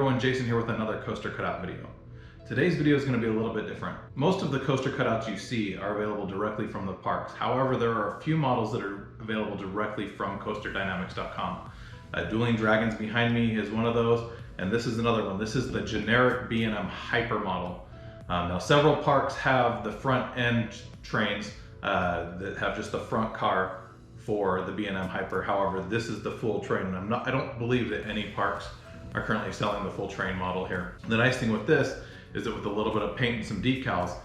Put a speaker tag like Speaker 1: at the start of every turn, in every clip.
Speaker 1: everyone, Jason here with another coaster cutout video. Today's video is going to be a little bit different. Most of the coaster cutouts you see are available directly from the parks. However, there are a few models that are available directly from CoasterDynamix.com. Dueling Dragons behind me is one of those, and this is another one. This is the generic B&M Hyper model. Now several parks have the front end trains that have just the front car for the B&M Hyper. However, this is the full train, and I don't believe that any parks are currently selling the full train model here. The nice thing with this is that with a little bit of paint and some decals,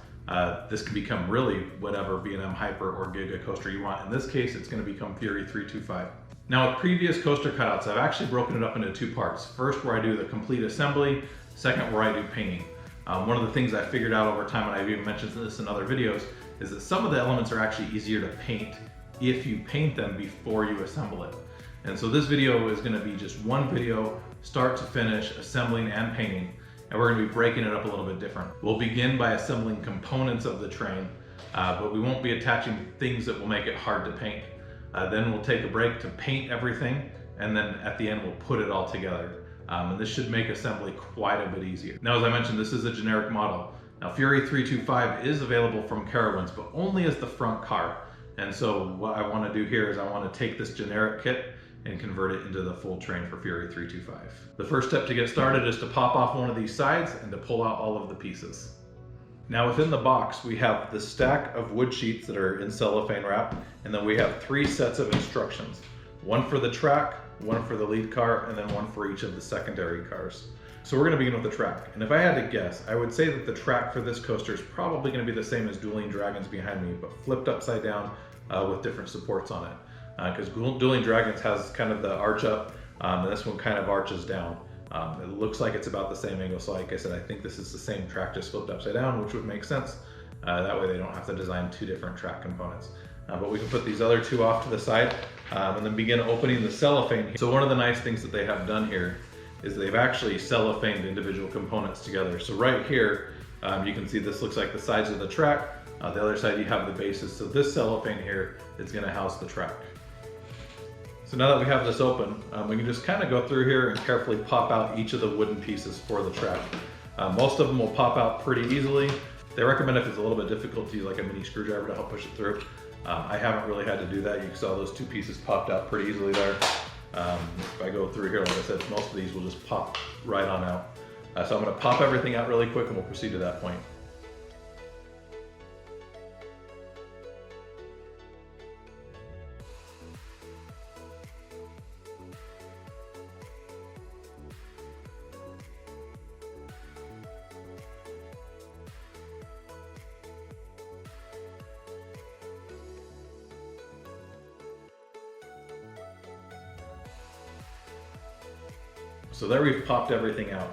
Speaker 1: this can become really whatever B&M Hyper or Giga coaster you want. In this case, it's going to become Fury325. Now with previous coaster cutouts, I've actually broken it up into two parts. First, where I do the complete assembly. Second, where I do painting. One of the things I figured out over time, and I've even mentioned this in other videos, is that some of the elements are actually easier to paint if you paint them before you assemble it. And so this video is going to be just one video, start to finish, assembling and painting, and we're going to be breaking it up a little bit different. We'll begin by assembling components of the train, but we won't be attaching things that will make it hard to paint. Then we'll take a break to paint everything, and then at the end we'll put it all together. And this should make assembly quite a bit easier. Now, as I mentioned, this is a generic model. Now Fury325 is available from Carowinds, but only as the front car. And so what I want to do here is I want to take this generic kit and convert it into the full train for Fury325. The first step to get started is to pop off one of these sides and to pull out all of the pieces. Now within the box, we have the stack of wood sheets that are in cellophane wrap, and then we have 3 sets of instructions. One for the track, one for the lead car, and then one for each of the secondary cars. So we're going to begin with the track. And if I had to guess, I would say that the track for this coaster is probably going to be the same as Dueling Dragons behind me, but flipped upside down with different supports on it. Because Dueling Dragons has kind of the arch up, and this one kind of arches down. It looks like it's about the same angle, so like I said, I think this is the same track just flipped upside down, which would make sense. That way they don't have to design 2 different track components. But we can put these other 2 off to the side and then begin opening the cellophane. So one of the nice things that they have done here is they've actually cellophaned individual components together. So right here, you can see this looks like the sides of the track. The other side you have the bases. So this cellophane here is going to house the track. So now that we have this open, we can just kind of go through here and carefully pop out each of the wooden pieces for the track. Most of them will pop out pretty easily. They recommend if it's a little bit difficult to use like a mini screwdriver to help push it through. I haven't really had to do that. You saw those 2 pieces popped out pretty easily there. If I go through here, like I said, most of these will just pop right on out. So I'm going to pop everything out really quick and we'll proceed to that point. So there we've popped everything out.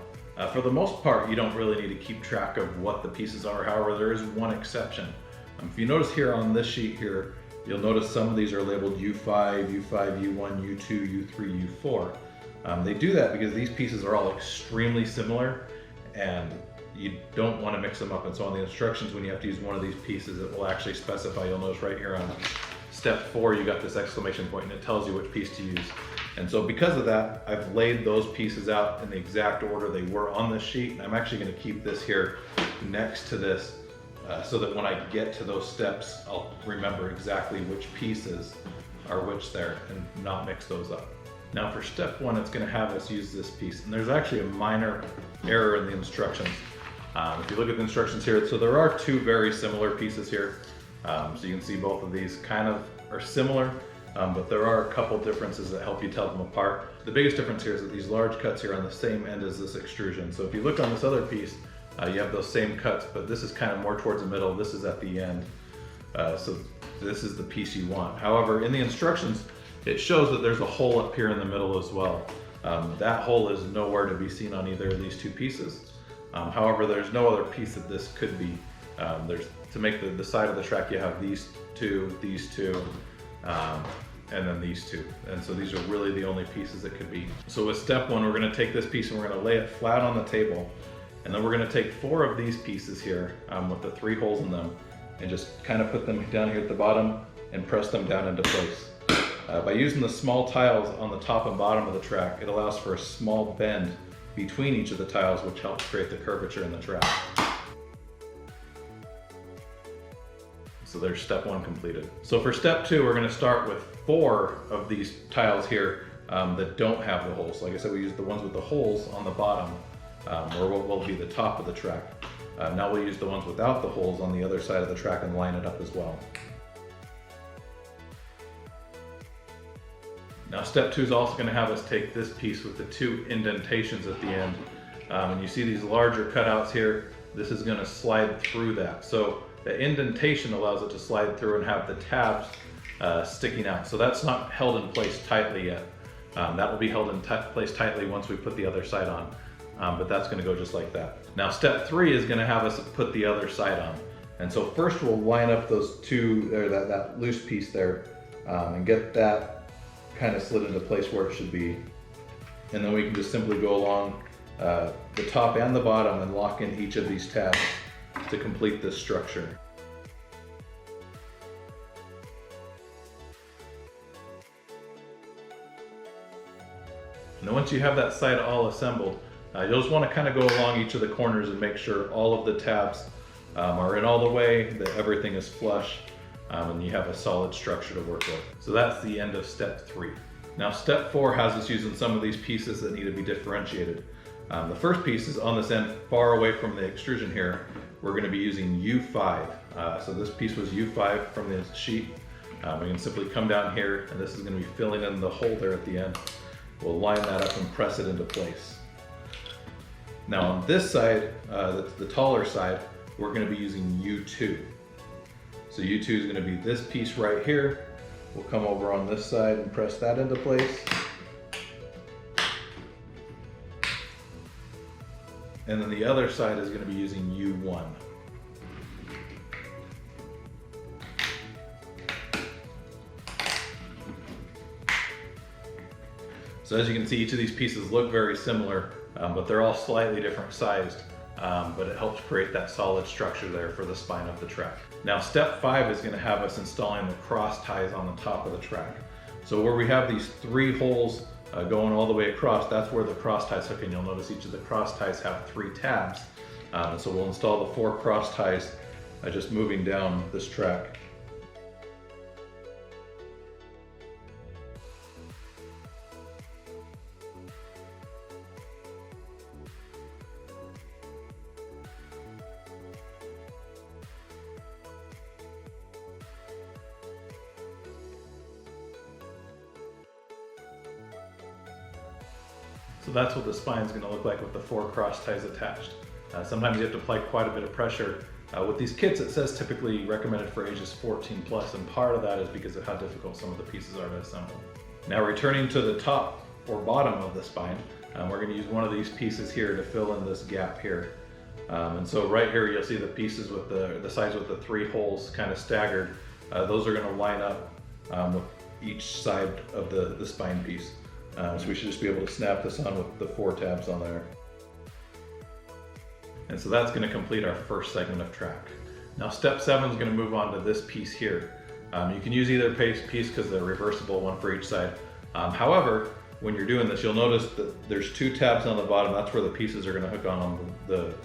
Speaker 1: For the most part, you don't really need to keep track of what the pieces are. However, there is one exception. If you notice here on this sheet here, you'll notice some of these are labeled U5, U5, U1, U2, U3, U4. They do that because these pieces are all extremely similar and you don't want to mix them up. And so on the instructions, when you have to use one of these pieces, it will actually specify. You'll notice right here on step 4, you got this exclamation point and it tells you which piece to use. And so because of that, I've laid those pieces out in the exact order they were on this sheet. And I'm actually going to keep this here next to this so that when I get to those steps, I'll remember exactly which pieces are which there and not mix those up. Now for step 1, it's going to have us use this piece. And there's actually a minor error in the instructions. If you look at the instructions here, so there are 2 very similar pieces here. So you can see both of these kind of are similar. But there are a couple differences that help you tell them apart. The biggest difference here is that these large cuts here are on the same end as this extrusion. So if you look on this other piece, you have those same cuts, but this is kind of more towards the middle. This is at the end. So this is the piece you want. However, in the instructions, it shows that there's a hole up here in the middle as well. That hole is nowhere to be seen on either of these 2 pieces. However, there's no other piece that this could be. To make the side of the track, you have these 2, and then these 2. And so these are really the only pieces that could be. So with step 1, we're going to take this piece and we're going to lay it flat on the table. And then we're going to take 4 of these pieces here with the 3 holes in them and just kind of put them down here at the bottom and press them down into place. By using the small tiles on the top and bottom of the track, it allows for a small bend between each of the tiles, which helps create the curvature in the track. So there's step 1 completed. So for step 2, we're going to start with 4 of these tiles here that don't have the holes. Like I said, we use the ones with the holes on the bottom, or what will be the top of the track. Now we'll use the ones without the holes on the other side of the track and line it up as well. Now step 2 is also going to have us take this piece with the 2 indentations at the end. And you see these larger cutouts here, this is going to slide through that. So the indentation allows it to slide through and have the tabs sticking out. So that's not held in place tightly yet. That will be held in place tightly once we put the other side on. But that's going to go just like that. Now step 3 is going to have us put the other side on. And so first we'll line up those two, or that loose piece there, and get that kind of slid into place where it should be. And then we can just simply go along the top and the bottom and lock in each of these tabs to complete this structure. And then once you have that side all assembled, you'll just want to kind of go along each of the corners and make sure all of the tabs are in all the way, that everything is flush, and you have a solid structure to work with. So that's the end of step 3. Now step 4 has us using some of these pieces that need to be differentiated. The first piece is on this end, far away from the extrusion here. We're going to be using U5. So this piece was U5 from the sheet. We can simply come down here, and this is going to be filling in the hole there at the end. We'll line that up and press it into place. Now on this side, the taller side, we're going to be using U2. So U2 is going to be this piece right here. We'll come over on this side and press that into place. And then the other side is going to be using U1. So as you can see, each of these pieces look very similar, but they're all slightly different sized. But it helps create that solid structure there for the spine of the track. Now step 5 is going to have us installing the cross ties on the top of the track. So where we have these 3 holes going all the way across, that's where the cross ties hook in. You'll notice each of the cross ties have 3 tabs. So we'll install the 4 cross ties just moving down this track. So that's what the spine is going to look like with the 4 cross ties attached. Sometimes you have to apply quite a bit of pressure. With these kits, it says typically recommended for ages 14 plus, and part of that is because of how difficult some of the pieces are to assemble. Now returning to the top or bottom of the spine, we're going to use one of these pieces here to fill in this gap here. And so right here you'll see the pieces with the sides with the 3 holes kind of staggered. Those are going to line up with each side of the spine piece. So we should just be able to snap this on with the 4 tabs on there. And so that's going to complete our first segment of track. Now step 7 is going to move on to this piece here. You can use either piece because they're reversible, one for each side. However, when you're doing this, you'll notice that there's 2 tabs on the bottom. That's where the pieces are going to hook on, the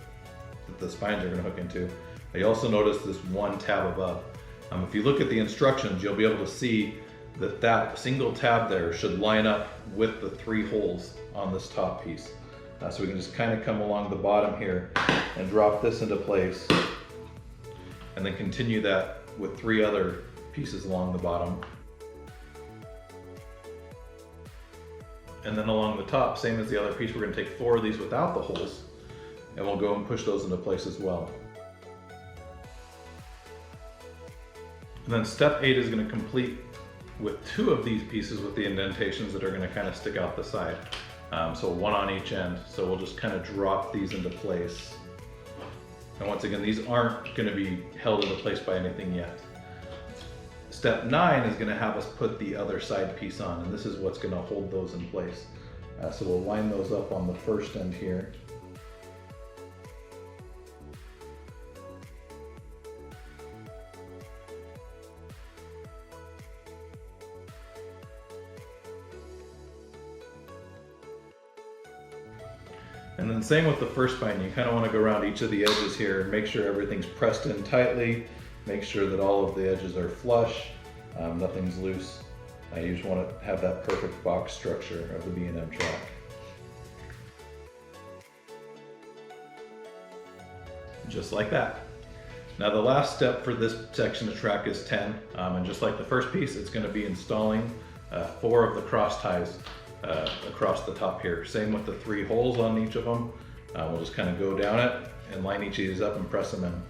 Speaker 1: spines are going to hook into. You also notice this 1 tab above. If you look at the instructions, you'll be able to see that single tab there should line up with the 3 holes on this top piece. So we can just kind of come along the bottom here and drop this into place, and then continue that with 3 other pieces along the bottom. And then along the top, same as the other piece, we're going to take 4 of these without the holes, and we'll go and push those into place as well. And then step 8 is going to complete with 2 of these pieces with the indentations that are going to kind of stick out the side. So 1 on each end. So we'll just kind of drop these into place. And once again, these aren't going to be held into place by anything yet. Step 9 is going to have us put the other side piece on, and this is what's going to hold those in place. So we'll line those up on the first end here. And then same with the first spine, you kind of want to go around each of the edges here and make sure everything's pressed in tightly, make sure that all of the edges are flush, nothing's loose. You just want to have that perfect box structure of the B&M track. Just like that. Now the last step for this section of track is 10, and just like the first piece, it's going to be installing 4 of the cross ties across the top here. Same with the 3 holes on each of them. We'll just kind of go down it and line each of these up and press them in.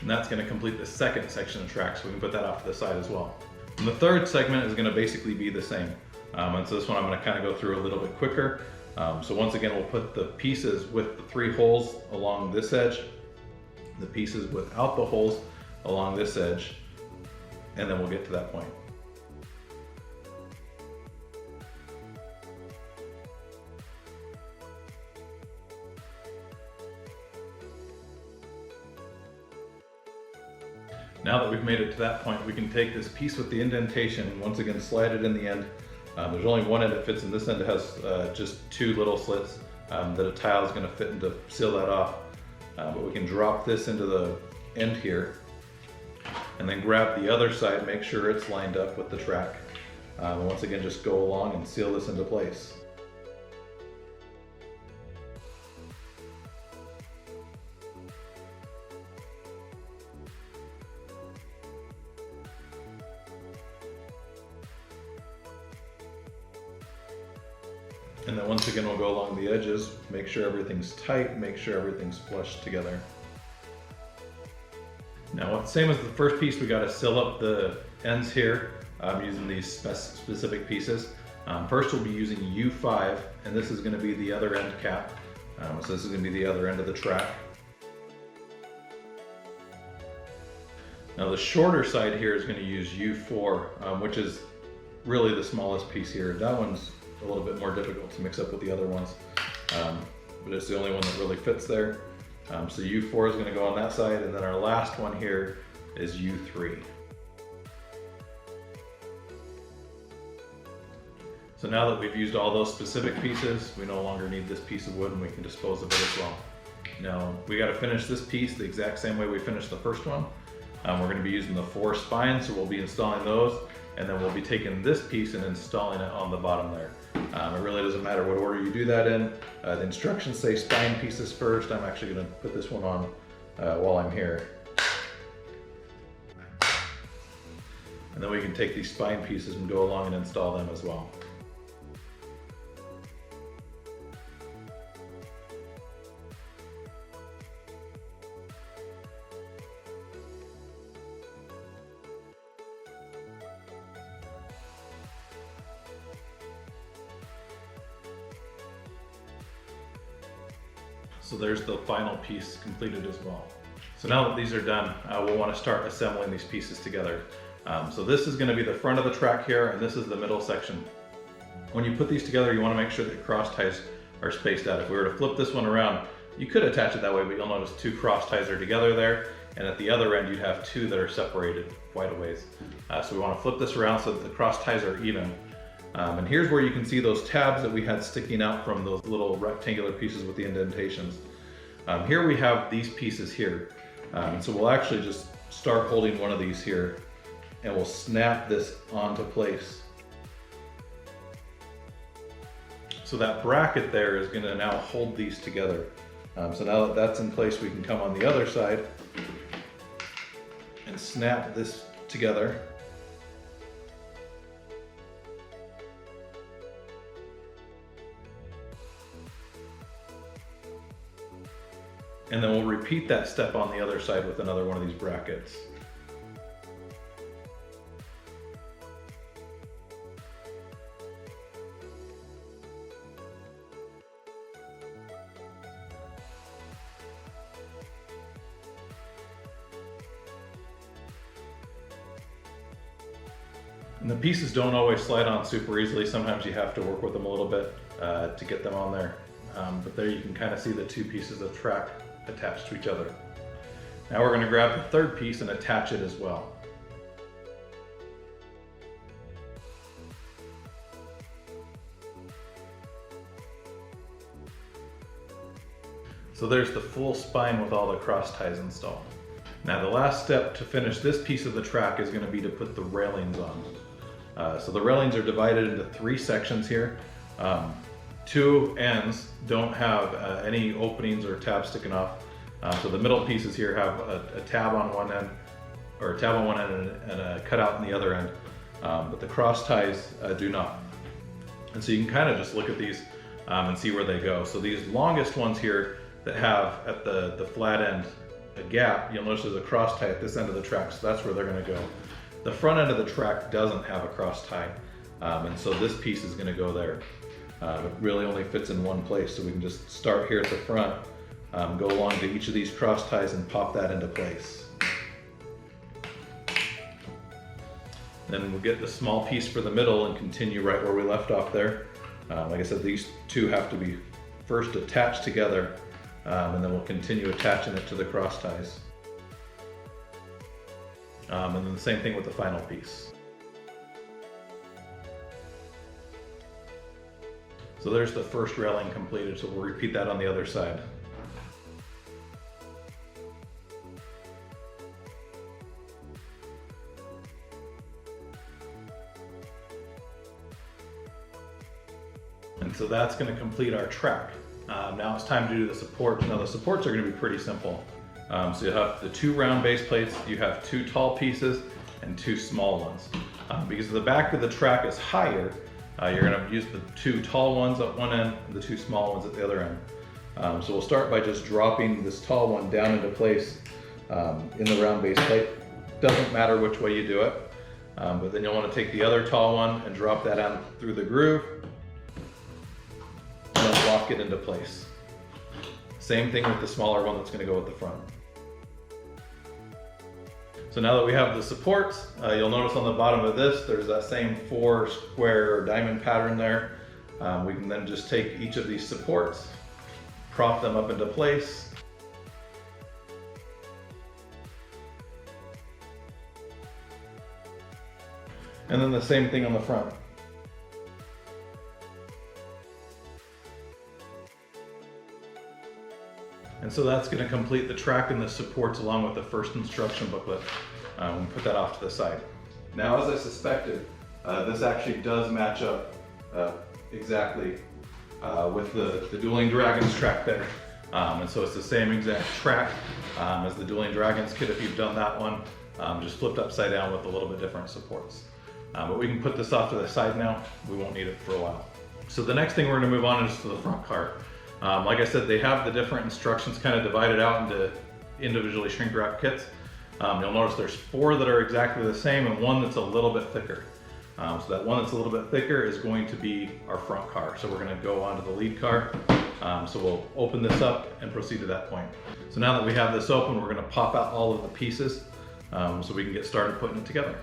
Speaker 1: And that's going to complete the second section of track, so we can put that off to the side as well. And the third segment is going to basically be the same. And so this one I'm going to kind of go through a little bit quicker. So once again, we'll put the pieces with the 3 holes along this edge, the pieces without the holes along this edge, and then we'll get to that point. Now that we've made it to that point, we can take this piece with the indentation and once again slide it in the end. There's only one end that fits in. This end has just 2 little slits that a tile is going to fit in to seal that off. But we can drop this into the end here and then grab the other side, make sure it's lined up with the track. And once again, just go along and seal this into place. And then once again, we'll go along the edges, make sure everything's tight, make sure everything's flush together. Now, same as the first piece, we got to seal up the ends here using these specific pieces. First, we'll be using U5, and this is going to be the other end cap. So this is going to be the other end of the track. Now, the shorter side here is going to use U4, which is really the smallest piece here. That one's a little bit more difficult to mix up with the other ones, but it's the only one that really fits there. So U4 is going to go on that side, and then our last one here is U3. So now that we've used all those specific pieces, we no longer need this piece of wood and we can dispose of it as well. Now we got to finish this piece the exact same way we finished the first one. We're going to be using the 4 spines, so we'll be installing those, and then we'll be taking this piece and installing it on the bottom there. It really doesn't matter what order you do that in. The instructions say spine pieces first. I'm actually going to put this one on while I'm here. And then we can take these spine pieces and go along and install them as well. So there's the final piece completed as well. So now that these are done, we'll want to start assembling these pieces together. So this is going to be the front of the track here, and this is the middle section. When you put these together, you want to make sure that your cross ties are spaced out. If we were to flip this one around, you could attach it that way, but you'll notice 2 cross ties are together there, and at the other end you'd have 2 that are separated quite a ways. So we want to flip this around so that the cross ties are even. And here's where you can see those tabs that we had sticking out from those little rectangular pieces with the indentations. Here we have these pieces here. And so we'll actually just start holding one of these here, and we'll snap this onto place. So that bracket there is going to now hold these together. So now that that's in place, we can come on the other side and snap this together. And then we'll repeat that step on the other side with another one of these brackets. And the pieces don't always slide on super easily. Sometimes you have to work with them a little bit to get them on there. but there you can kind of see the two pieces of track attached to each other. Now we're going to grab the third piece and attach it as well. So there's the full spine with all the cross ties installed. Now the last step to finish this piece of the track is going to be to put the railings on. So the railings are divided into 3 sections here. 2 ends don't have any openings or tabs sticking off. So the middle pieces here have a tab on one end, or a tab on one end and a cutout on the other end. But the cross ties do not. And so you can kind of just look at these and see where they go. So these longest ones here that have at the flat end a gap, you'll notice there's a cross tie at this end of the track, so that's where they're going to go. The front end of the track doesn't have a cross tie, and so this piece is going to go there. It really only fits in one place, so we can just start here at the front, go along to each of these cross ties and pop that into place. Then we'll get the small piece for the middle and continue right where we left off there. Like I said, these two have to be first attached together, and then we'll continue attaching it to the cross ties. And then the same thing with the final piece. So there's the first railing completed, so we'll repeat that on the other side. And so that's going to complete our track. Now it's time to do the supports. Now the supports are going to be pretty simple. So you have the 2 round base plates, you have 2 tall pieces and 2 small ones. Because the back of the track is higher, you're going to use the 2 tall ones at one end and the 2 small ones at the other end. So we'll start by just dropping this tall one down into place in the round base plate. Doesn't matter which way you do it, but then you'll want to take the other tall one and drop that down through the groove and then lock it into place. Same thing with the smaller one that's going to go at the front. So now that we have the supports, you'll notice on the bottom of this, there's that same 4 square or diamond pattern there. We can then just take each of these supports, prop them up into place. And then the same thing on the front. And so that's going to complete the track and the supports along with the first instruction booklet. We'll put that off to the side. Now, as I suspected, this actually does match up exactly with the Dueling Dragons track there. And so it's the same exact track as the Dueling Dragons kit if you've done that one, just flipped upside down with a little bit different supports. But we can put this off to the side now. We won't need it for a while. So the next thing we're going to move on is to the front car. Like I said, they have the different instructions kind of divided out into individually shrink wrap kits. You'll notice there's 4 that are exactly the same and 1 that's a little bit thicker. So that one that's a little bit thicker is going to be our front car. So we're going to go onto the lead car. So we'll open this up and proceed to that point. So now that we have this open, we're going to pop out all of the pieces so we can get started putting it together.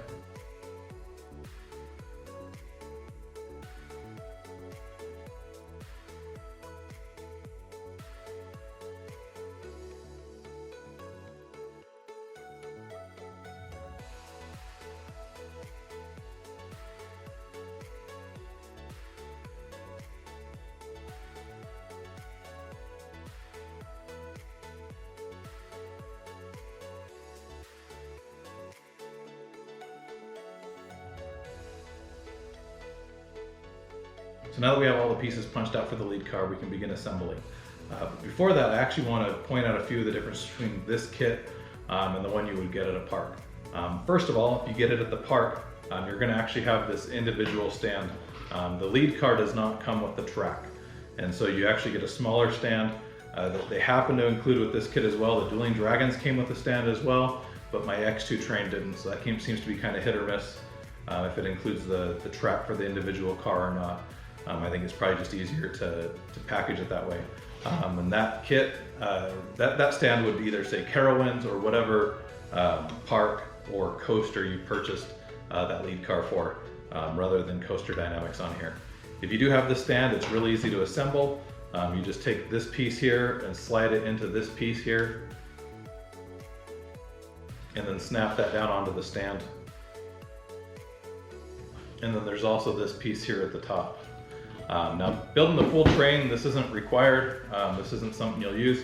Speaker 1: So now that we have all the pieces punched out for the lead car, we can begin assembly. But before that, I actually want to point out a few of the differences between this kit and the one you would get at a park. First of all, if you get it at the park, you're going to actually have this individual stand. The lead car does not come with the track, and so you actually get a smaller stand that they happen to include with this kit as well. The Dueling Dragons came with a stand as well, but my X2 train didn't, so that seems to be kind of hit or miss if it includes the track for the individual car or not. I think it's probably just easier to package it that way. And that kit, that stand would either say Carowinds or whatever park or coaster you purchased that lead car for, rather than CoasterDynamix on here. If you do have this stand, it's really easy to assemble. You just take this piece here and slide it into this piece here, and then snap that down onto the stand. And then there's also this piece here at the top. Now, building the full train, this isn't required. This isn't something you'll use.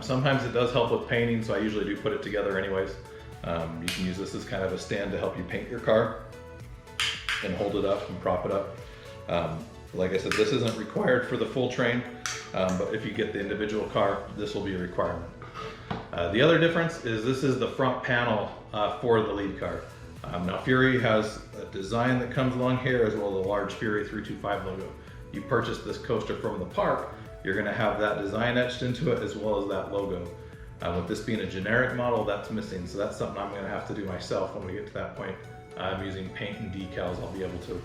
Speaker 1: Sometimes it does help with painting, so I usually do put it together anyways. You can use this as kind of a stand to help you paint your car and hold it up and prop it up. Like I said, this isn't required for the full train, but if you get the individual car, this will be a requirement. The other difference is this is the front panel for the lead car. Now Fury has a design that comes along here as well as a large Fury325 logo. You purchase this coaster from the park, you're going to have that design etched into it as well as that logo. With this being a generic model, that's missing, so that's something I'm going to have to do myself when we get to that point. I'm using paint and decals. I'll be able to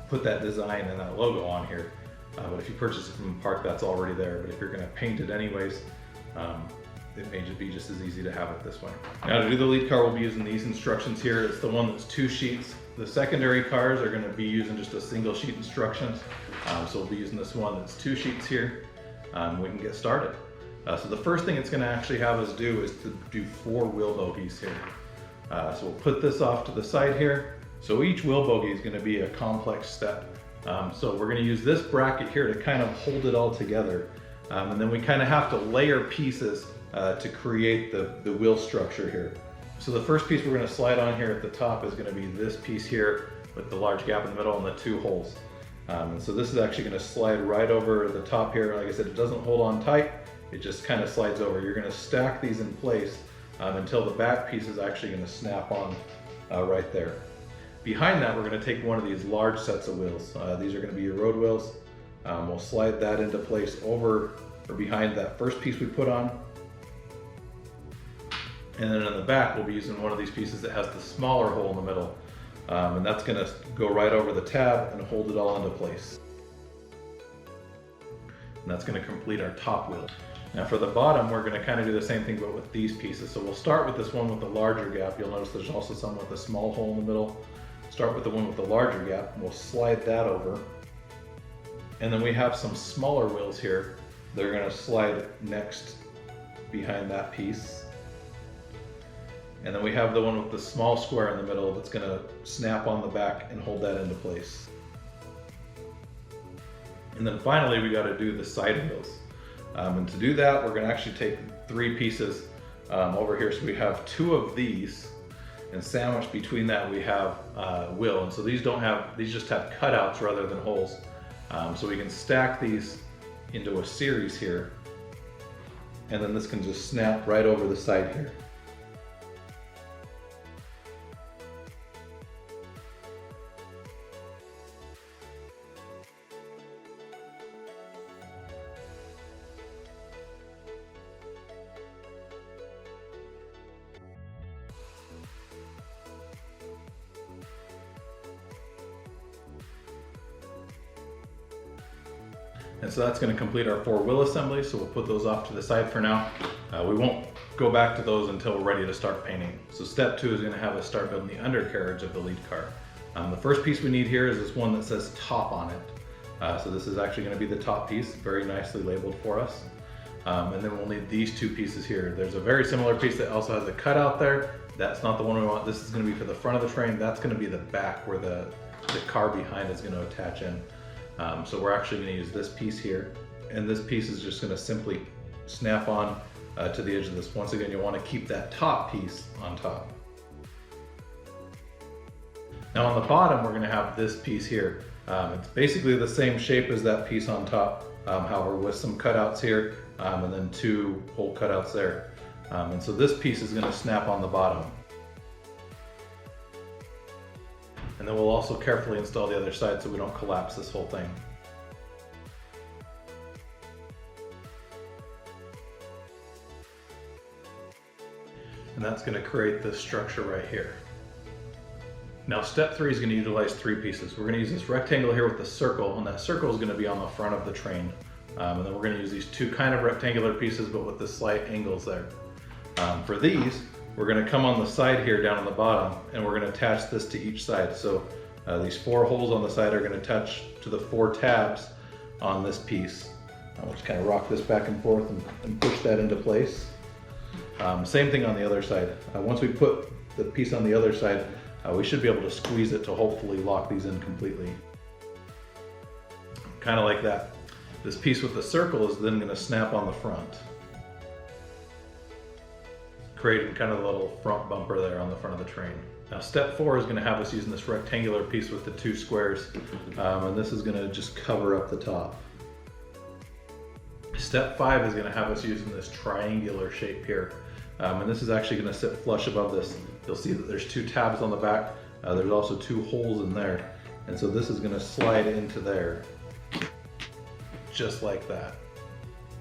Speaker 1: put that design and that logo on here. But if you purchase it from the park, that's already there. But if you're going to paint it anyways, it may just be just as easy to have it this way. Now to do the lead car, we'll be using these instructions here. It's the one that's 2 sheets. The secondary cars are going to be using just a single sheet instructions. So we'll be using this one that's 2 sheets here. We can get started. So the first thing it's going to actually have us do is to do 4 wheel bogies here. So we'll put this off to the side here. So each wheel bogie is going to be a complex step. So we're going to use this bracket here to kind of hold it all together. And then we kind of have to layer pieces to create the wheel structure here. So the first piece we're going to slide on here at the top is going to be this piece here with the large gap in the middle and the 2 holes. And so this is actually going to slide right over the top here. Like I said, it doesn't hold on tight, it just kind of slides over. You're going to stack these in place until the back piece is actually going to snap on right there. Behind that, we're going to take one of these large sets of wheels. These are going to be your road wheels. We'll slide that into place over or behind that first piece we put on. And then in the back, we'll be using one of these pieces that has the smaller hole in the middle. And that's going to go right over the tab and hold it all into place. And that's going to complete our top wheel. Now for the bottom, we're going to kind of do the same thing, but with these pieces. So we'll start with this one with the larger gap. You'll notice there's also some with a small hole in the middle. Start with the one with the larger gap, and we'll slide that over. And then we have some smaller wheels here. They're going to slide next behind that piece. And then we have the one with the small square in the middle that's going to snap on the back and hold that into place. And then finally, we got to do the side wheels. And to do that, we're going to actually take 3 pieces over here. So we have 2 of these, and sandwiched between that we have wheel. And so these just have cutouts rather than holes. So we can stack these into a series here, and then this can just snap right over the side here. And so that's going to complete our 4 wheel assemblies, so we'll put those off to the side for now. We won't go back to those until we're ready to start painting. So step 2 is going to have us start building the undercarriage of the lead car. The first piece we need here is this one that says top on it. So this is actually going to be the top piece, very nicely labeled for us. And then we'll need these 2 pieces here. There's a very similar piece that also has a cutout there. That's not the one we want. This is going to be for the front of the train. That's going to be the back where the car behind is going to attach in. So we're actually going to use this piece here, and this piece is just going to simply snap on to the edge of this. Once again, you want to keep that top piece on top. Now on the bottom, we're going to have this piece here. It's basically the same shape as that piece on top, however with some cutouts here, and then 2 hole cutouts there. And so this piece is going to snap on the bottom. And then we'll also carefully install the other side so we don't collapse this whole thing. And that's going to create this structure right here. Now step 3 is going to utilize 3 pieces. We're going to use this rectangle here with the circle, and that circle is going to be on the front of the train. And then we're going to use these 2 kind of rectangular pieces but with the slight angles there. For these, we're going to come on the side here down on the bottom, and we're going to attach this to each side. So these 4 holes on the side are going to attach to the 4 tabs on this piece. I'll just kind of rock this back and forth and push that into place. Same thing on the other side. Once we put the piece on the other side, we should be able to squeeze it to hopefully lock these in completely. Kind of like that. This piece with the circle is then going to snap on the front, creating kind of a little front bumper there on the front of the train. Now step 4 is going to have us using this rectangular piece with the 2 squares, and this is going to just cover up the top. Step 5 is going to have us using this triangular shape here, and this is actually going to sit flush above this. You'll see that there's 2 tabs on the back, there's also 2 holes in there, and so this is going to slide into there, just like that.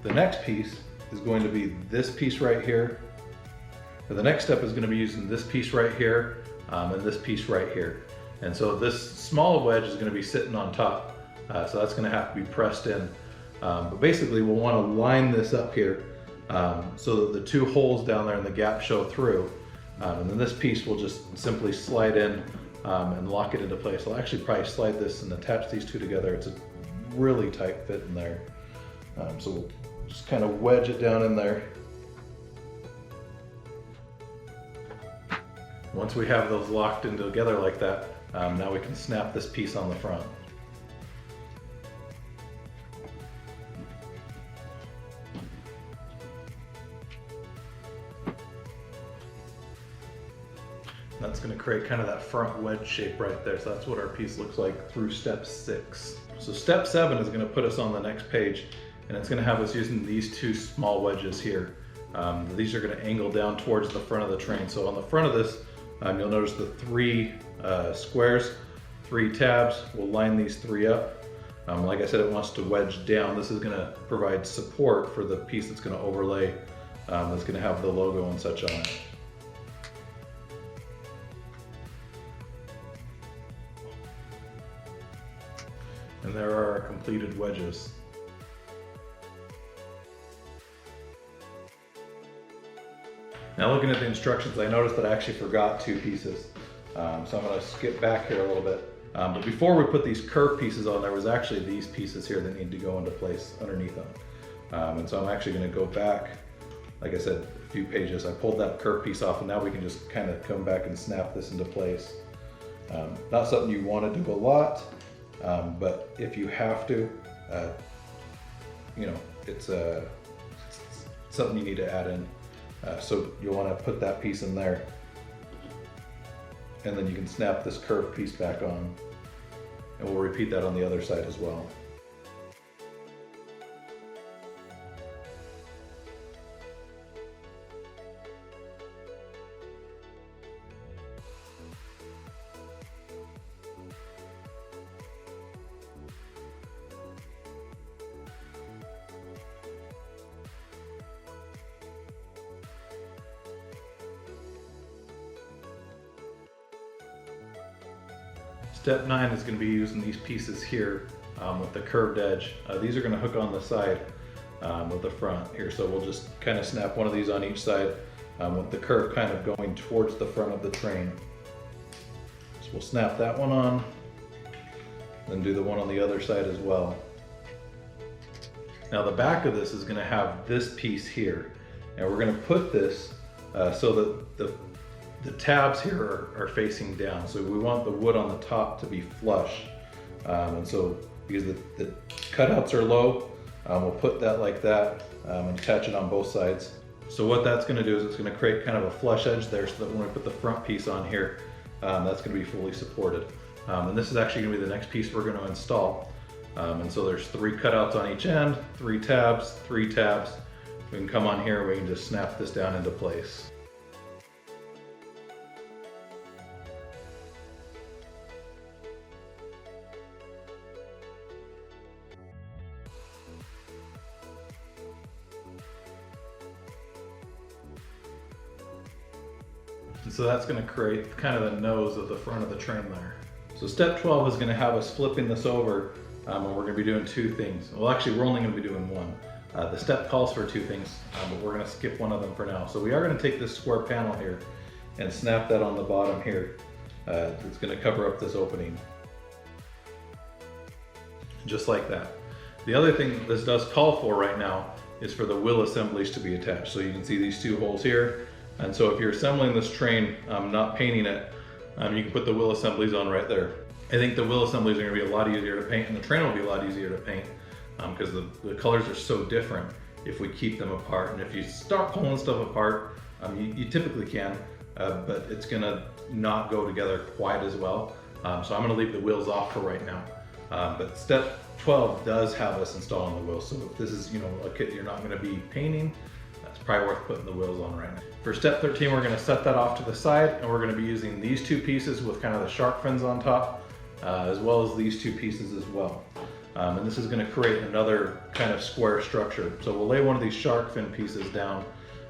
Speaker 1: The next piece is going to be this piece right here. And the next step is going to be using this piece right here, and this piece right here. And so this small wedge is going to be sitting on top, so that's going to have to be pressed in. But basically we'll want to line this up here so that the 2 holes down there in the gap show through. And then this piece will just simply slide in and lock it into place. I'll actually probably slide this and attach these 2 together. It's a really tight fit in there. So we'll just kind of wedge it down in there. Once we have those locked in together like that, now we can snap this piece on the front. That's going to create kind of that front wedge shape right there. So that's what our piece looks like through step 6. So step 7 is going to put us on the next page, and it's going to have us using these 2 small wedges here. These are going to angle down towards the front of the train. So on the front of this, you'll notice the 3 squares, 3 tabs. We'll line these 3 up. Like I said, it wants to wedge down. This is going to provide support for the piece that's going to overlay, that's going to have the logo and such on it. And there are our completed wedges. Now looking at the instructions, I noticed that I actually forgot 2 pieces. So I'm going to skip back here a little bit. But before we put these curved pieces on, there was actually these pieces here that need to go into place underneath them. And so I'm actually going to go back, like I said, a few pages. I pulled that curved piece off, and now we can just kind of come back and snap this into place. Not something you want to do a lot, but if you have to, you know, it's something you need to add in. So you'll want to put that piece in there, and then you can snap this curved piece back on, and we'll repeat that on the other side as well. Step 9 is going to be using these pieces here with the curved edge. These are going to hook on the side with the front here, so we'll just kind of snap one of these on each side with the curve kind of going towards the front of the train. So we'll snap that one on, then do the one on the other side as well. Now the back of this is going to have this piece here, and we're going to put this so that the tabs here are facing down. So we want the wood on the top to be flush. And so because the cutouts are low, we'll put that like that and attach it on both sides. So what that's going to do is it's going to create kind of a flush edge there, so that when we put the front piece on here, that's going to be fully supported. And this is actually going to be the next piece we're going to install. And so there's 3 cutouts on each end, 3 tabs, 3 tabs. We can come on here and we can just snap this down into place. And so that's going to create kind of the nose of the front of the train there. So step 12 is going to have us flipping this over, and we're going to be doing 2 things. Well, actually, we're only going to be doing 1. The step calls for 2 things, but we're going to skip one of them for now. So we are going to take this square panel here and snap that on the bottom here. It's going to cover up this opening. Just like that. The other thing this does call for right now is for the wheel assemblies to be attached. So you can see these two holes here. And so if you're assembling this train, not painting it, you can put the wheel assemblies on right there. I think the wheel assemblies are gonna be a lot easier to paint, and the train will be a lot easier to paint because the colors are so different if we keep them apart. And if you start pulling stuff apart, you typically can, but it's gonna not go together quite as well. So I'm gonna leave the wheels off for right now. But step 12 does have us installing the wheels. So if this is, a kit you're not gonna be painting, that's probably worth putting the wheels on right now. For step 13, we're gonna set that off to the side, and we're gonna be using these two pieces with kind of the shark fins on top, as well as these two pieces as well. And this is gonna create another kind of square structure. So we'll lay one of these shark fin pieces down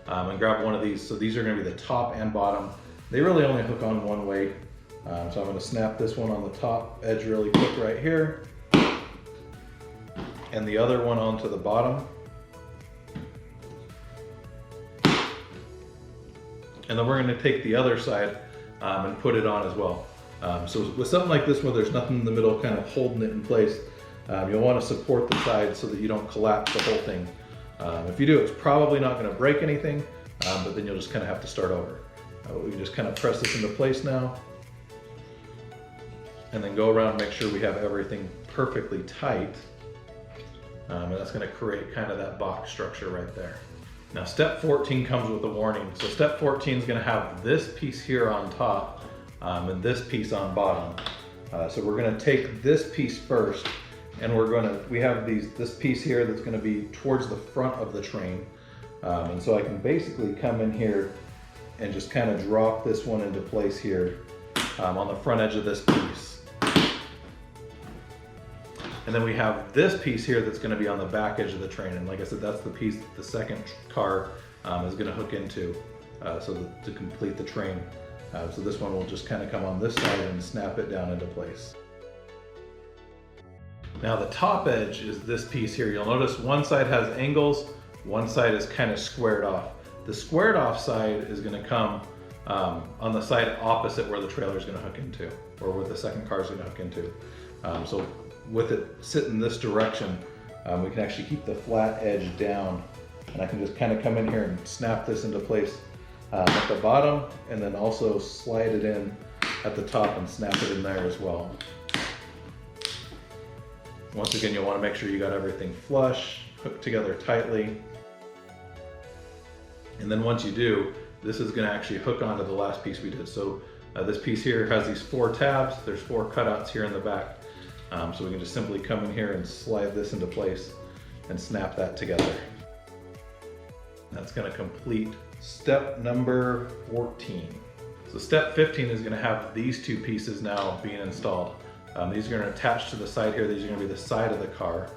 Speaker 1: and grab one of these. So these are gonna be the top and bottom. They really only hook on one way. So I'm gonna snap this one on the top edge really quick right here, and the other one onto the bottom. And then we're gonna take the other side and put it on as well. So with something like this where there's nothing in the middle kind of holding it in place, you'll wanna support the side so that you don't collapse the whole thing. If you do, it's probably not gonna break anything, but then you'll just kind of have to start over. We can just kind of press this into place now, and then go around and make sure we have everything perfectly tight. And that's gonna create kind of that box structure right there. Now step 14 comes with a warning. So step 14 is gonna have this piece here on top and this piece on bottom. So we're gonna take this piece first, and we have this piece here that's gonna be towards the front of the train. And so I can basically come in here and just kind of drop this one into place here on the front edge of this piece. And then we have this piece here that's gonna be on the back edge of the train. And like I said, that's the piece that the second car is gonna hook into to complete the train. So this one will just kind of come on this side and snap it down into place. Now the top edge is this piece here. You'll notice one side has angles, one side is kind of squared off. The squared off side is gonna come on the side opposite where the trailer is gonna hook into, or where the second car is gonna hook into. So with it sitting this direction, we can actually keep the flat edge down, and I can just kind of come in here and snap this into place at the bottom, and then also slide it in at the top and snap it in there as well. Once again, you'll want to make sure you got everything flush, hooked together tightly. And then once you do, this is going to actually hook onto the last piece we did. So this piece here has these 4 tabs. There's 4 cutouts here in the back. So we can just simply come in here and slide this into place and snap that together. That's going to complete step number 14. So step 15 is going to have these 2 pieces now being installed. These are going to attach to the side here. These are going to be the side of the car.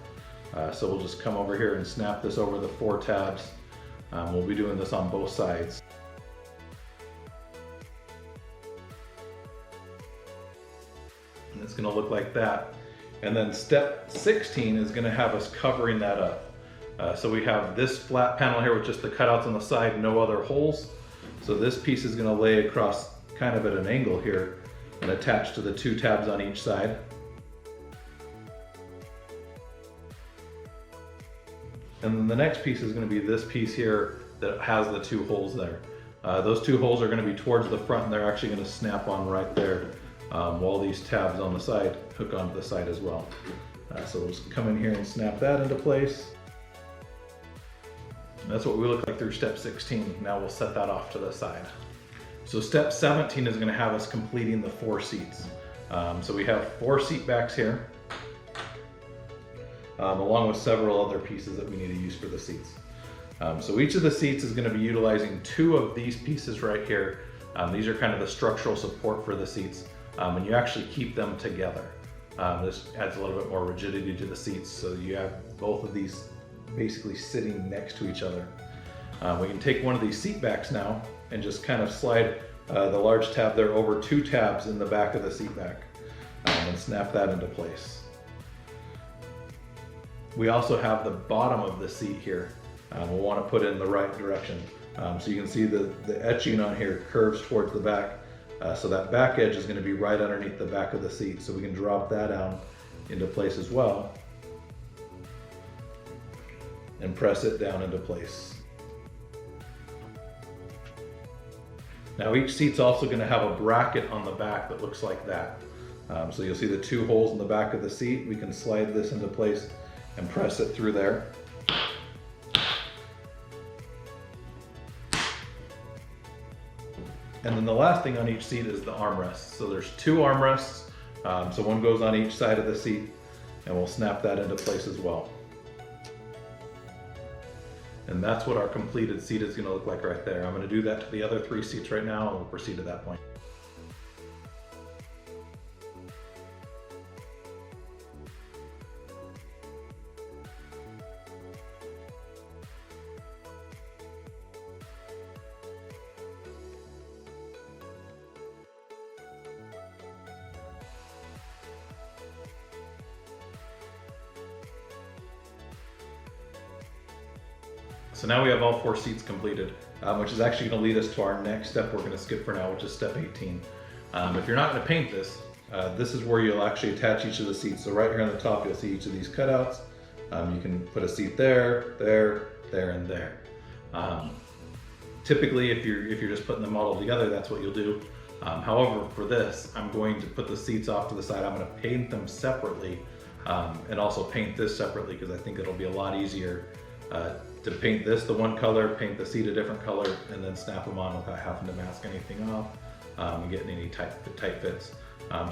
Speaker 1: So we'll just come over here and snap this over the 4 tabs. We'll be doing this on both sides. And it's going to look like that. And then step 16 is going to have us covering that up. So we have this flat panel here with just the cutouts on the side, no other holes. So this piece is going to lay across kind of at an angle here and attach to the 2 tabs on each side. And then the next piece is going to be this piece here that has the 2 holes there. Those 2 holes are going to be towards the front, and they're actually going to snap on right there, while these tabs on the side hook onto the side as well. So we'll just come in here and snap that into place. And that's what we look like through step 16. Now we'll set that off to the side. So step 17 is going to have us completing the 4 seats. So we have 4 seat backs here, along with several other pieces that we need to use for the seats. So each of the seats is going to be utilizing 2 of these pieces right here. These are kind of the structural support for the seats, and you actually keep them together. This adds a little bit more rigidity to the seats, so you have both of these basically sitting next to each other. We can take one of these seat backs now and just kind of slide the large tab there over 2 tabs in the back of the seat back and snap that into place. We also have the bottom of the seat here. We'll want to put it in the right direction. So you can see the etching on here curves towards the back. So that back edge is going to be right underneath the back of the seat. So we can drop that down into place as well. and press it down into place. Now each seat's also going to have a bracket on the back that looks like that. So you'll see the two holes in the back of the seat. We can slide this into place and press it through there. And then the last thing on each seat is the armrests. So there's two armrests, so one goes on each side of the seat, and we'll snap that into place as well. And that's what our completed seat is going to look like right there. I'm going to do that to the other three seats right now, and we'll proceed to that point. So now we have all four seats completed, which is actually going to lead us to our next step we're going to skip for now, which is step 18. If you're not going to paint this, this is where you'll actually attach each of the seats. So right here on the top, you'll see each of these cutouts. You can put a seat there, there, there, and there. Typically, if you're just putting the model together, that's what you'll do. However, for this, I'm going to put the seats off to the side. I'm going to paint them separately, and also paint this separately because I think it'll be a lot easier to paint this the one color, paint the seat a different color, and then snap them on without having to mask anything off and getting any tight fits.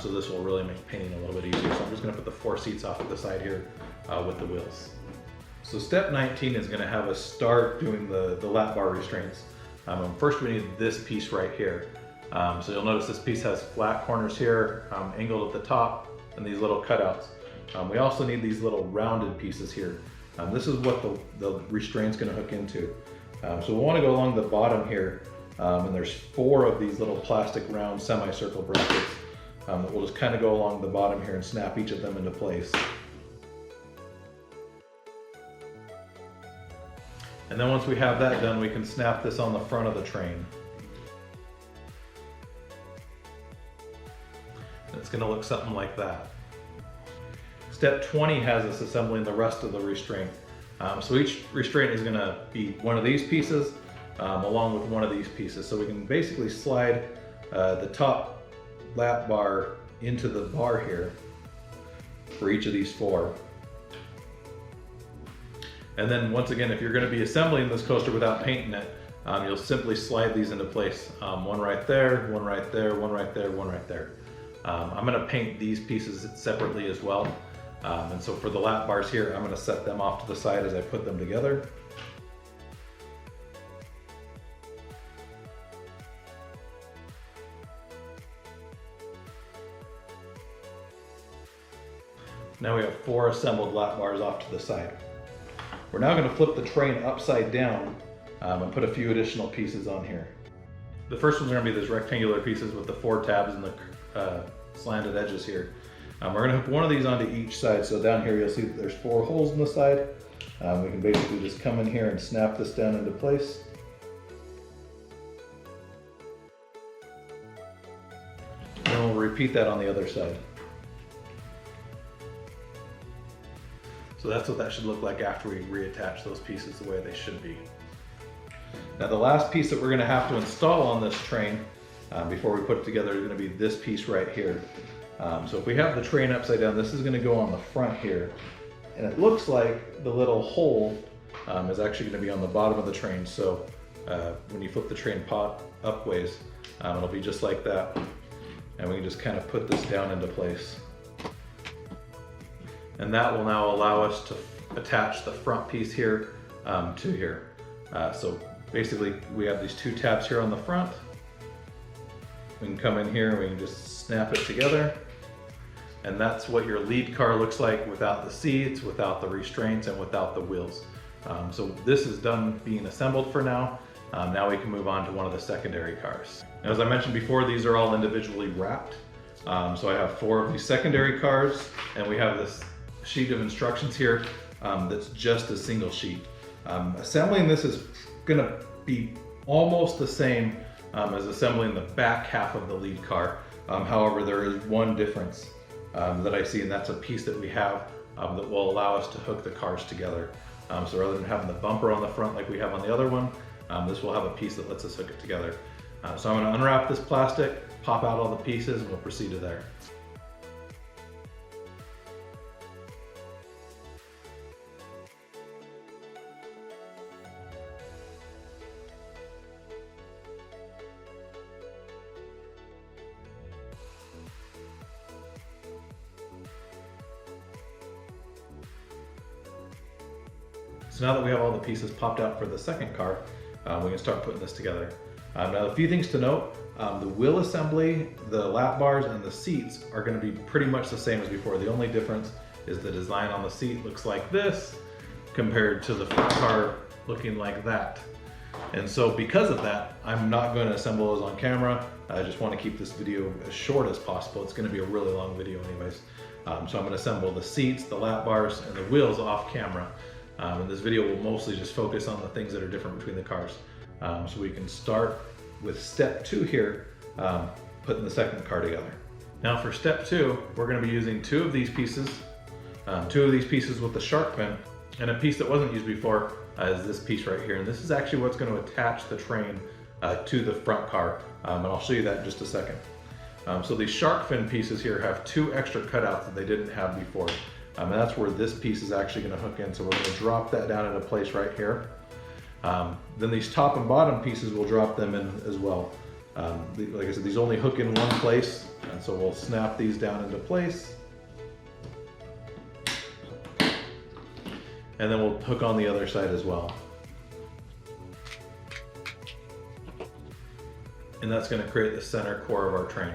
Speaker 1: So this will really make painting a little bit easier. So I'm just going to put the four seats off to the side here with the wheels. So step 19 is going to have us start doing the lap bar restraints. First we need this piece right here. So you'll notice this piece has flat corners here, angled at the top, and these little cutouts. We also need these little rounded pieces here. This is what the restraint's going to hook into. So we want to go along the bottom here, and there's four of these little plastic round semicircle brackets that we'll just kind of go along the bottom here and snap each of them into place. And then once we have that done, we can snap this on the front of the train. It's going to look something like that. Step 20 has us assembling the rest of the restraint. So each restraint is going to be one of these pieces along with one of these pieces. So we can basically slide the top lap bar into the bar here for each of these four. And then once again, if you're going to be assembling this coaster without painting it, you'll simply slide these into place. One right there, one right there, one right there, one right there. I'm going to paint these pieces separately as well. And so for the lap bars here, I'm going to set them off to the side as I put them together. Now we have four assembled lap bars off to the side. We're now going to flip the train upside down and put a few additional pieces on here. The first one's going to be these rectangular pieces with the four tabs and the slanted edges here. We're going to hook one of these onto each side. So down here you'll see that there's four holes in the side. We can basically just come in here and snap this down into place. And then we'll repeat that on the other side. So that's what that should look like after we reattach those pieces the way they should be. Now the last piece that we're going to have to install on this train before we put it together is going to be this piece right here. So if we have the train upside down, this is going to go on the front here. And it looks like the little hole is actually going to be on the bottom of the train. So when you flip the train upways, it'll be just like that. And we can just kind of put this down into place. And that will now allow us to attach the front piece here to here. So basically we have these two tabs here on the front. We can come in here and we can just snap it together. And that's what your lead car looks like without the seats, without the restraints, and without the wheels. So this is done being assembled for now. Now we can move on to one of the secondary cars. Now, as I mentioned before, these are all individually wrapped. So I have four of these secondary cars, and we have this sheet of instructions here that's just a single sheet. Assembling this is gonna be almost the same as assembling the back half of the lead car. However, there is one difference that I see, and that's a piece that we have that will allow us to hook the cars together. So rather than having the bumper on the front like we have on the other one, this will have a piece that lets us hook it together. So I'm going to unwrap this plastic, pop out all the pieces, and we'll proceed to there. So now that we have all the pieces popped out for the second car, we can start putting this together. Now a few things to note, the wheel assembly, the lap bars, and the seats are going to be pretty much the same as before. The only difference is the design on the seat looks like this compared to the front car looking like that. And so because of that, I'm not going to assemble those on camera. I just want to keep this video as short as possible. It's going to be a really long video anyways. So I'm going to assemble the seats, the lap bars, and the wheels off camera. And this video will mostly just focus on the things that are different between the cars. So we can start with step 2 here, putting the second car together. Now for step 2, we're going to be using 2 of these pieces, 2 of these pieces with the shark fin, and a piece that wasn't used before is this piece right here. And this is actually what's going to attach the train to the front car, and I'll show you that in just a second. So these shark fin pieces here have 2 extra cutouts that they didn't have before. And that's where this piece is actually going to hook in. So we're going to drop that down into place right here. Then these top and bottom pieces, we'll drop them in as well. Like I said, these only hook in one place. And so we'll snap these down into place. And then we'll hook on the other side as well. And that's going to create the center core of our train.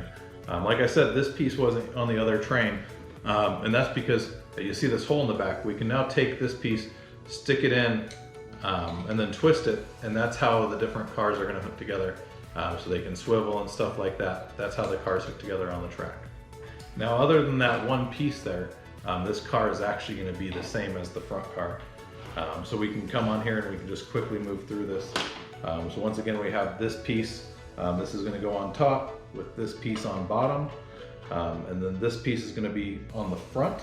Speaker 1: Like I said, this piece wasn't on the other train. And that's because you see this hole in the back. We can now take this piece, stick it in, and then twist it, and that's how the different cars are going to hook together. So they can swivel and stuff like that. That's how the cars hook together on the track. Now other than that one piece there, this car is actually going to be the same as the front car. So we can come on here and we can just quickly move through this. So once again we have this piece. This is going to go on top with this piece on bottom. And then this piece is going to be on the front,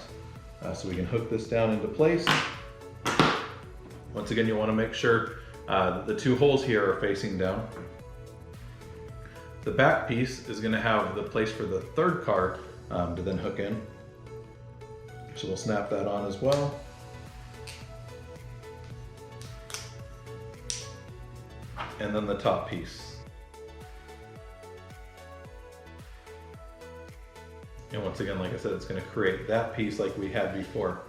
Speaker 1: so we can hook this down into place. Once again, you want to make sure that the 2 holes here are facing down. The back piece is going to have the place for the third car to then hook in. So we'll snap that on as well. And then the top piece. And once again, like I said, it's going to create that piece like we had before.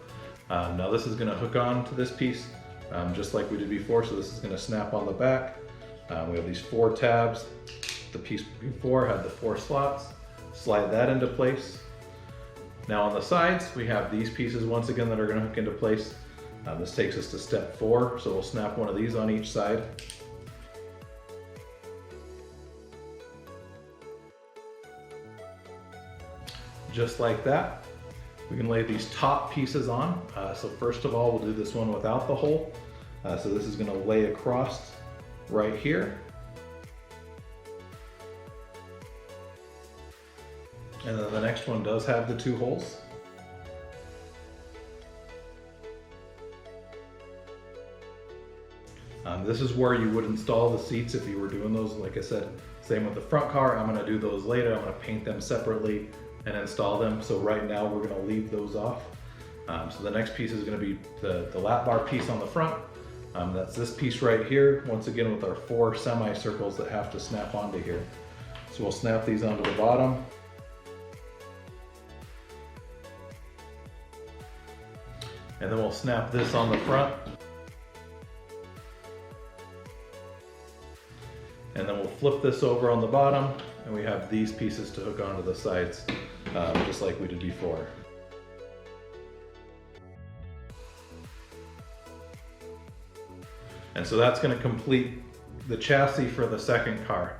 Speaker 1: Now this is going to hook on to this piece just like we did before. So this is going to snap on the back. We have these 4 tabs. The piece before had the 4 slots. Slide that into place. Now on the sides, we have these pieces once again that are going to hook into place. This takes us to step 4. So we'll snap one of these on each side. Just like that. We can lay these top pieces on. So first of all, we'll do this one without the hole. So this is going to lay across right here. And then the next one does have the 2 holes. This is where you would install the seats if you were doing those. Like I said, same with the front car. I'm going to do those later. I'm going to paint them separately and install them. So right now we're going to leave those off. So the next piece is going to be the lap bar piece on the front. That's this piece right here, once again with our 4 semicircles that have to snap onto here. So we'll snap these onto the bottom. And then we'll snap this on the front. And then we'll flip this over on the bottom, and we have these pieces to hook onto the sides, just like we did before. And so that's going to complete the chassis for the second car.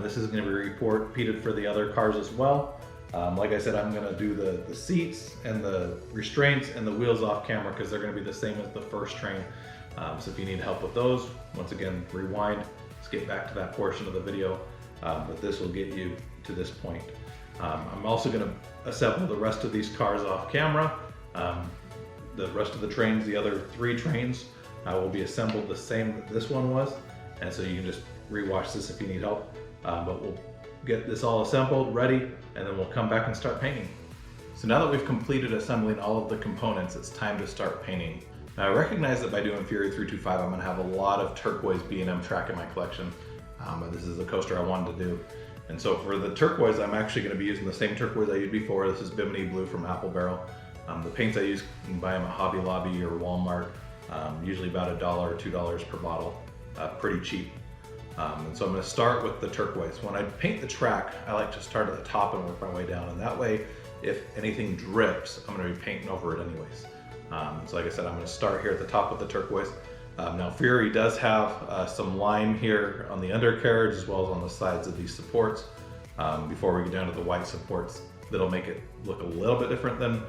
Speaker 1: This is going to be repeated for the other cars as well. Like I said, I'm going to do the seats and the restraints and the wheels off camera because they're going to be the same as the first train. So if you need help with those, once again, rewind. Let's get back to that portion of the video, but this will get you to this point. I'm also going to assemble the rest of these cars off camera. the rest of the trains, the other 3 trains, will be assembled the same that this one was. And so you can just rewatch this if you need help. But we'll get this all assembled, ready, and then we'll come back and start painting. So now that we've completed assembling all of the components, it's time to start painting. Now I recognize that by doing Fury325, I'm gonna have a lot of turquoise B&M track in my collection. But this is the coaster I wanted to do. And so for the turquoise, I'm actually gonna be using the same turquoise I used before. This is Bimini Blue from Apple Barrel. The paints I use, you can buy them at Hobby Lobby or Walmart, usually about $1 or $2 per bottle, pretty cheap. And so I'm going to start with the turquoise. When I paint the track, I like to start at the top and work my way down, and that way, if anything drips, I'm going to be painting over it anyways. So like I said, I'm going to start here at the top with the turquoise. Now Fury does have some lime here on the undercarriage as well as on the sides of these supports. Before we get down to the white supports, that'll make it look a little bit different than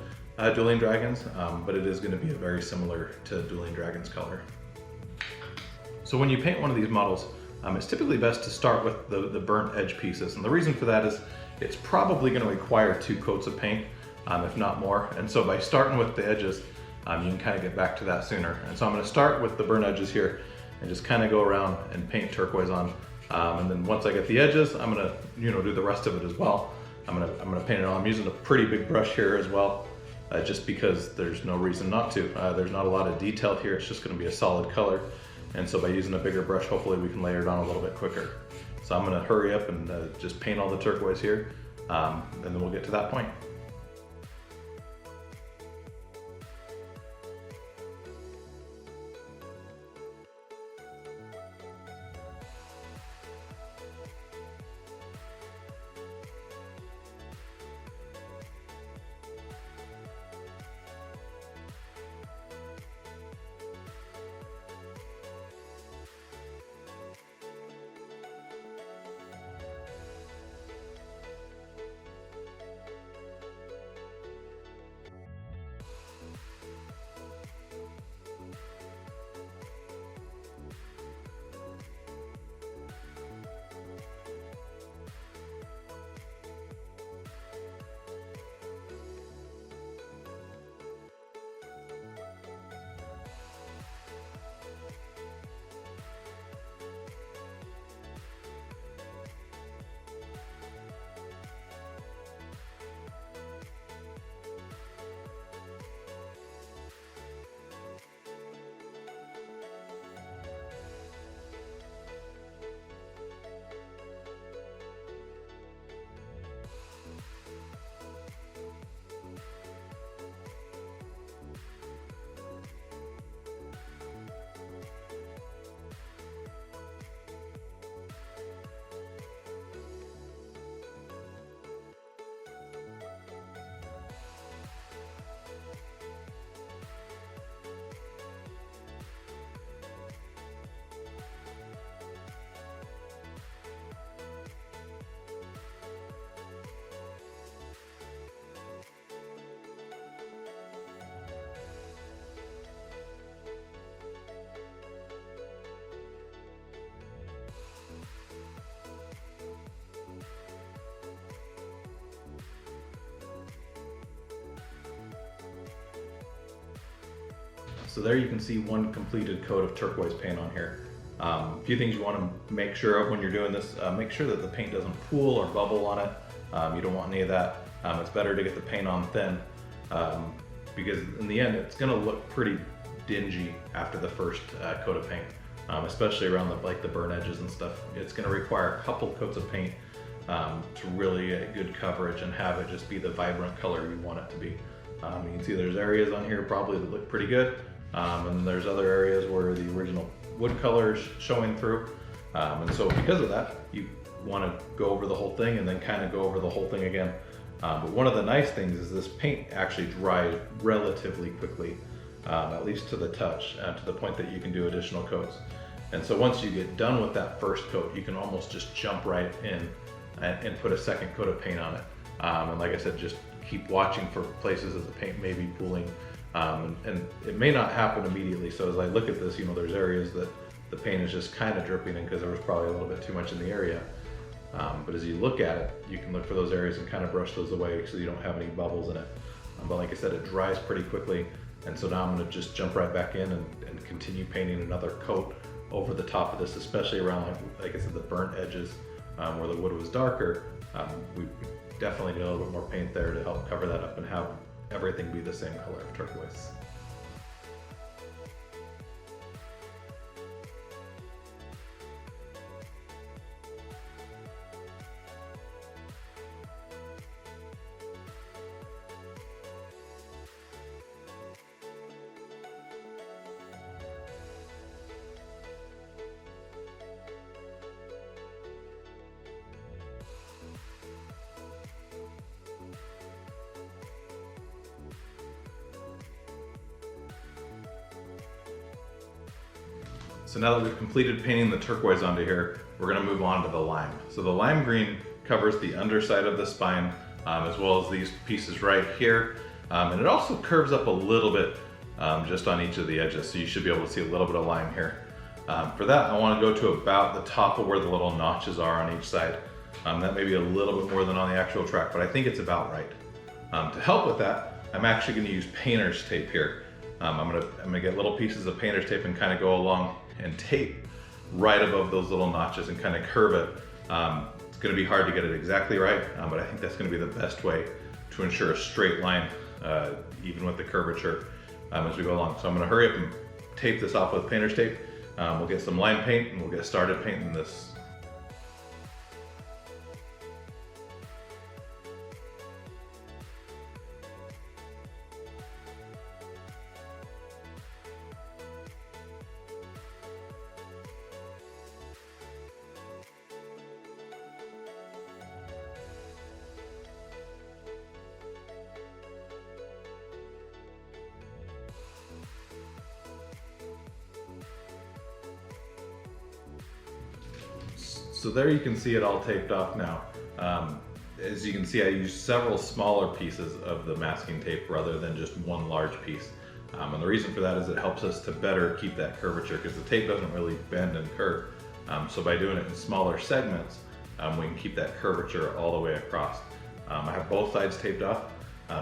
Speaker 1: Dueling Dragons, but it is going to be very similar to Dueling Dragons color. So when you paint one of these models, it's typically best to start with the burnt edge pieces. And the reason for that is it's probably going to require 2 coats of paint, if not more. And so by starting with the edges, you can kind of get back to that sooner. And so I'm going to start with the burnt edges here and just kind of go around and paint turquoise on. And then once I get the edges, I'm going to do the rest of it as well. I'm going to paint it on. I'm using a pretty big brush here as well, just because there's no reason not to. There's not a lot of detail here. It's just going to be a solid color. And so by using a bigger brush, hopefully we can layer it on a little bit quicker. So I'm going to hurry up and just paint all the turquoise here, and then we'll get to that point. So there you can see one completed coat of turquoise paint on here. A few things you want to make sure of when you're doing this. Make sure that the paint doesn't pool or bubble on it. You don't want any of that. It's better to get the paint on thin because in the end it's going to look pretty dingy after the first coat of paint, especially around the burn edges and stuff. It's going to require a couple coats of paint to really get good coverage and have it just be the vibrant color you want it to be. You can see there's areas on here probably that look pretty good, and there's other areas where the original wood color is showing through. And so because of that, you want to go over the whole thing and then kind of go over the whole thing again. But one of the nice things is this paint actually dries relatively quickly, at least to the touch, to the point that you can do additional coats. And so once you get done with that first coat, you can almost just jump right in and put a second coat of paint on it. And like I said, just keep watching for places that the paint may be pooling. And it may not happen immediately. So as I look at this, there's areas that the paint is just kind of dripping in because there was probably a little bit too much in the area. But as you look at it, you can look for those areas and kind of brush those away so you don't have any bubbles in it. But like I said, it dries pretty quickly. And so now I'm going to just jump right back in and continue painting another coat over the top of this, especially around, like I said, the burnt edges where the wood was darker. We definitely need a little bit more paint there to help cover that up and have everything be the same color of turquoise. So now that we've completed painting the turquoise onto here, we're going to move on to the lime. So the lime green covers the underside of the spine as well as these pieces right here. And it also curves up a little bit just on each of the edges, so you should be able to see a little bit of lime here. For that, I want to go to about the top of where the little notches are on each side. That may be a little bit more than on the actual track, but I think it's about right. To help with that, I'm actually going to use painter's tape here. I'm gonna get little pieces of painter's tape and kind of go along and tape right above those little notches and kind of curve it. It's going to be hard to get it exactly right, but I think that's going to be the best way to ensure a straight line, even with the curvature as we go along. So I'm going to hurry up and tape this off with painter's tape. We'll get some lime paint and we'll get started painting this. So there you can see it all taped off now. As you can see, I used several smaller pieces of the masking tape rather than just one large piece. And the reason for that is it helps us to better keep that curvature because the tape doesn't really bend and curve. So by doing it in smaller segments, we can keep that curvature all the way across. I have both sides taped off.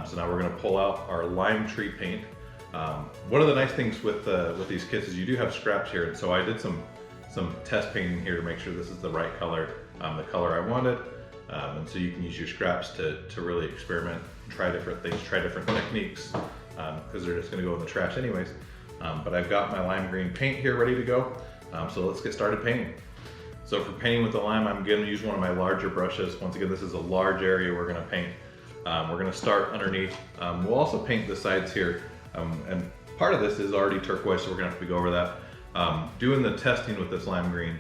Speaker 1: So now we're going to pull out our lime tree paint. One of the nice things with these kits is you do have scraps here, and so I did some test painting here to make sure this is the right color, the color I wanted. And so you can use your scraps to really experiment, try different things, try different techniques, because they're just going to go in the trash anyways. But I've got my lime green paint here ready to go, so let's get started painting. So for painting with the lime, I'm going to use one of my larger brushes. Once again, this is a large area we're going to paint. We're going to start underneath. We'll also paint the sides here, and part of this is already turquoise, so we're going to have to go over that. Doing the testing with this lime green,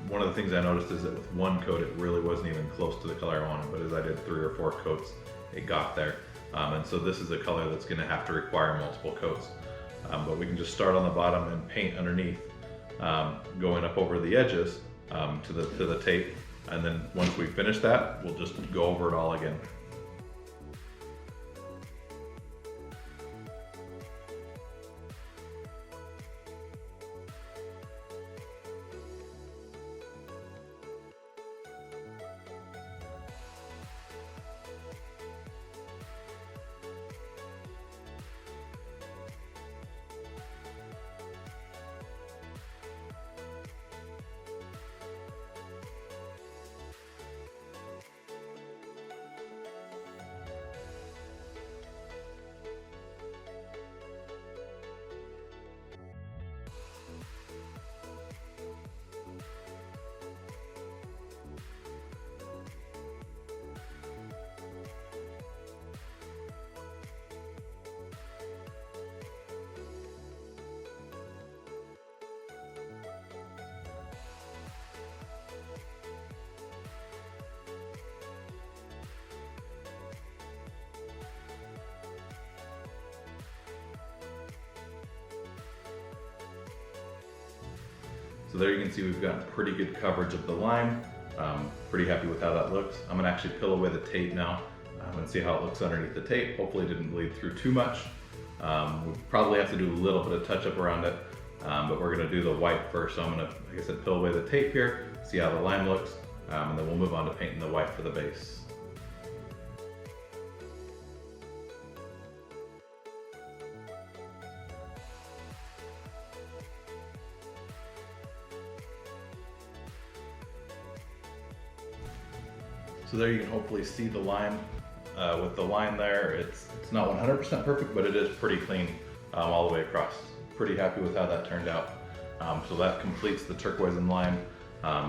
Speaker 1: one of the things I noticed is that with one coat it really wasn't even close to the color I wanted, but as I did 3 or 4 coats it got there. And so this is a color that's going to have to require multiple coats. But we can just start on the bottom and paint underneath, going up over the edges to the tape, and then once we finish that we'll just go over it all again. So there you can see we've gotten pretty good coverage of the lime. Pretty happy with how that looks. I'm gonna actually peel away the tape now and see how it looks underneath the tape. Hopefully it didn't bleed through too much. We'll probably have to do a little bit of touch up around it, but we're gonna do the white first. So I'm gonna, like I said, peel away the tape here, see how the lime looks, and then we'll move on to painting the white for the base. So there you can hopefully see the lime with the line there. It's not 100% perfect, but it is pretty clean all the way across. Pretty happy with how that turned out. So that completes the turquoise and lime,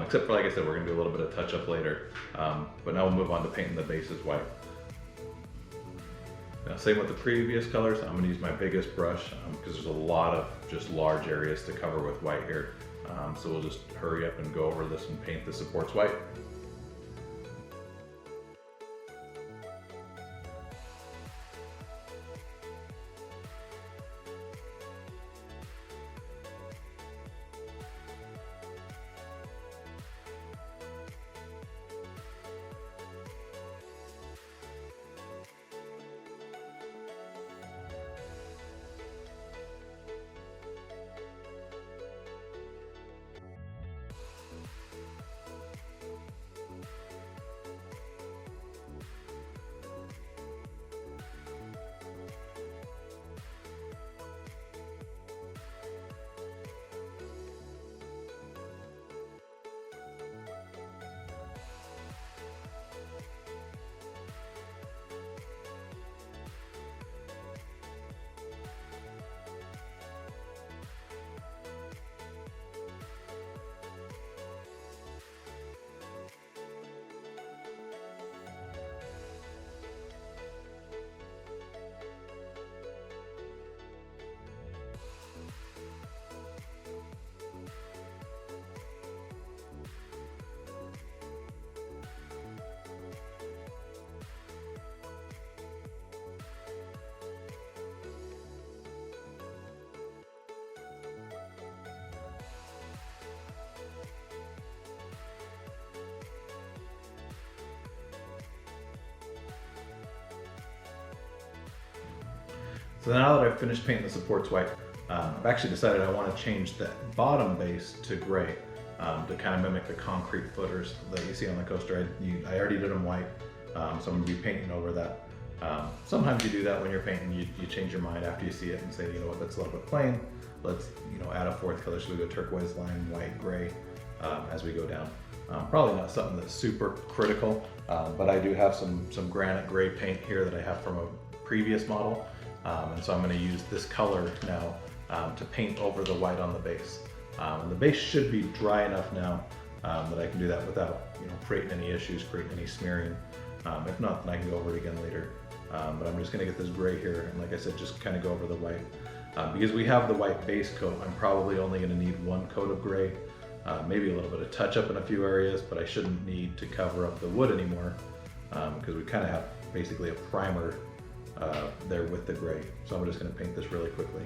Speaker 1: except for, like I said, we're gonna do a little bit of touch up later. But now we'll move on to painting the bases white. Now, same with the previous colors. I'm gonna use my biggest brush because there's a lot of just large areas to cover with white here. So we'll just hurry up and go over this and paint the supports white. So now that I've finished painting the supports white, I've actually decided I want to change the bottom base to gray to kind of mimic the concrete footers that you see on the coaster. I already did them white, so I'm going to be painting over that. Sometimes you do that when you're painting, you change your mind after you see it and say, you know what, that's a little bit plain. Let's add a fourth color, so we go turquoise, lime, white, gray as we go down. Probably not something that's super critical, but I do have some granite gray paint here that I have from a previous model. And so I'm going to use this color now to paint over the white on the base. And the base should be dry enough now that I can do that without creating any issues, creating any smearing. If not, then I can go over it again later. But I'm just going to get this gray here, and like I said, just kind of go over the white. Because we have the white base coat, I'm probably only going to need one coat of gray, maybe a little bit of touch up in a few areas, but I shouldn't need to cover up the wood anymore because we kind of have basically a primer there with the gray. So I'm just going to paint this really quickly.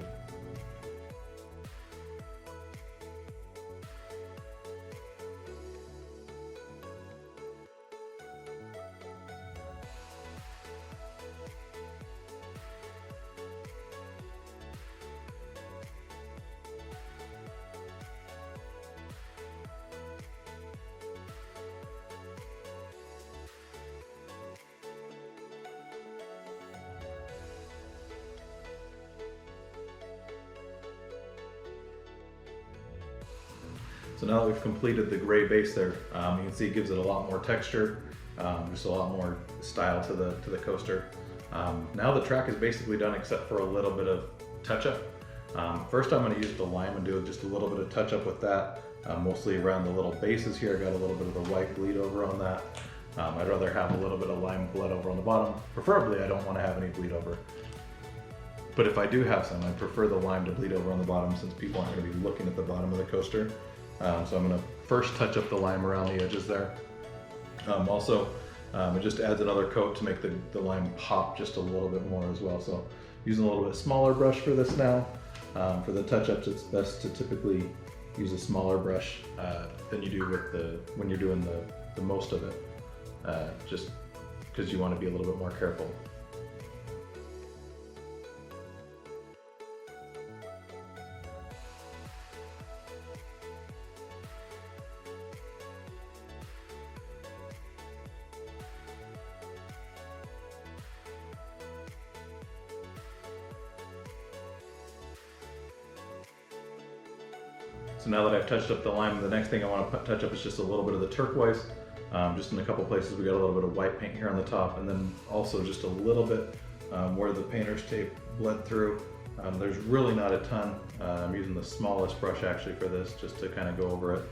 Speaker 1: So now that we've completed the gray base there, you can see it gives it a lot more texture, just a lot more style to the coaster. Now the track is basically done except for a little bit of touch-up. First I'm going to use the lime and do just a little bit of touch-up with that, mostly around the little bases here. I got a little bit of the white bleed over on that. I'd rather have a little bit of lime blood over on the bottom. Preferably I don't want to have any bleed over. But if I do have some, I prefer the lime to bleed over on the bottom since people aren't going to be looking at the bottom of the coaster. So I'm going to first touch up the lime around the edges there. Also, it just adds another coat to make the lime pop just a little bit more as well. So using a little bit smaller brush for this now. For the touch-ups, it's best to typically use a smaller brush than you do when you're doing the most of it, just because you want to be a little bit more careful. So now that I've touched up the lime, the next thing I want to touch up is just a little bit of the turquoise. Just in a couple places we got a little bit of white paint here on the top, and then also just a little bit where the painter's tape bled through. There's really not a ton. I'm using the smallest brush actually for this, just to kind of go over it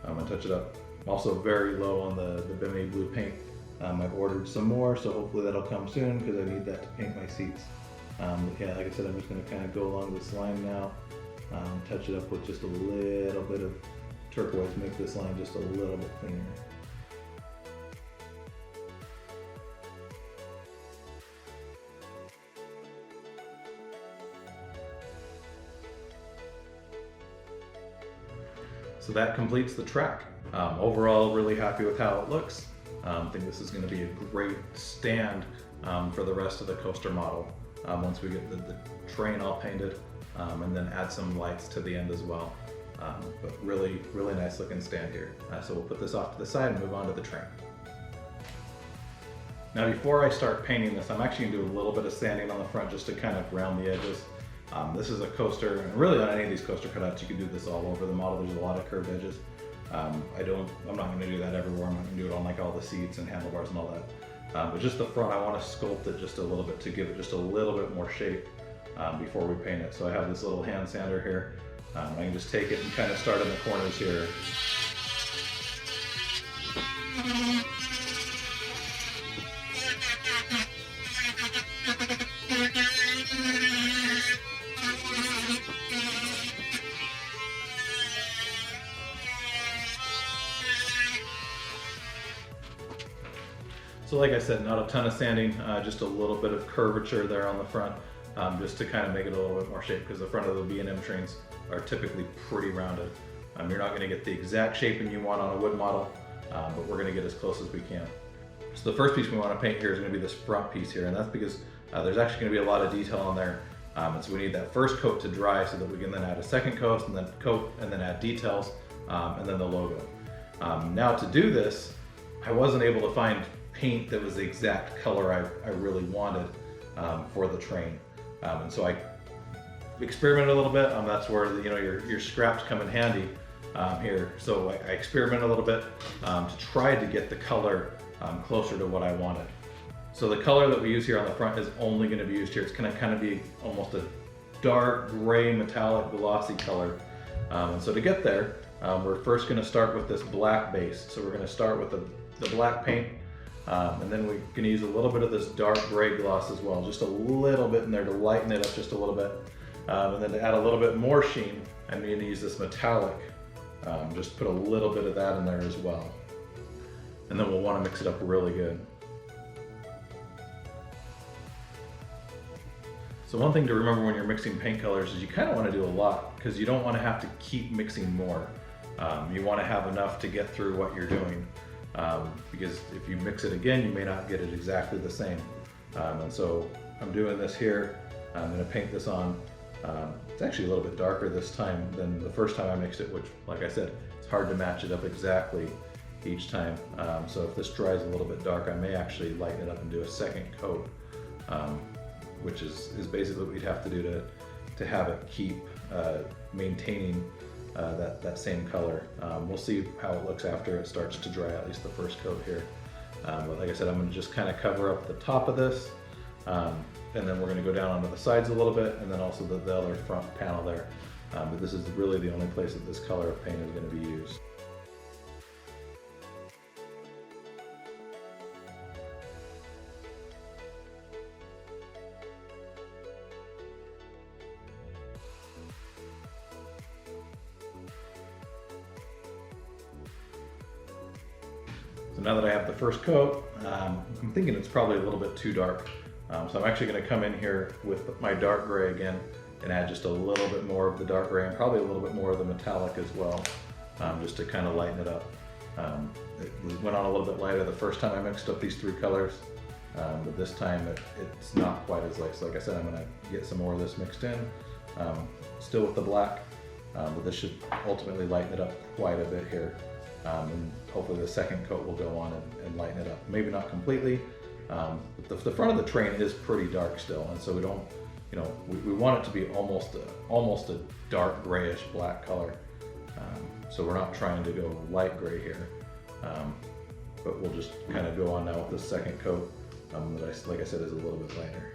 Speaker 1: and touch it up. I'm also very low on the B&M blue paint. I've ordered some more, so hopefully that'll come soon because I need that to paint my seats. Yeah, like I said, I'm just going to kind of go along this line now, touch it up with just a little bit of turquoise, make this line just a little bit cleaner. So that completes the track. Overall, really happy with how it looks. I think this is going to be a great stand for the rest of the coaster model once we get the train all painted, and then add some lights to the end as well. But really nice looking stand here. So we'll put this off to the side and move on to the train. Now before I start painting this, I'm actually going to do a little bit of sanding on the front just to kind of round the edges. This is a coaster, and really on any of these coaster cutouts you can do this all over the model. There's a lot of curved edges. I'm not going to do that everywhere. I'm not going to do it on like all the seats and handlebars and all that. But just the front, I want to sculpt it just a little bit to give it just a little bit more shape before we paint it. So I have this little hand sander here. I can just take it and kind of start in the corners here. So like I said, not a ton of sanding, just a little bit of curvature there on the front, just to kind of make it a little bit more shape, because the front of the B&M trains are typically pretty rounded. You're not going to get the exact shaping you want on a wood model, but we're going to get as close as we can. So the first piece we want to paint here is going to be this front piece here, and that's because there's actually going to be a lot of detail on there. And so we need that first coat to dry so that we can then add a second coat, and then add details, and then the logo. Now to do this, I wasn't able to find paint that was the exact color I really wanted for the train. And so I experimented a little bit. That's where your scraps come in handy here. So I experimented a little bit to try to get the color closer to what I wanted. So the color that we use here on the front is only going to be used here. It's going to kind of be almost a dark gray metallic glossy color. And so to get there, we're first going to start with this black base. So we're going to start with the black paint. And then we're going to use a little bit of this dark gray gloss as well, just a little bit in there to lighten it up just a little bit. And then to add a little bit more sheen, I'm going to use this metallic, just put a little bit of that in there as well. And then we'll want to mix it up really good. So one thing to remember when you're mixing paint colors is you kind of want to do a lot, because you don't want to have to keep mixing more. You want to have enough to get through what you're doing. Because if you mix it again, you may not get it exactly the same. And so I'm doing this here. I'm going to paint this on. It's actually a little bit darker this time than the first time I mixed it, which, like I said, it's hard to match it up exactly each time. So if this dries a little bit dark, I may actually lighten it up and do a second coat, which is basically what we'd have to do to have it keep maintaining that same color. We'll see how it looks after it starts to dry, at least the first coat here. But like I said, I'm going to just kind of cover up the top of this, and then we're going to go down onto the sides a little bit, and then also the other front panel there. But this is really the only place that this color of paint is going to be used. So now that I have the first coat, I'm thinking it's probably a little bit too dark. So I'm actually going to come in here with my dark gray again and add just a little bit more of the dark gray and probably a little bit more of the metallic as well, just to kind of lighten it up. It went on a little bit lighter the first time I mixed up these three colors, but this time it's not quite as light. So like I said, I'm going to get some more of this mixed in, still with the black, but this should ultimately lighten it up quite a bit here. And hopefully the second coat will go on and lighten it up. Maybe not completely, but the front of the train is pretty dark still, and so we don't, we want it to be almost a dark grayish black color. So we're not trying to go light gray here. but we'll just kind of go on now with the second coat that like I said, is a little bit lighter.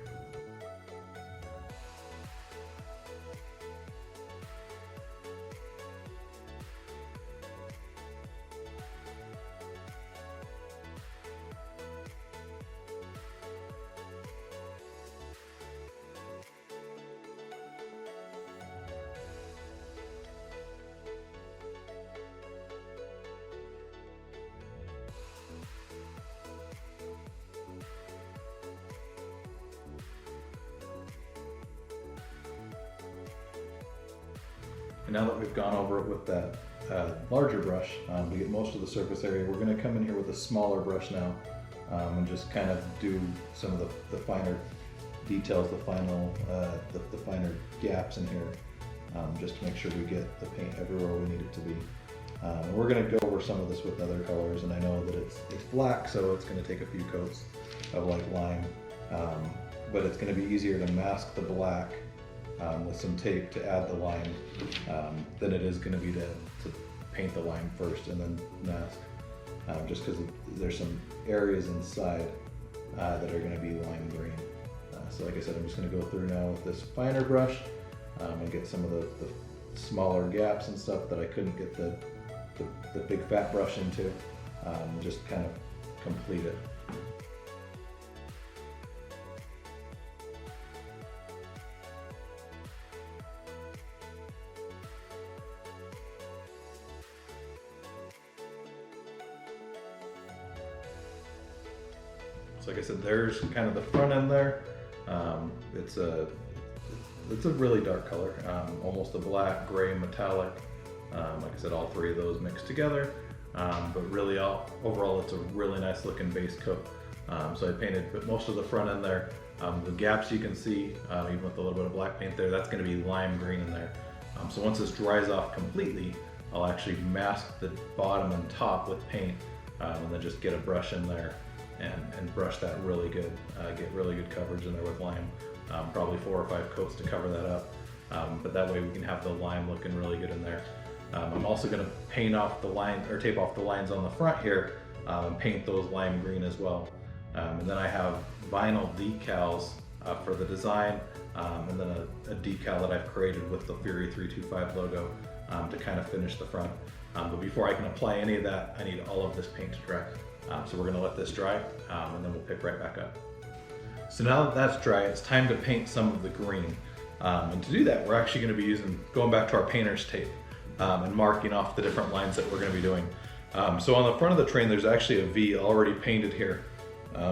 Speaker 1: And now that we've gone over it with that larger brush to get most of the surface area, we're going to come in here with a smaller brush now and just kind of do some of the finer details, the finer gaps in here, just to make sure we get the paint everywhere we need it to be. And we're going to go over some of this with other colors, and I know that it's black, so it's going to take a few coats of like lime, but it's going to be easier to mask the black with some tape to add the lime than it is going to be to paint the lime first and then mask, just because there's some areas inside that are going to be lime green. So like I said, I'm just going to go through now with this finer brush and get some of the smaller gaps and stuff that I couldn't get the big fat brush into, just kind of complete it. So like I said, there's kind of the front end there. It's a really dark color, almost a black, gray, metallic. Like I said, all three of those mixed together. But really, overall, it's a really nice looking base coat. So I painted most of the front end there. The gaps you can see, even with a little bit of black paint there, that's going to be lime green in there. So once this dries off completely, I'll actually mask the bottom and top with paint, and then just get a brush in there and brush that really good, get really good coverage in there with lime. Probably 4 or 5 coats to cover that up, but that way we can have the lime looking really good in there. I'm also going to paint off the line, or tape off the lines on the front here, and paint those lime green as well. And then I have vinyl decals for the design, and then a decal that I've created with the Fury325 logo to kind of finish the front. But before I can apply any of that, I need all of this paint to dry. So we're going to let this dry, and then we'll pick right back up. So now that that's dry, it's time to paint some of the green. And to do that, we're actually going to be going back to our painter's tape and marking off the different lines that we're going to be doing. So on the front of the train, there's actually a V already painted here.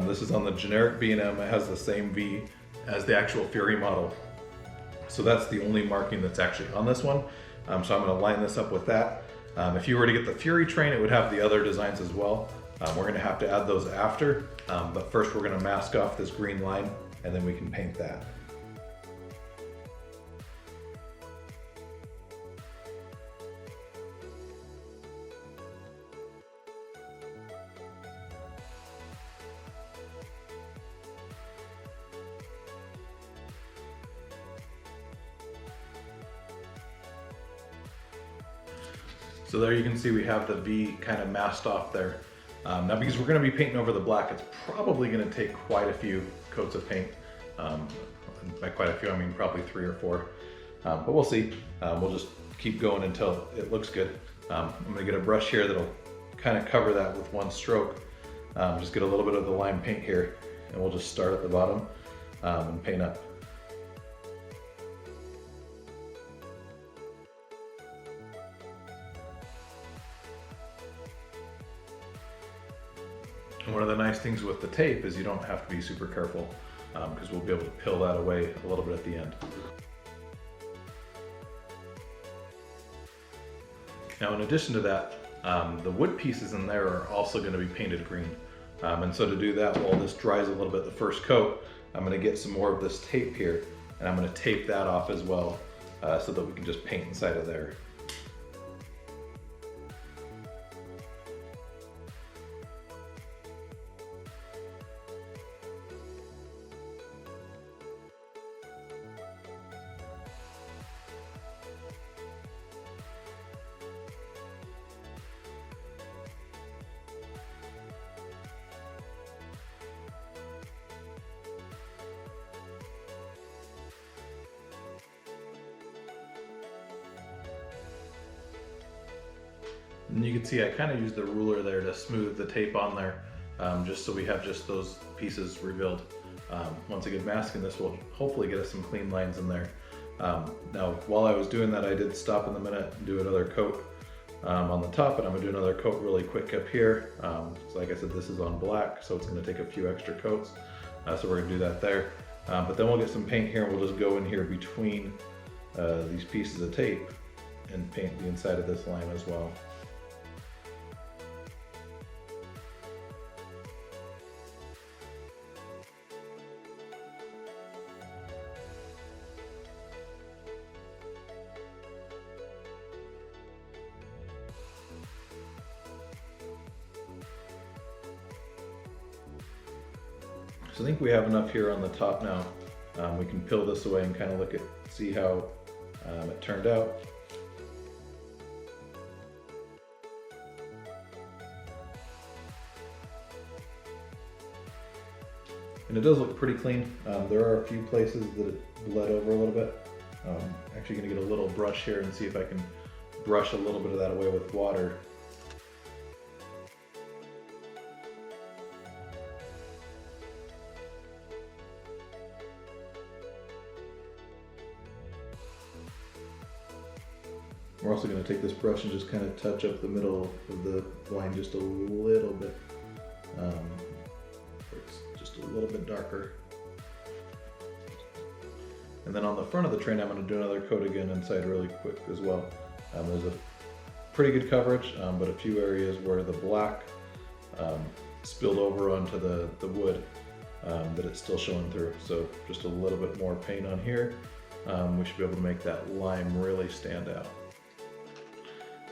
Speaker 1: This is on the generic B&M. It has the same V as the actual Fury model. So that's the only marking that's actually on this one. So I'm going to line this up with that. If you were to get the Fury train, it would have the other designs as well. We're going to have to add those after, but first we're going to mask off this green line, and then we can paint that. So there you can see we have the V kind of masked off there. Now because we're going to be painting over the black, it's probably going to take quite a few coats of paint. By quite a few, I mean probably 3 or 4. But we'll see. We'll just keep going until it looks good. I'm going to get a brush here that'll kind of cover that with one stroke. Just get a little bit of the lime paint here, and we'll just start at the bottom and paint up. And one of the nice things with the tape is you don't have to be super careful, because we'll be able to peel that away a little bit at the end. Now in addition to that, the wood pieces in there are also going to be painted green. And so to do that, while this dries a little bit the first coat, I'm going to get some more of this tape here, and I'm going to tape that off as well, so that we can just paint inside of there. And you can see I kind of used the ruler there to smooth the tape on there, just so we have just those pieces revealed. Once again, masking this will hopefully get us some clean lines in there. Now, while I was doing that, I did stop in the minute and do another coat on the top, and I'm gonna do another coat really quick up here. So like I said, this is on black, so it's gonna take a few extra coats. So we're gonna do that there. But then we'll get some paint here, and we'll just go in here between these pieces of tape and paint the inside of this line as well. So I think we have enough here on the top now. We can peel this away and kind of see how it turned out. And it does look pretty clean. There are a few places that it bled over a little bit. Actually gonna get a little brush here and see if I can brush a little bit of that away with water. We're also going to take this brush and just kind of touch up the middle of the line just a little bit. It's just a little bit darker. And then on the front of the train, I'm going to do another coat again inside really quick as well. There's a pretty good coverage, but a few areas where the black spilled over onto the wood that it's still showing through. So just a little bit more paint on here. We should be able to make that lime really stand out.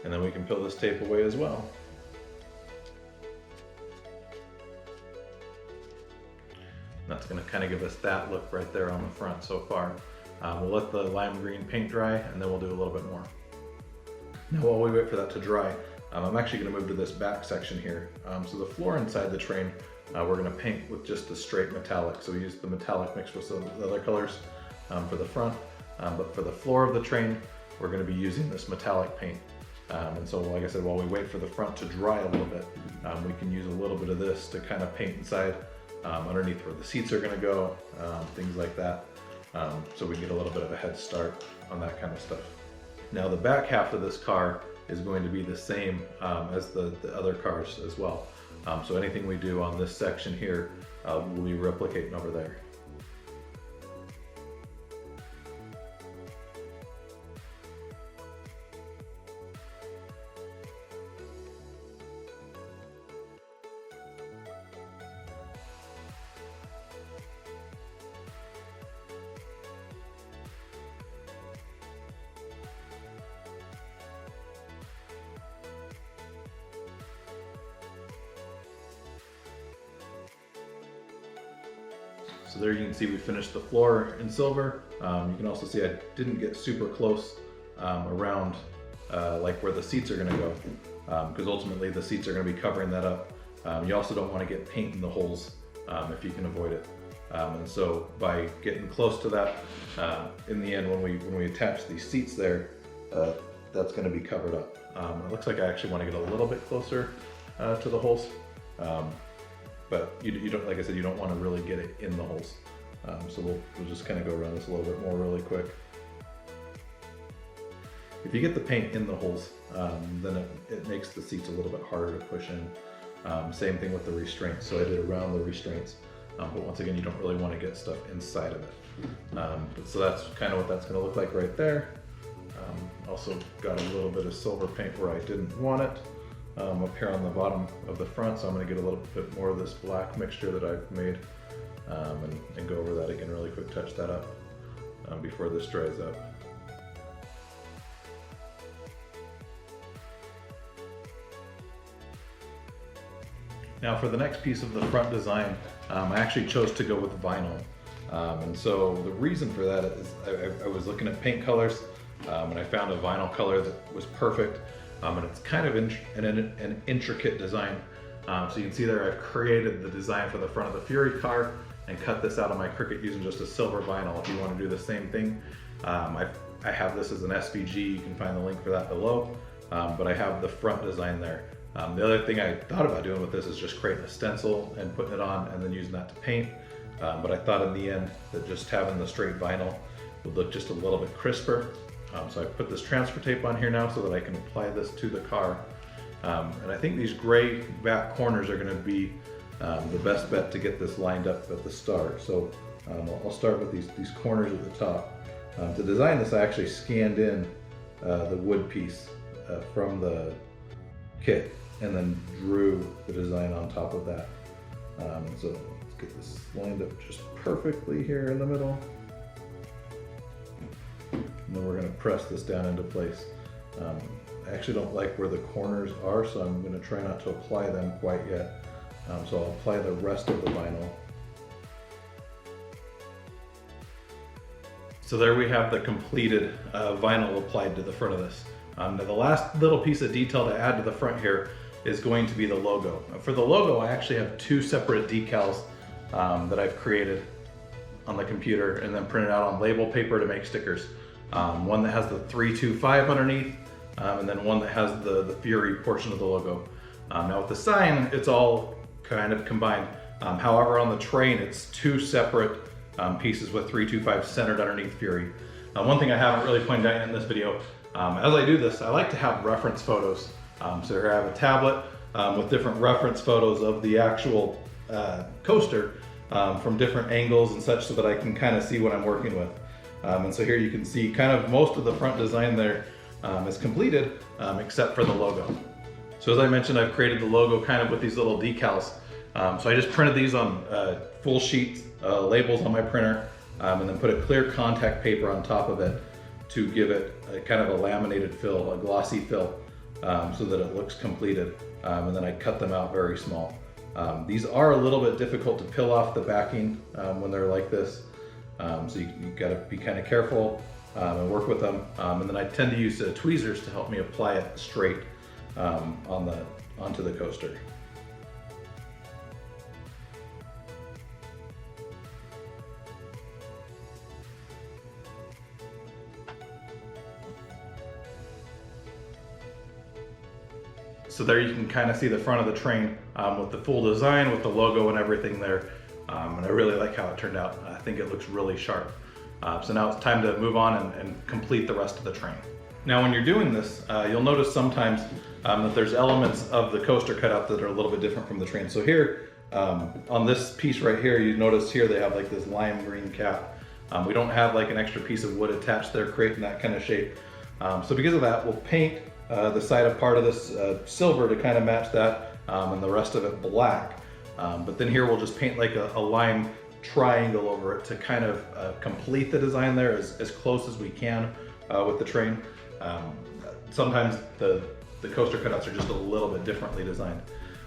Speaker 1: And then we can peel this tape away as well. That's going to kind of give us that look right there on the front so far. We'll let the lime green paint dry, and then we'll do a little bit more. Now while we wait for that to dry, I'm actually going to move to this back section here. So the floor inside the train, we're going to paint with just the straight metallic. So we use the metallic mixed with some other colors for the front. But for the floor of the train, we're going to be using this metallic paint. And so, like I said, while we wait for the front to dry a little bit, we can use a little bit of this to kind of paint inside underneath where the seats are going to go, things like that. So we get a little bit of a head start on that kind of stuff. Now the back half of this car is going to be the same as the other cars as well. So anything we do on this section here, we'll be replicating over there. So there you can see we finished the floor in silver. You can also see I didn't get super close around like where the seats are going to go, because ultimately the seats are going to be covering that up. You also don't want to get paint in the holes if you can avoid it. And so by getting close to that, in the end when we attach these seats there, that's going to be covered up. It looks like I actually want to get a little bit closer to the holes. But you don't, like I said, you don't want to really get it in the holes. So we'll just kind of go around this a little bit more really quick. If you get the paint in the holes, then it makes the seats a little bit harder to push in. Same thing with the restraints. So I did around the restraints. But once again, you don't really want to get stuff inside of it. So that's kind of what that's going to look like right there. Also got a little bit of silver paint where I didn't want it. Up here on the bottom of the front, so I'm going to get a little bit more of this black mixture that I've made and go over that again really quick, touch that up before this dries up. Now for the next piece of the front design, I actually chose to go with vinyl. And so the reason for that is I was looking at paint colors and I found a vinyl color that was perfect. And it's kind of an intricate design. So you can see there I've created the design for the front of the Fury car and cut this out of my Cricut using just a silver vinyl. If you want to do the same thing, I have this as an SVG. You can find the link for that below. but I have the front design there. The other thing I thought about doing with this is just creating a stencil and putting it on and then using that to paint. But I thought in the end that just having the straight vinyl would look just a little bit crisper. So I put this transfer tape on here now so that I can apply this to the car. And I think these gray back corners are going to be the best bet to get this lined up at the start. So I'll start with these corners at the top. To design this, I actually scanned in the wood piece from the kit and then drew the design on top of that. So let's get this lined up just perfectly here in the middle. And then we're going to press this down into place. I actually don't like where the corners are, so I'm going to try not to apply them quite yet. So I'll apply the rest of the vinyl. So there we have the completed vinyl applied to the front of this. Now the last little piece of detail to add to the front here is going to be the logo. For the logo, I actually have two separate decals that I've created on the computer and then printed out on label paper to make stickers. One that has the 325 underneath, and then one that has the Fury portion of the logo. Now with the sign, it's all kind of combined. However, on the train, it's two separate pieces with 325 centered underneath Fury. One thing I haven't really pointed out in this video, as I do this, I like to have reference photos. So here I have a tablet with different reference photos of the actual coaster from different angles and such so that I can kind of see what I'm working with. And so here you can see kind of most of the front design there is completed except for the logo. So as I mentioned, I've created the logo kind of with these little decals. So I just printed these on full sheets, labels on my printer, and then put a clear contact paper on top of it to give it a kind of a laminated fill, a glossy fill, so that it looks completed. And then I cut them out very small. These are a little bit difficult to peel off the backing when they're like this. So you gotta be kind of careful and work with them. And then I tend to use tweezers to help me apply it straight onto the coaster. So there you can kind of see the front of the train with the full design, with the logo and everything there. And I really like how it turned out. I think it looks really sharp. So now it's time to move on and complete the rest of the train. Now when you're doing this, you'll notice sometimes that there's elements of the coaster cutout that are a little bit different from the train. So here, on this piece right here, you notice here they have like this lime green cap. We don't have like an extra piece of wood attached there creating that kind of shape. So because of that, we'll paint the side of part of this silver to kind of match that, and the rest of it black. But then here we'll just paint like a lime triangle over it to kind of complete the design there as close as we can with the train. Sometimes the coaster cutouts are just a little bit differently designed.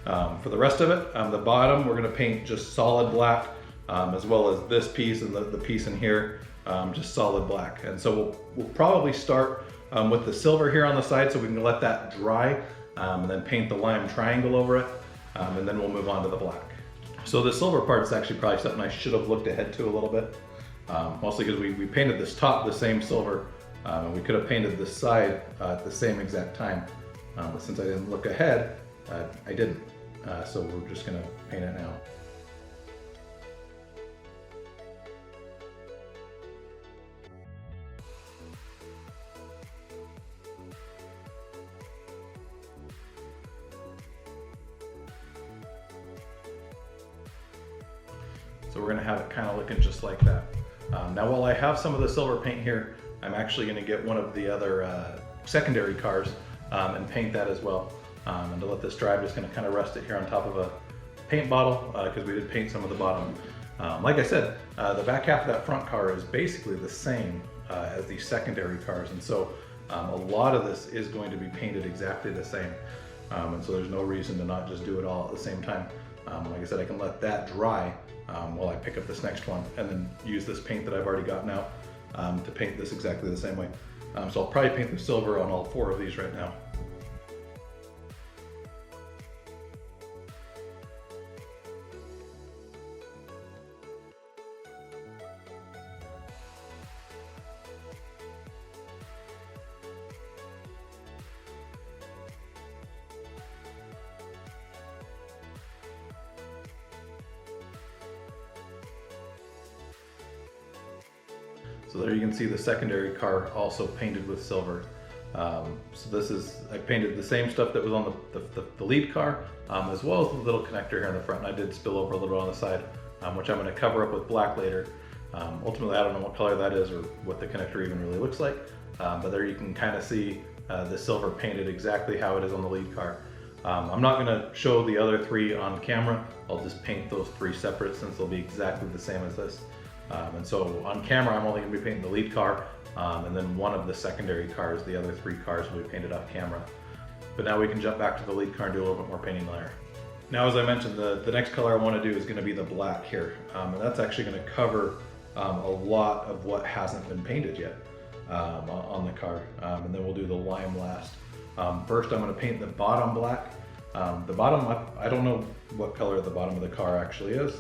Speaker 1: For the rest of it, the bottom we're going to paint just solid black, as well as this piece and the piece in here, just solid black. And so we'll probably start with the silver here on the side so we can let that dry, and then paint the lime triangle over it, and then we'll move on to the black. So the silver part is actually probably something I should have looked ahead to a little bit, mostly because we painted this top the same silver, and we could have painted this side at the same exact time, but since I didn't look ahead, I didn't. So we're just gonna paint it now. So we're gonna have it kind of looking just like that. Now while I have some of the silver paint here, I'm actually gonna get one of the other secondary cars and paint that as well. And to let this dry, I'm just gonna kind of rest it here on top of a paint bottle because we did paint some of the bottom. Like I said, the back half of that front car is basically the same as the secondary cars. And so a lot of this is going to be painted exactly the same. And so there's no reason to not just do it all at the same time. Like I said, I can let that dry while I pick up this next one and then use this paint that I've already gotten out to paint this exactly the same way. So I'll probably paint the silver on all 4 of these right now. So there you can see the secondary car also painted with silver. So this is, I painted the same stuff that was on the lead car, as well as the little connector here in the front. And I did spill over a little bit on the side, which I'm going to cover up with black later. Ultimately, I don't know what color that is or what the connector even really looks like, but there you can kind of see the silver painted exactly how it is on the lead car. I'm not going to show the other three on camera. I'll just paint those three separate since they'll be exactly the same as this. And so on camera, I'm only going to be painting the lead car, and then one of the secondary cars. The other three cars will be painted off camera. But now we can jump back to the lead car and do a little bit more painting later. Now, as I mentioned, the next color I want to do is going to be the black here, and that's actually going to cover a lot of what hasn't been painted yet on the car, and then we'll do the lime last. First, I'm going to paint the bottom black. The bottom, I don't know what color the bottom of the car actually is,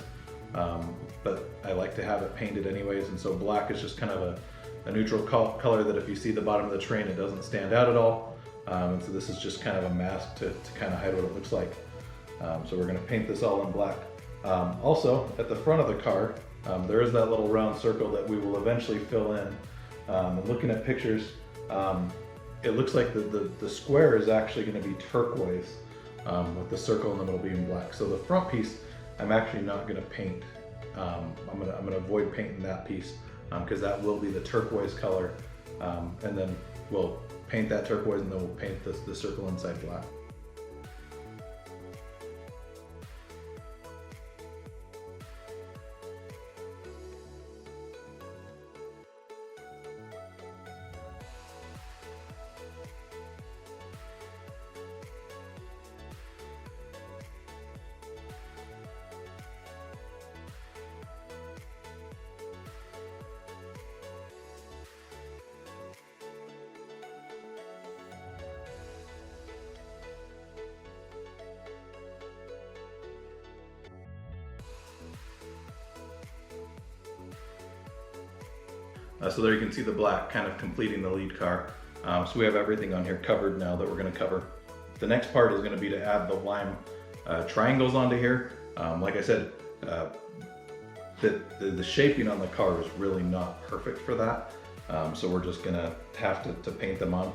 Speaker 1: but I like to have it painted anyways, and so black is just kind of a neutral color that if you see the bottom of the train, it doesn't stand out at all. And so this is just kind of a mask to kind of hide what it looks like. So we're going to paint this all in black. Also, at the front of the car, there is that little round circle that we will eventually fill in. And looking at pictures, it looks like the square is actually going to be turquoise, with the circle in the middle being black. So the front piece, I'm actually not going to paint. I'm going to avoid painting that piece because that will be the turquoise color, and then we'll paint that turquoise and then we'll paint the circle inside black. So there you can see the black kind of completing the lead car. So we have everything on here covered now that we're going to cover. The next part is going to be to add the lime triangles onto here. Like I said, the shaping on the car is really not perfect for that. So we're just going to have to paint them on.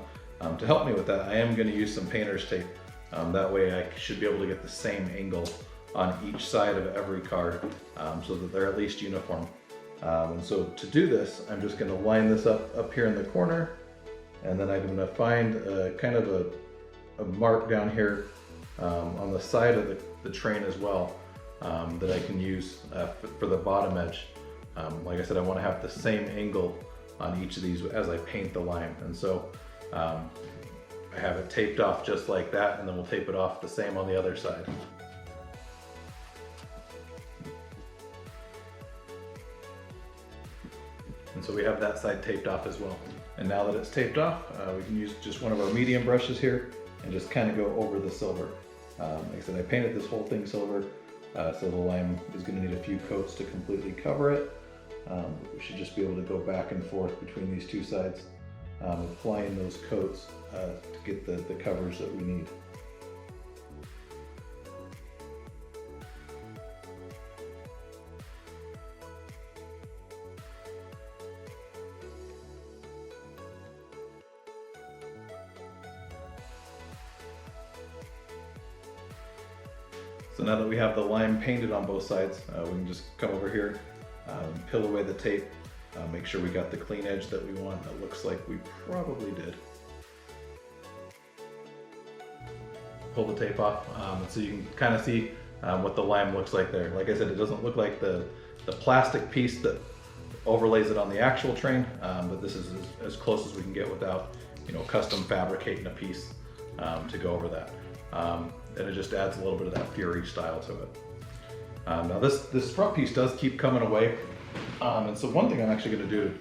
Speaker 1: To help me with that, I am going to use some painter's tape. That way I should be able to get the same angle on each side of every car, so that they're at least uniform. And so to do this, I'm just going to line this up here in the corner, and then I'm going to find kind of a mark down here on the side of the train as well, that I can use for the bottom edge. Like I said, I want to have the same angle on each of these as I paint the lime, and so I have it taped off just like that, and then we'll tape it off the same on the other side. And so we have that side taped off as well. And now that it's taped off, we can use just one of our medium brushes here and just kind of go over the silver. Like I said, I painted this whole thing silver, so the lime is going to need a few coats to completely cover it. We should just be able to go back and forth between these two sides, applying those coats to get the coverage that we need. So now that we have the lime painted on both sides, we can just come over here, peel away the tape, make sure we got the clean edge that we want. It looks like we probably did. Pull the tape off, so you can kind of see what the lime looks like there. Like I said, it doesn't look like the plastic piece that overlays it on the actual train, but this is as close as we can get without, custom fabricating a piece to go over that. And it just adds a little bit of that Fury style to it. Now this front piece does keep coming away, and so one thing I'm actually going to do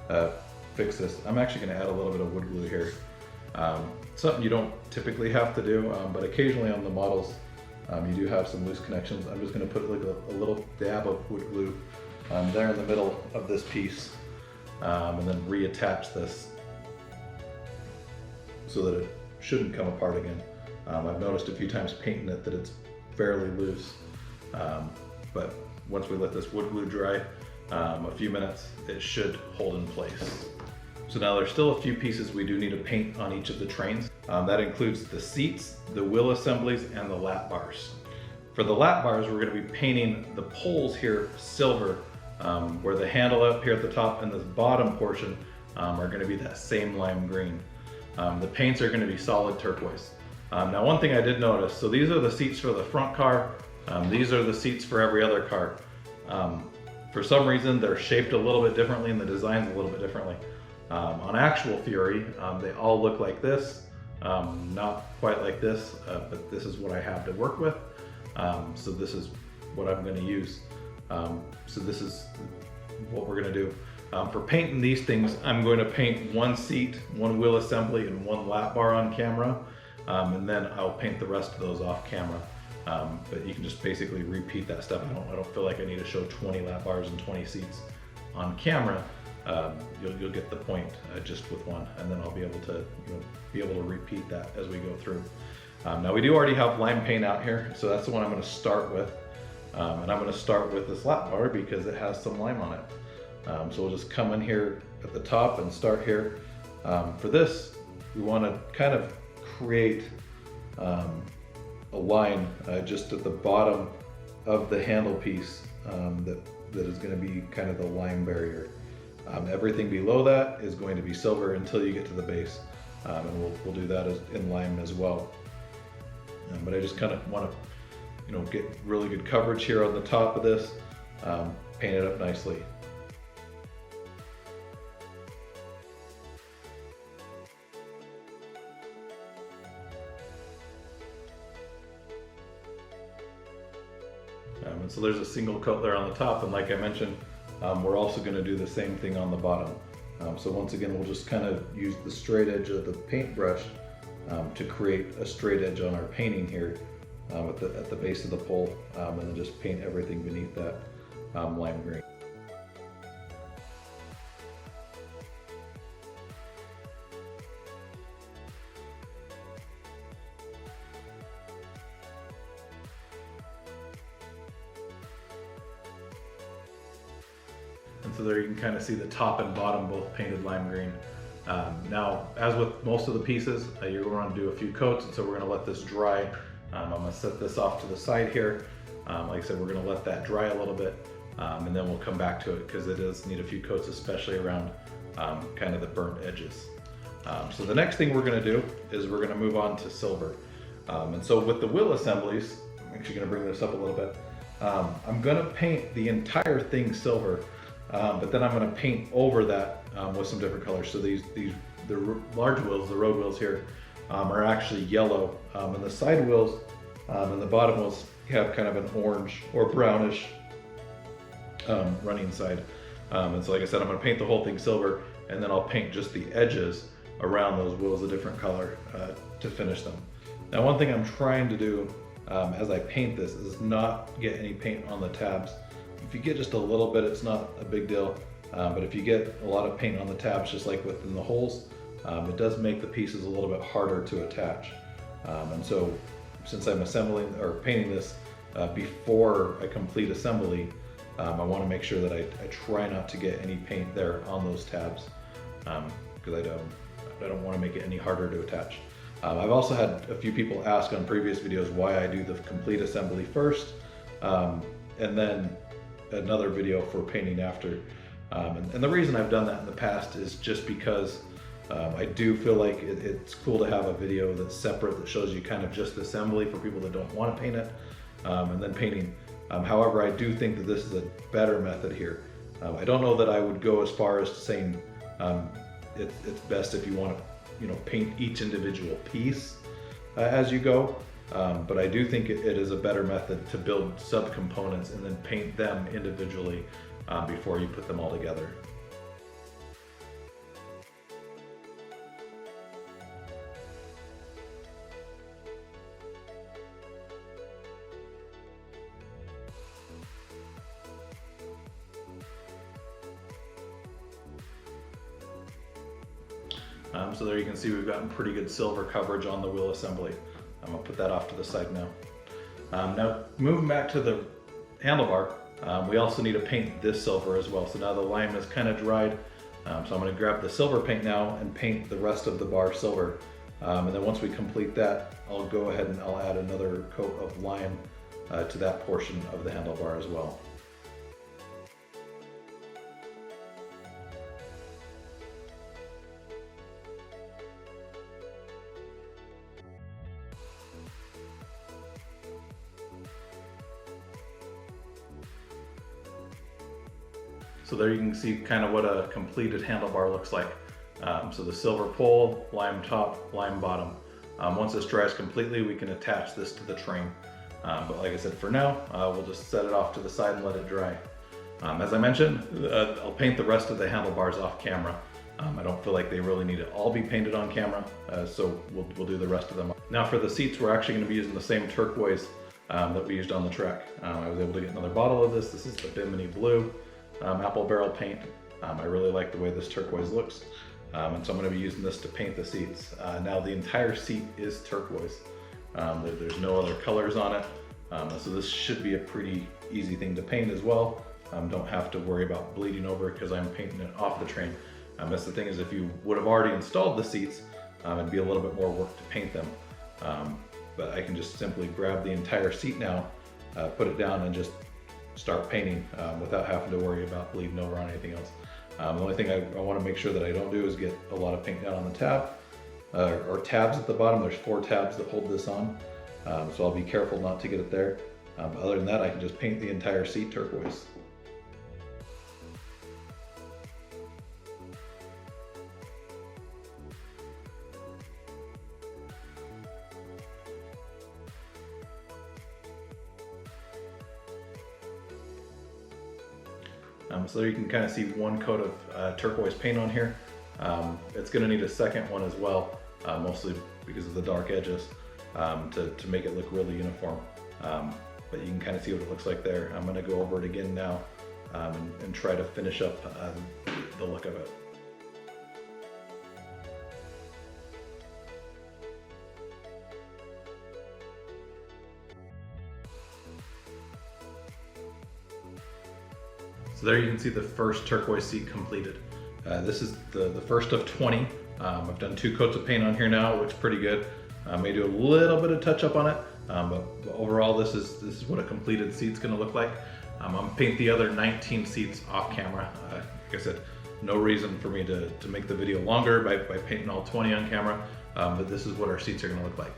Speaker 1: to fix this, I'm actually going to add a little bit of wood glue here. Something you don't typically have to do, but occasionally on the models you do have some loose connections. I'm just going to put like a little dab of wood glue there in the middle of this piece, and then reattach this so that it shouldn't come apart again. I've noticed a few times painting it that it's fairly loose, but once we let this wood glue dry, a few minutes, it should hold in place. So now there's still a few pieces we do need to paint on each of the trains. That includes the seats, the wheel assemblies, and the lap bars. For the lap bars, we're going to be painting the poles here silver, where the handle up here at the top and the bottom portion are going to be that same lime green. The paints are going to be solid turquoise. Now one thing I did notice, so these are the seats for the front car, these are the seats for every other car. For some reason they're shaped a little bit differently and the design's a little bit differently. On actual Fury, they all look like this, not quite like this, but this is what I have to work with. So this is what I'm going to use. So this is what we're going to do. For painting these things, I'm going to paint one seat, one wheel assembly, and one lap bar on camera, and then I'll paint the rest of those off camera. But you can just basically repeat that stuff. I don't feel like I need to show 20 lap bars and 20 seats on camera. You'll get the point just with one, and then I'll be able to repeat that as we go through. Now we do already have lime paint out here, so that's the one I'm going to start with, and I'm going to start with this lap bar because it has some lime on it. So we'll just come in here at the top and start here. For this, we want to kind of create a line just at the bottom of the handle piece that is going to be kind of the lime barrier. Everything below that is going to be silver until you get to the base, and we'll do that in lime as well. But I just kind of want to, get really good coverage here on the top of this, paint it up nicely. And so there's a single coat there on the top, and like I mentioned, we're also going to do the same thing on the bottom. So once again, we'll just kind of use the straight edge of the paintbrush to create a straight edge on our painting here at the base of the pole, and then just paint everything beneath that lime green. And so there you can kind of see the top and bottom both painted lime green. Now, as with most of the pieces, you're going to do a few coats, and so we're going to let this dry. I'm going to set this off to the side here. Like I said, we're going to let that dry a little bit, and then we'll come back to it because it does need a few coats, especially around kind of the burnt edges. So the next thing we're going to do is we're going to move on to silver. And so with the wheel assemblies, I'm actually going to bring this up a little bit. I'm going to paint the entire thing silver. But then I'm going to paint over that with some different colors. So the large wheels, the road wheels here, are actually yellow, and the side wheels and the bottom wheels have kind of an orange or brownish running side. And so like I said, I'm going to paint the whole thing silver, and then I'll paint just the edges around those wheels a different color to finish them. Now one thing I'm trying to do as I paint this is not get any paint on the tabs. If you get just a little bit, it's not a big deal, but if you get a lot of paint on the tabs, just like within the holes, it does make the pieces a little bit harder to attach. And so since I'm assembling or painting this before I complete assembly, I want to make sure that I try not to get any paint there on those tabs, because I don't want to make it any harder to attach. I've also had a few people ask on previous videos why I do the complete assembly first, and then another video for painting after. And the reason I've done that in the past is just because I do feel like it's cool to have a video that's separate that shows you kind of just assembly for people that don't want to paint it, and then painting. However, I do think that this is a better method here. I don't know that I would go as far as saying it's best if you want to paint each individual piece as you go. But I do think it is a better method to build subcomponents and then paint them individually before you put them all together. So there you can see we've gotten pretty good silver coverage on the wheel assembly. I'm gonna put that off to the side now. Now moving back to the handlebar, We also need to paint this silver as well. So now the lime is kind of dried. So I'm going to grab the silver paint now and paint the rest of the bar silver. And then once we complete that, I'll go ahead and I'll add another coat of lime to that portion of the handlebar as well. So there you can see kind of what a completed handlebar looks like. So the silver pole, lime top, lime bottom. Once this dries completely, we can attach this to the train. But like I said, for now, we'll just set it off to the side and let it dry. As I mentioned, I'll paint the rest of the handlebars off camera. I don't feel like they really need to all be painted on camera, so we'll do the rest of them. Now for the seats, we're actually going to be using the same turquoise that we used on the track. I was able to get another bottle of this. This is the Bimini Blue apple barrel paint. I really like the way this turquoise looks. And so I'm going to be using this to paint the seats. Now the entire seat is turquoise. There's no other colors on it. So this should be a pretty easy thing to paint as well. Don't have to worry about bleeding over because I'm painting it off the train. That's the thing, is if you would have already installed the seats, it'd be a little bit more work to paint them. But I can just simply grab the entire seat now, put it down and just start painting without having to worry about bleeding over on anything else. The only thing I want to make sure that I don't do is get a lot of paint down on the tab or tabs at the bottom. There's 4 tabs that hold this on, so I'll be careful not to get it there. Other than that, I can just paint the entire seat turquoise. So there you can kind of see one coat of turquoise paint on here. It's going to need a second one as well, mostly because of the dark edges, to make it look really uniform. But you can kind of see what it looks like there. I'm going to go over it again now and try to finish up the look of it. So there you can see the first turquoise seat completed. This is the first of 20. I've done 2 coats of paint on here now. It looks pretty good. I may do a little bit of touch up on it, but overall this is what a completed seat's gonna look like. I'm gonna paint the other 19 seats off camera. Like I said, no reason for me to make the video longer by painting all 20 on camera, but this is what our seats are gonna look like.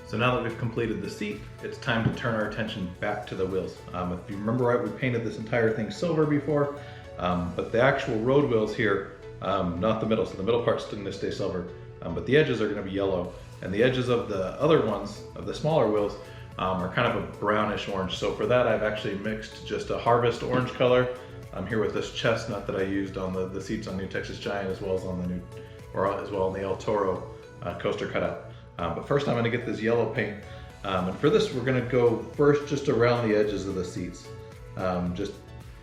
Speaker 1: So now that we've completed the seat, it's time to turn our attention back to the wheels. If you remember right, we painted this entire thing silver before, but the actual road wheels here, not the middle, so the middle part's going to stay silver, but the edges are going to be yellow, and the edges of the other ones, of the smaller wheels, are kind of a brownish orange. So for that, I've actually mixed just a harvest orange color. I'm here with this chestnut that I used on the seats on New Texas Giant, as well as on the El Toro coaster cutout. But first I'm going to get this yellow paint, and for this we're going to go first just around the edges of the seats. Just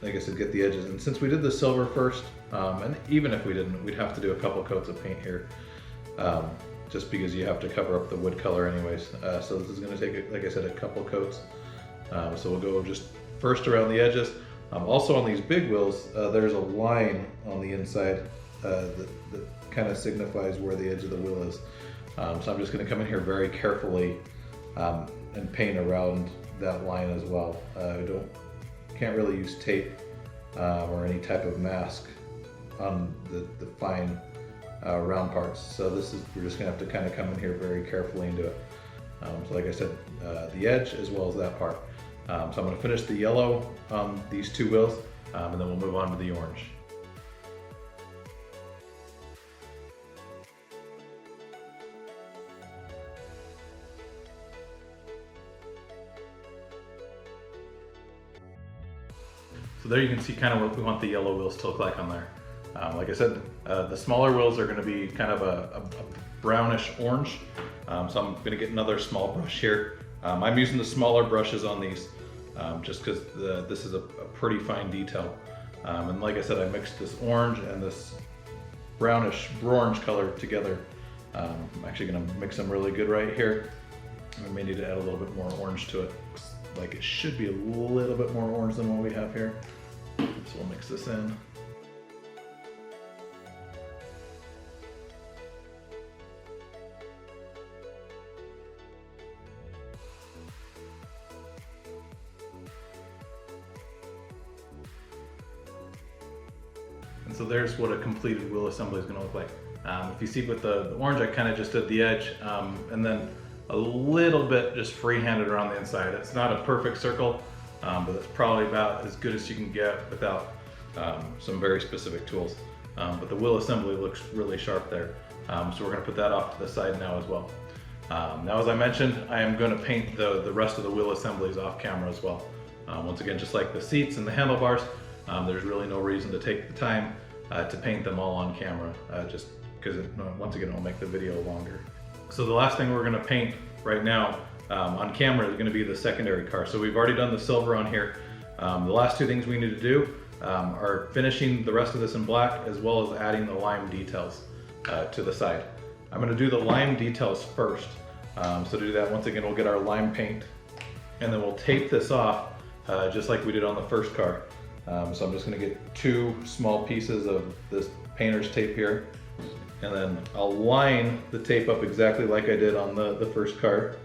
Speaker 1: like I said, get the edges, and since we did the silver first, and even if we didn't, we'd have to do a couple coats of paint here, just because you have to cover up the wood color anyways. So this is going to take, like I said, a couple coats. So we'll go just first around the edges. Also on these big wheels, there's a line on the inside that kind of signifies where the edge of the wheel is. So I'm just going to come in here very carefully and paint around that line as well. Can't really use tape or any type of mask on the fine round parts. So we're just going to have to kind of come in here very carefully and do it. So like I said, the edge as well as that part. So I'm going to finish the yellow on these 2 wheels, and then we'll move on to the orange. So there you can see kind of what we want the yellow wheels to look like on there. Like I said, the smaller wheels are going to be kind of a brownish orange. So I'm going to get another small brush here. I'm using the smaller brushes on these just because this is a pretty fine detail. And like I said, I mixed this orange and this brownish orange color together. I'm actually going to mix them really good right here. I may need to add a little bit more orange to it. like it should be a little bit more orange than what we have here. So we'll mix this in. And so there's what a completed wheel assembly is going to look like. If you see with the orange, I kind of just did the edge and then a little bit just free-handed around the inside. It's not a perfect circle, but it's probably about as good as you can get without some very specific tools. But the wheel assembly looks really sharp there. So we're going to put that off to the side now as well. Now, as I mentioned, I am going to paint the rest of the wheel assemblies off camera as well. Once again, just like the seats and the handlebars, there's really no reason to take the time to paint them all on camera, just because once again, it'll make the video longer. So the last thing we're going to paint right now on camera is going to be the secondary car. So we've already done the silver on here. The last two things we need to do are finishing the rest of this in black, as well as adding the lime details to the side. I'm going to do the lime details first. So to do that, once again, we'll get our lime paint and then we'll tape this off just like we did on the first car. So I'm just going to get 2 small pieces of this painter's tape here, and then I'll line the tape up exactly like I did on the first car.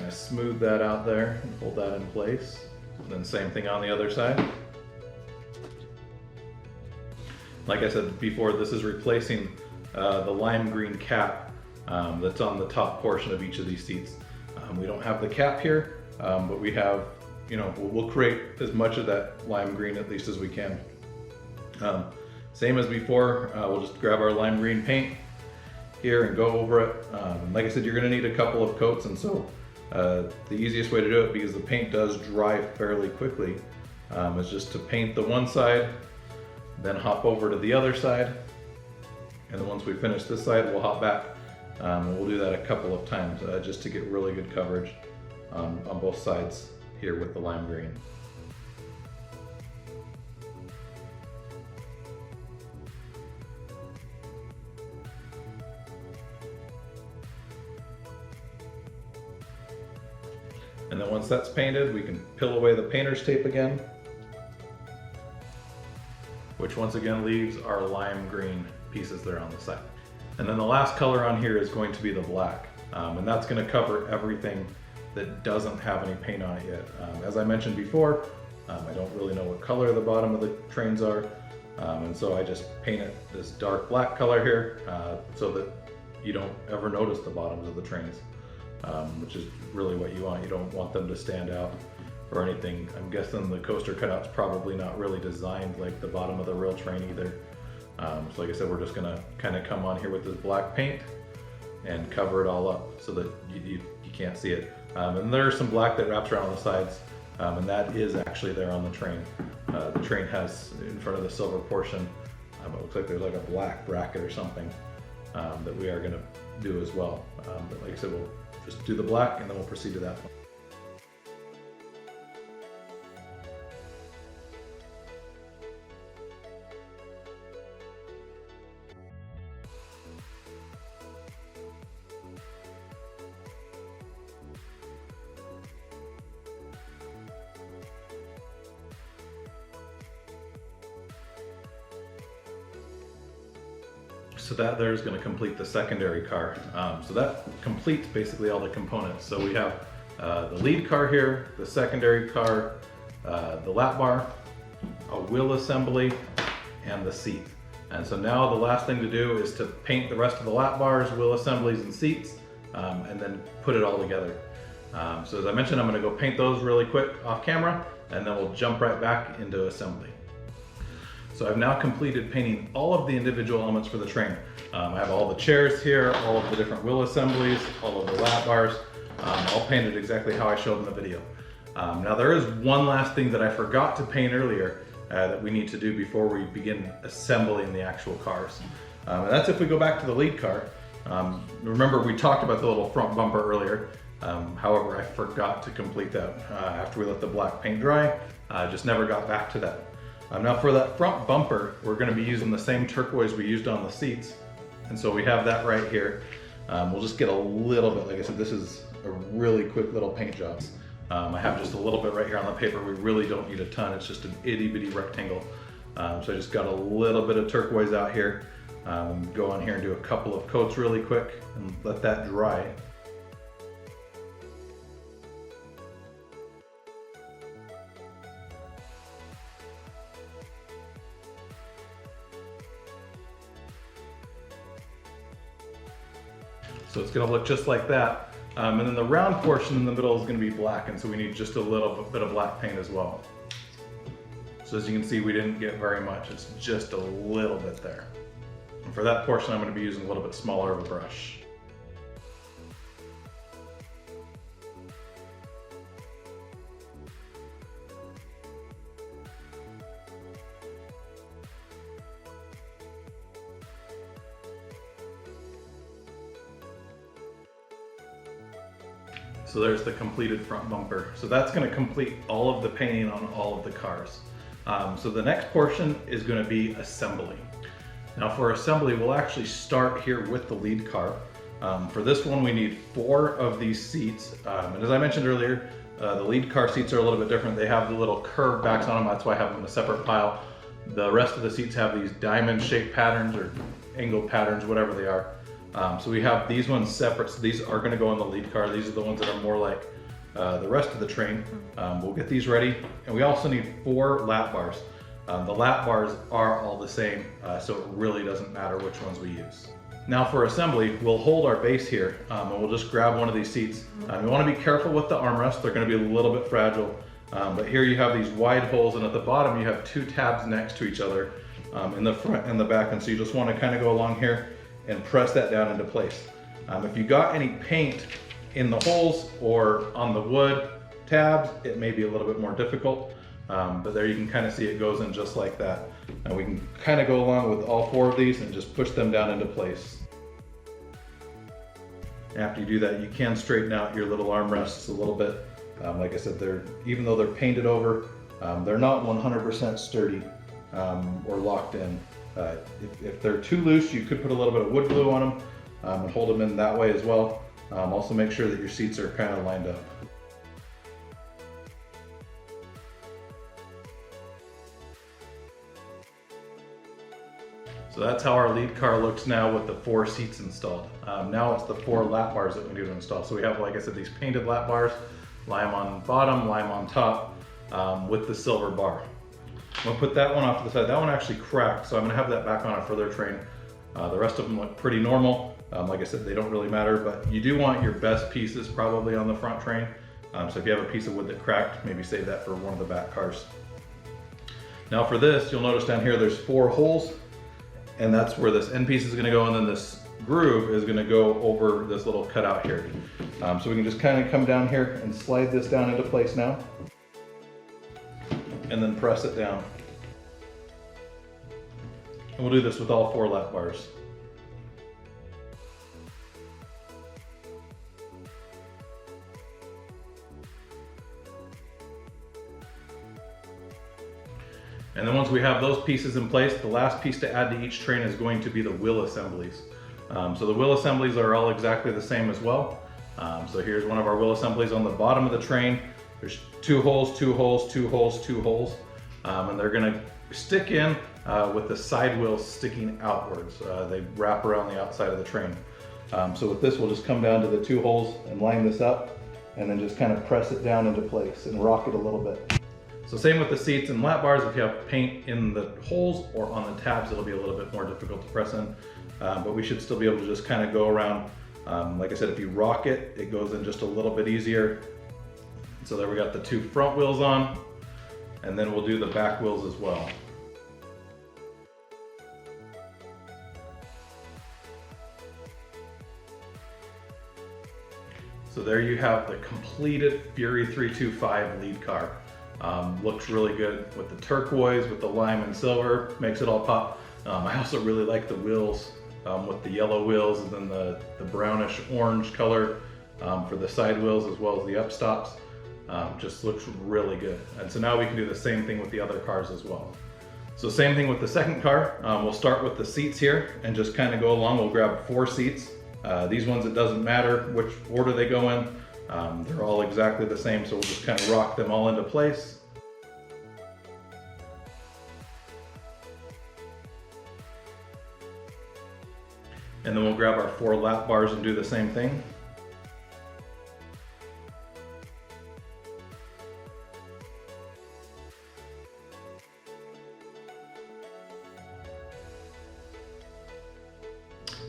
Speaker 1: I smooth that out there and hold that in place. And then same thing on the other side. Like I said before, this is replacing the lime green cap that's on the top portion of each of these seats. We don't have the cap here, but we have, we'll create as much of that lime green at least as we can. Same as before, we'll just grab our lime green paint here and go over it. Like I said, you're going to need a couple of coats, and so the easiest way to do it, because the paint does dry fairly quickly, is just to paint the one side, then hop over to the other side, and then once we finish this side, we'll hop back. And we'll do that a couple of times just to get really good coverage on both sides here with the lime green. And then once that's painted, we can peel away the painter's tape again, which once again leaves our lime green pieces there on the side. And then the last color on here is going to be the black, and that's going to cover everything that doesn't have any paint on it yet. As I mentioned before, I don't really know what color the bottom of the trains are, and so I just painted this dark black color here so that you don't ever notice the bottoms of the trains, which is really what you want. You don't want them to stand out or anything. I'm guessing the coaster cutout's probably not really designed like the bottom of the rail train either. So like I said, we're just gonna kind of come on here with this black paint and cover it all up so that you can't see it. And there's some black that wraps around the sides, and that is actually there on the train. The train has, in front of the silver portion, it looks like there's like a black bracket or something that we are gonna do as well. But like I said, we'll just do the black and then we'll proceed to that one. So that there is going to complete the secondary car. So that completes basically all the components. So we have the lead car here, the secondary car, the lap bar, a wheel assembly, and the seat. And so now the last thing to do is to paint the rest of the lap bars, wheel assemblies, and seats, and then put it all together. So as I mentioned, I'm going to go paint those really quick off camera, and then we'll jump right back into assembly. So I've now completed painting all of the individual elements for the train. I have all the chairs here, all of the different wheel assemblies, all of the lap bars, all painted exactly how I showed in the video. Now there is one last thing that I forgot to paint earlier that we need to do before we begin assembling the actual cars. And that's if we go back to the lead car. Remember, we talked about the little front bumper earlier. However, I forgot to complete that after we let the black paint dry. Just never got back to that. Now for that front bumper, we're going to be using the same turquoise we used on the seats. And so we have that right here. We'll just get a little bit, like I said, this is a really quick little paint job. I have just a little bit right here on the paper. We really don't need a ton. It's just an itty bitty rectangle. So I just got a little bit of turquoise out here. Go on here and do a couple of coats really quick and let that dry. So it's gonna look just like that. And then the round portion in the middle is gonna be black, and so we need just a little bit of black paint as well. So as you can see, we didn't get very much. It's just a little bit there. And for that portion, I'm gonna be using a little bit smaller of a brush. So there's the completed front bumper. So that's gonna complete all of the painting on all of the cars. So the next portion is gonna be assembly. Now for assembly, we'll actually start here with the lead car. For this one, we need 4 of these seats. And as I mentioned earlier, the lead car seats are a little bit different. They have the little curved backs on them. That's why I have them in a separate pile. The rest of the seats have these diamond shaped patterns or angled patterns, whatever they are. So we have these ones separate. So these are gonna go in the lead car. These are the ones that are more like the rest of the train. We'll get these ready. And we also need 4 lap bars. The lap bars are all the same, so it really doesn't matter which ones we use. Now for assembly, we'll hold our base here, and we'll just grab one of these seats. You wanna be careful with the armrests. They're gonna be a little bit fragile. But here you have these wide holes, and at the bottom you have 2 tabs next to each other in the front and the back. And so you just wanna kinda go along here and press that down into place. If you got any paint in the holes or on the wood tabs, it may be a little bit more difficult, but there you can kind of see it goes in just like that. Now we can kind of go along with all 4 of these and just push them down into place. After you do that, you can straighten out your little armrests a little bit. Like I said, even though they're painted over, they're not 100% sturdy or locked in. If they're too loose, you could put a little bit of wood glue on them and hold them in that way as well. Also make sure that your seats are kind of lined up. So that's how our lead car looks now with the 4 seats installed. Now it's the 4 lap bars that we need to install. So we have, like I said, these painted lap bars, lime on bottom, lime on top, with the silver bar. I'm gonna put that one off to the side. That one actually cracked, so I'm gonna have that back on a further train. The rest of them look pretty normal. Like I said, they don't really matter, but you do want your best pieces probably on the front train. So if you have a piece of wood that cracked, maybe save that for one of the back cars. Now for this, you'll notice down here there's 4 holes, and that's where this end piece is gonna go, and then this groove is gonna go over this little cutout here. So we can just kind of come down here and slide this down into place now, and then press it down. And we'll do this with all 4 lap bars. And then once we have those pieces in place, the last piece to add to each train is going to be the wheel assemblies. So the wheel assemblies are all exactly the same as well. So here's one of our wheel assemblies on the bottom of the train. There's 2 holes, 2 holes, 2 holes, 2 holes. And they're gonna stick in with the side wheels sticking outwards. They wrap around the outside of the train. So with this, we'll just come down to the 2 holes and line this up, and then just kind of press it down into place and rock it a little bit. So same with the seats and lap bars. If you have paint in the holes or on the tabs, it'll be a little bit more difficult to press in. But we should still be able to just kind of go around. Like I said, if you rock it, it goes in just a little bit easier. So there we got the 2 front wheels on, and then we'll do the back wheels as well. So there you have the completed Fury325 lead car. Looks really good with the turquoise, with the lime and silver, makes it all pop. I also really like the wheels with the yellow wheels, and then the brownish orange color for the side wheels as well as the upstops. Just looks really good. And so now we can do the same thing with the other cars as well. So same thing with the second car. We'll start with the seats here and just kind of go along. We'll grab 4 seats. These ones, it doesn't matter which order they go in. They're all exactly the same, so we'll just kind of rock them all into place. And then we'll grab our 4 lap bars and do the same thing.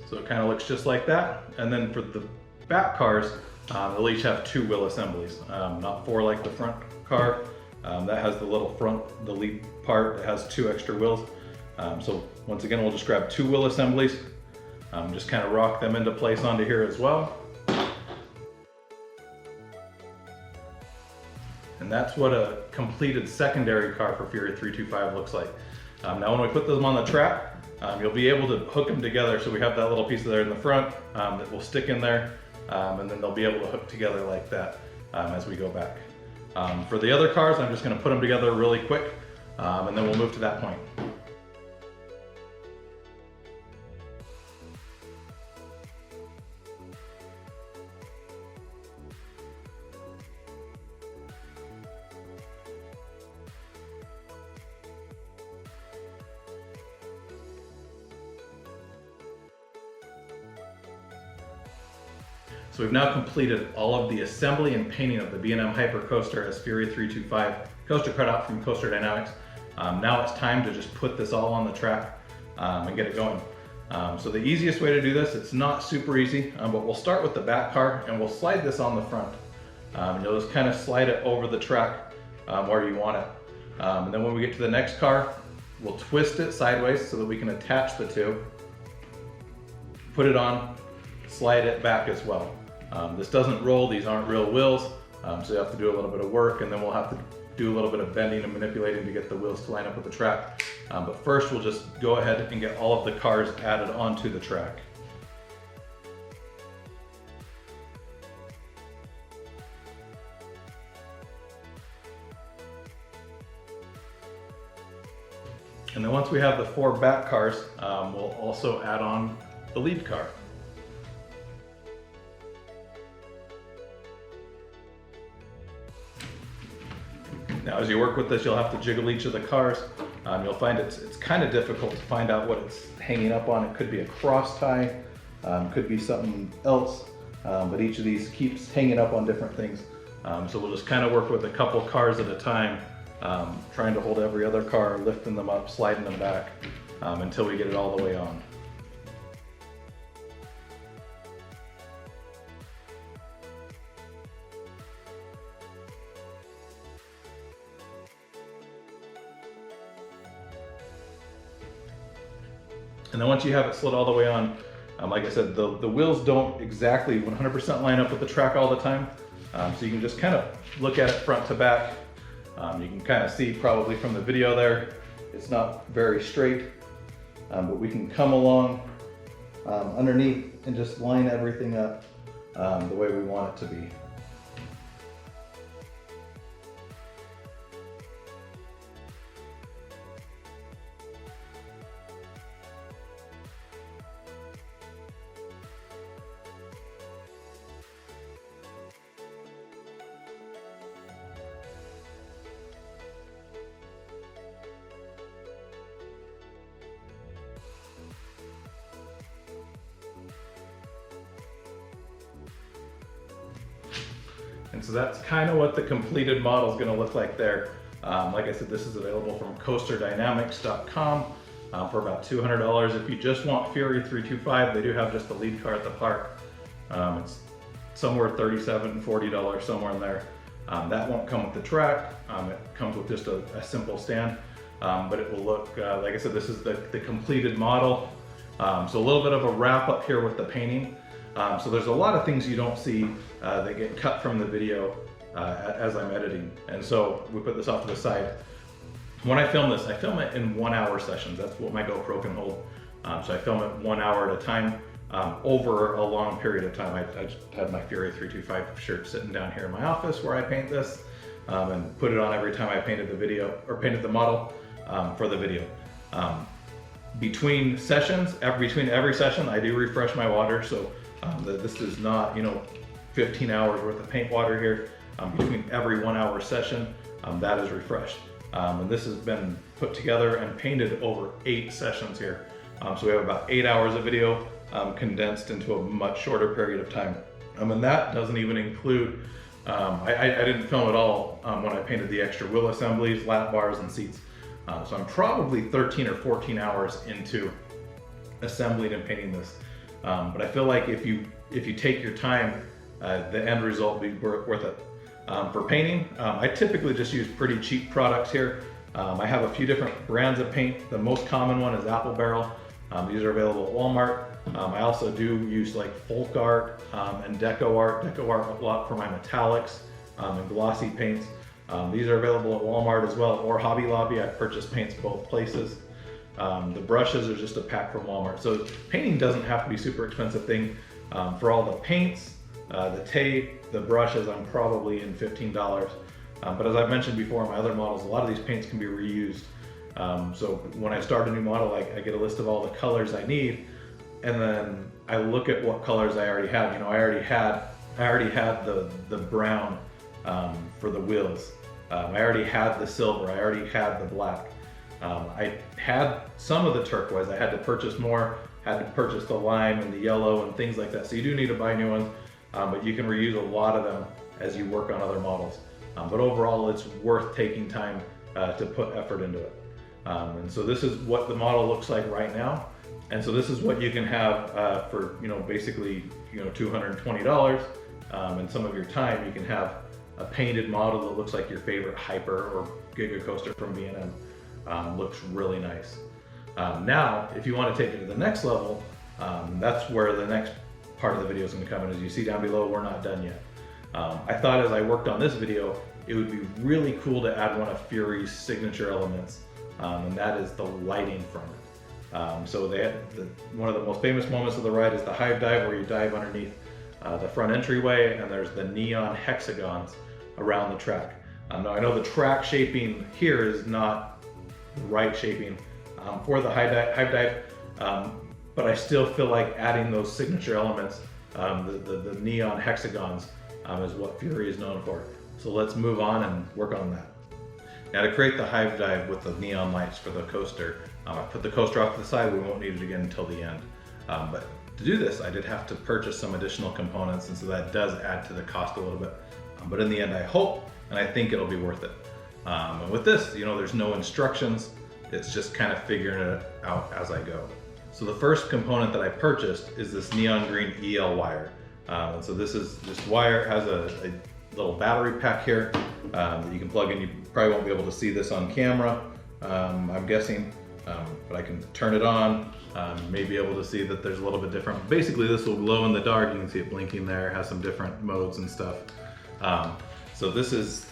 Speaker 1: So it kind of looks just like that. And then for the back cars, they'll each have 2 wheel assemblies, not 4 like the front car. That has the little front, the lead part, it has 2 extra wheels. So once again, we'll just grab 2 wheel assemblies, just kind of rock them into place onto here as well. And that's what a completed secondary car for Fury325 looks like. Now when we put them on the track, you'll be able to hook them together. So we have that little piece there in the front that will stick in there, and then they'll be able to hook together like that as we go back. For the other cars, I'm just going to put them together really quick, and then we'll move to that point. So we've now completed all of the assembly and painting of the B&M Hyper Coaster as Fury325 Coaster Cutout from CoasterDynamix. Now it's time to just put this all on the track and get it going. So the easiest way to do this, it's not super easy, but we'll start with the back car and we'll slide this on the front. You'll just kind of slide it over the track where you want it. And then when we get to the next car, we'll twist it sideways so that we can attach the two, put it on, slide it back as well. This doesn't roll, these aren't real wheels, so you have to do a little bit of work, and then we'll have to do a little bit of bending and manipulating to get the wheels to line up with the track. But first we'll just go ahead and get all of the cars added onto the track. And then once we have the 4 back cars, we'll also add on the lead car. Now as you work with this, you'll have to jiggle each of the cars. You'll find it's kind of difficult to find out what it's hanging up on. It could be a cross tie, could be something else, but each of these keeps hanging up on different things. So we'll just kind of work with a couple cars at a time, trying to hold every other car, lifting them up, sliding them back, until we get it all the way on. And then once you have it slid all the way on, like I said, the wheels don't exactly 100% line up with the track all the time. So you can just kind of look at it front to back. You can kind of see probably from the video there, it's not very straight, but we can come along underneath and just line everything up the way we want it to be. And so that's kind of what the completed model is going to look like there. Like I said, this is available from CoasterDynamix.com for about $200. If you just want Fury325, they do have just the lead car at the park. It's somewhere $37, $40, somewhere in there. That won't come with the track. It comes with just a simple stand, but it will look, like I said, this is the completed model. So a little bit of a wrap up here with the painting. So there's a lot of things you don't see that get cut from the video as I'm editing. And so we put this off to the side. When I film this, I film it in 1 hour sessions. That's what my GoPro can hold. So I film it 1 hour at a time over a long period of time. I just had my Fury325 shirt sitting down here in my office where I paint this and put it on every time I painted the video or painted the model for the video. Between sessions, between every session, I do refresh my water. So this is not, 15 hours worth of paint water here between every 1 hour session. That is refreshed. And this has been put together and painted over 8 sessions here. So we have about 8 hours of video condensed into a much shorter period of time. And that doesn't even include, I didn't film it all when I painted the extra wheel assemblies, lap bars, and seats. So I'm probably 13 or 14 hours into assembling and painting this. But I feel like if you take your time, the end result will be worth it. For painting, I typically just use pretty cheap products here. I have a few different brands of paint. The most common one is Apple Barrel. These are available at Walmart. I also do use like Folk Art and Deco Art a lot for my metallics and glossy paints. These are available at Walmart as well, or Hobby Lobby. I've purchased paints both places. The brushes are just a pack from Walmart. So painting doesn't have to be a super expensive thing. For all the paints, the tape, the brushes, I'm probably in $15. But as I've mentioned before in my other models, a lot of these paints can be reused. So when I start a new model, I get a list of all the colors I need, and then I look at what colors I already have. You know, I already had the brown for the wheels. I already had the silver. I already had the black. I had some of the turquoise. I had to purchase more. Had to purchase the lime and the yellow and things like that. So you do need to buy new ones, but you can reuse a lot of them as you work on other models. But overall, it's worth taking time to put effort into it. And so this is what the model looks like right now. And so this is what you can have for, basically, $220. And some of your time, you can have a painted model that looks like your favorite Hyper or Giga coaster from B&M. Looks really nice. Now, if you want to take it to the next level, that's where the next part of the video is going to come in. As you see down below, we're not done yet. I thought as I worked on this video, it would be really cool to add one of Fury's signature elements, and that is the lighting from it. So they had one of the most famous moments of the ride is the hive dive, where you dive underneath the front entryway, and there's the neon hexagons around the track. Now I know the track shaping here is not the right shaping for the hive dive, but I still feel like adding those signature elements, the neon hexagons, is what Fury is known for. So let's move on and work on that. Now to create the hive dive with the neon lights for the coaster, I put the coaster off to the side. We won't need it again until the end. But to do this, I did have to purchase some additional components, and so that does add to the cost a little bit. But in the end, I hope and I think it'll be worth it. And with this, there's no instructions. It's just kind of figuring it out as I go. So the first component that I purchased is this neon green EL wire. And so this wire has a little battery pack here that you can plug in. You probably won't be able to see this on camera, I'm guessing, but I can turn it on. May be able to see that there's a little bit different. Basically, this will glow in the dark. You can see it blinking there. It has some different modes and stuff. So this is,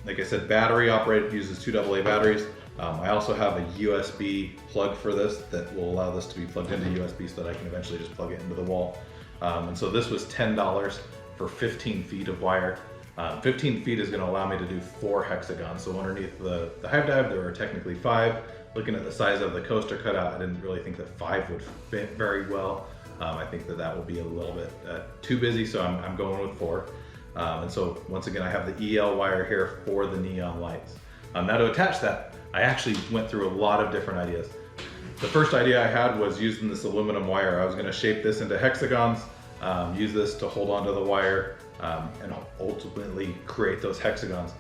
Speaker 1: like I said, battery operated, uses 2 AA batteries. I also have a USB plug for this that will allow this to be plugged into USB so that I can eventually just plug it into the wall. And so this was $10 for 15 feet of wire. 15 feet is going to allow me to do 4 hexagons. So underneath the hive dive, there are technically 5. Looking at the size of the coaster cutout, I didn't really think that 5 would fit very well. I think that will be a little bit too busy, so I'm going with 4. And so once again, I have the EL wire here for the neon lights. Now to attach that, I actually went through a lot of different ideas. The first idea I had was using this aluminum wire. I was going to shape this into hexagons, use this to hold onto the wire, and ultimately create those hexagons.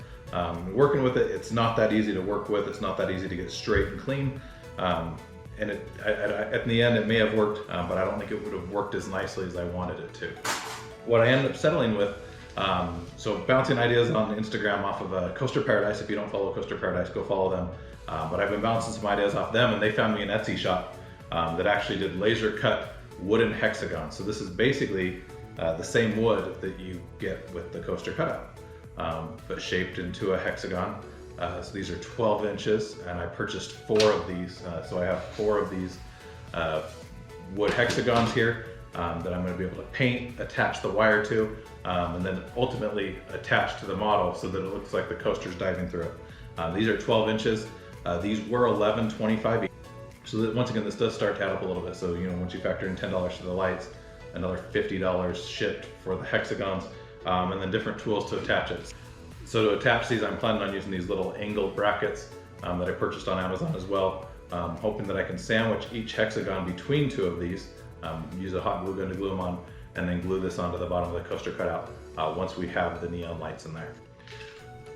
Speaker 1: Working with it, it's not that easy to work with. It's not that easy to get straight and clean. And at the end, it may have worked, but I don't think it would have worked as nicely as I wanted it to. What I ended up settling with, so bouncing ideas on Instagram off of Coaster Paradise. If you don't follow Coaster Paradise, go follow them. But I've been bouncing some ideas off them, and they found me an Etsy shop that actually did laser cut wooden hexagons. So this is basically the same wood that you get with the coaster cutout, but shaped into a hexagon. So these are 12 inches, and I purchased 4 of these. So I have 4 of these wood hexagons here that I'm going to be able to paint, attach the wire to, and then ultimately attach to the model so that it looks like the coaster's diving through it. These are 12 inches. These were $11.25 each. So that once again, this does start to add up a little bit. So once you factor in $10 for the lights, another $50 shipped for the hexagons, and then different tools to attach it. So to attach these, I'm planning on using these little angled brackets that I purchased on Amazon as well, hoping that I can sandwich each hexagon between two of these, use a hot glue gun to glue them on, and then glue this onto the bottom of the coaster cutout once we have the neon lights in there.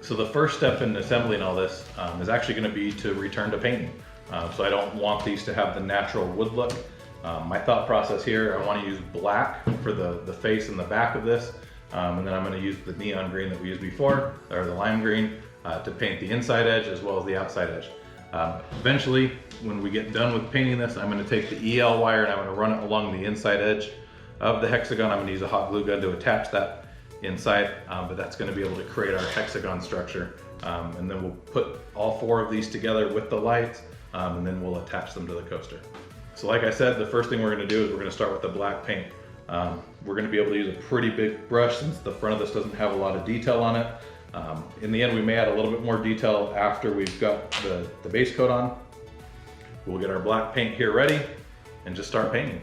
Speaker 1: So the first step in assembling all this is actually going to be to return to painting. So I don't want these to have the natural wood look. My thought process here, I want to use black for the face and the back of this, and then I'm going to use the neon green that we used before, or the lime green, to paint the inside edge as well as the outside edge. Eventually, when we get done with painting this, I'm going to take the EL wire and I'm going to run it along the inside edge of the hexagon. I'm going to use a hot glue gun to attach that inside, but that's going to be able to create our hexagon structure. And then we'll put all four of these together with the lights, and then we'll attach them to the coaster. So like I said, the first thing we're going to do is we're going to start with the black paint. We're going to be able to use a pretty big brush since the front of this doesn't have a lot of detail on it. In the end, we may add a little bit more detail after we've got the base coat on. We'll get our black paint here ready and just start painting.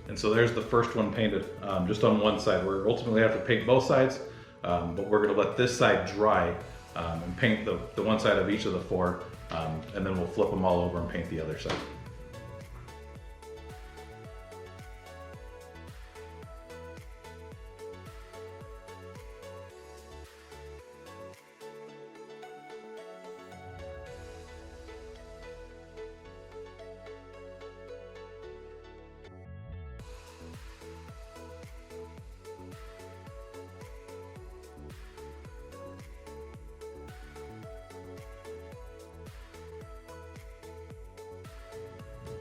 Speaker 1: And so there's the first one painted, just on one side. We're ultimately have to paint both sides, but we're gonna let this side dry and paint the one side of each of the four, and then we'll flip them all over and paint the other side.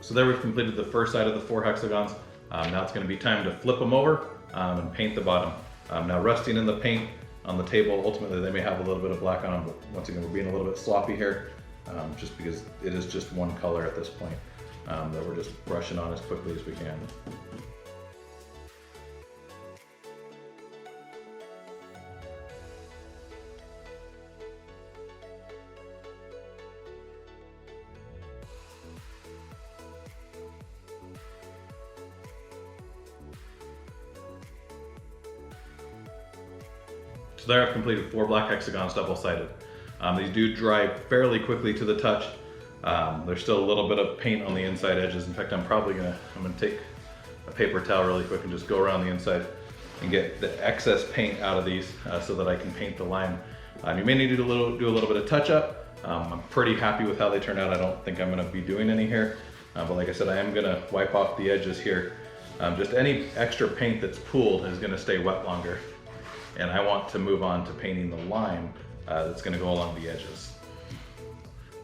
Speaker 1: So there we've completed the first side of the four hexagons. Now it's going to be time to flip them over and paint the bottom. Now resting in the paint on the table, ultimately they may have a little bit of black on them, but once again we're being a little bit sloppy here, just because it is just one color at this point that we're just brushing on as quickly as we can. So there I've completed 4 black hexagons double-sided. These do dry fairly quickly to the touch. There's still a little bit of paint on the inside edges. In fact, I'm gonna take a paper towel really quick and just go around the inside and get the excess paint out of these so that I can paint the lime. You may need to do a little bit of touch up. I'm pretty happy with how they turned out. I don't think I'm gonna be doing any here. But like I said, I am gonna wipe off the edges here. Just any extra paint that's pooled is gonna stay wet longer. And I want to move on to painting the lime that's going to go along the edges.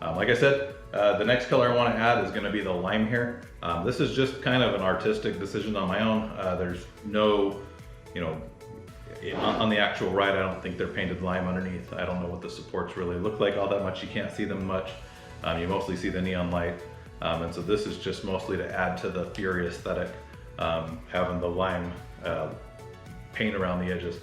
Speaker 1: Like I said, the next color I want to add is going to be the lime here. This is just kind of an artistic decision on my own. There's no, on the actual ride, I don't think they're painted lime underneath. I don't know what the supports really look like all that much. You can't see them much. You mostly see the neon light. And so this is just mostly to add to the Fury aesthetic, having the lime paint around the edges.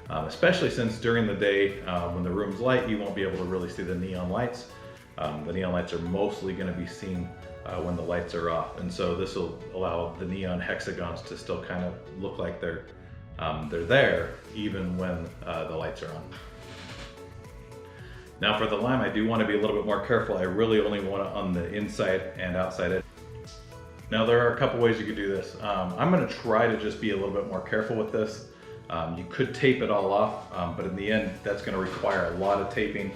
Speaker 1: Especially since during the day, when the room's light, you won't be able to really see the neon lights. The neon lights are mostly going to be seen when the lights are off. And so this will allow the neon hexagons to still kind of look like they're there, even when the lights are on. Now for the lime, I do want to be a little bit more careful. I really only want it on the inside and outside edge. Now there are a couple ways you could do this. I'm going to try to just be a little bit more careful with this. You could tape it all off, but in the end, that's going to require a lot of taping.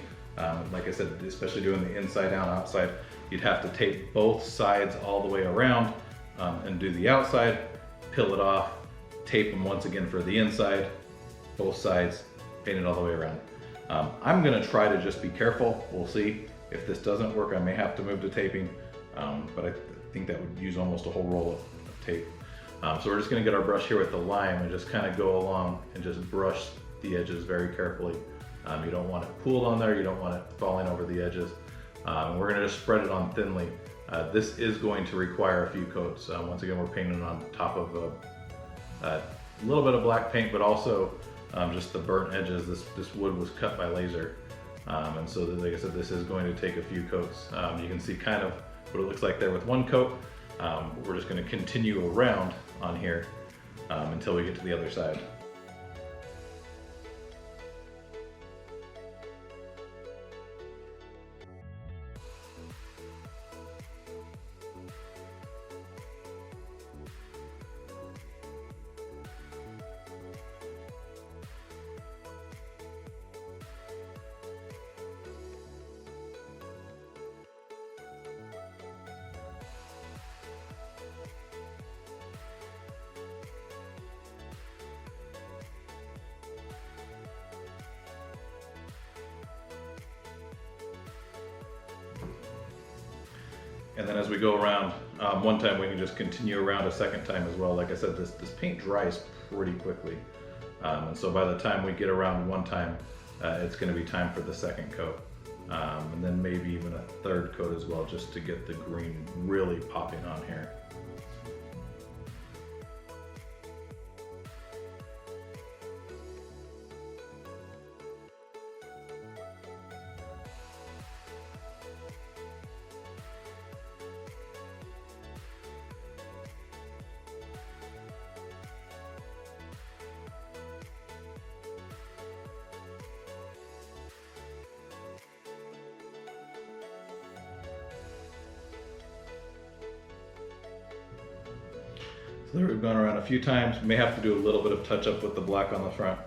Speaker 1: Like I said, especially doing the inside down, outside, you'd have to tape both sides all the way around and do the outside, peel it off, tape them once again for the inside, both sides, paint it all the way around. I'm going to try to just be careful. We'll see. If this doesn't work, I may have to move to taping, but I think that would use almost a whole roll of tape. So we're just going to get our brush here with the lime and just kind of go along and just brush the edges very carefully You don't want it pooled on there, you don't want it falling over the edges. We're gonna just spread it on thinly. This is going to require a few coats. Once again, we're painting on top of a little bit of black paint, but also just the burnt edges. This wood was cut by laser. And so like I said, this is going to take a few coats. You can see kind of what it looks like there with one coat. We're just gonna continue around on here until we get to the other side. And then as we go around, one time we can just continue around a second time as well. Like I said, this paint dries pretty quickly. And so by the time we get around one time, it's gonna be time for the second coat. And then maybe even a third coat as well, just to get the green really popping on here. So there we've gone around a few times. May have to do a little bit of touch up with the black on the front.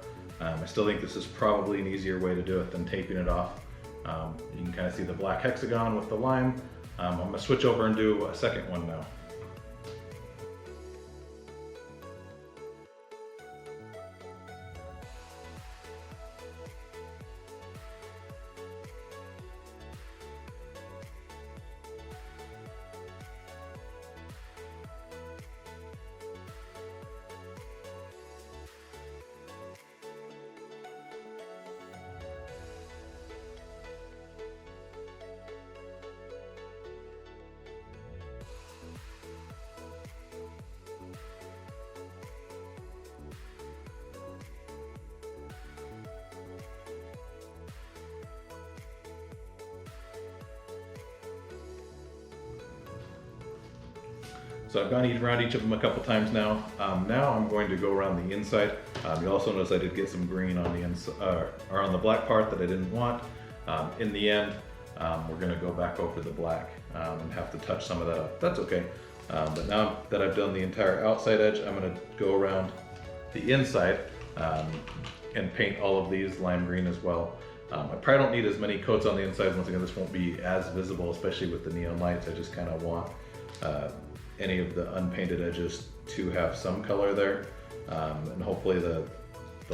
Speaker 1: I still think this is probably an easier way to do it than taping it off. You can kind of see the black hexagon with the lime. I'm gonna switch over and do a second one now. So I've gone around each of them a couple times now. Now I'm going to go around the inside. You also notice I did get some green on the inside, or on the black part that I didn't want. In the end, we're going to go back over the black and have to touch some of that up. That's okay. But now that I've done the entire outside edge, I'm going to go around the inside and paint all of these lime green as well. I probably don't need as many coats on the inside. Once again, this won't be as visible, especially with the neon lights. I just kind of want any of the unpainted edges to have some color there. And hopefully the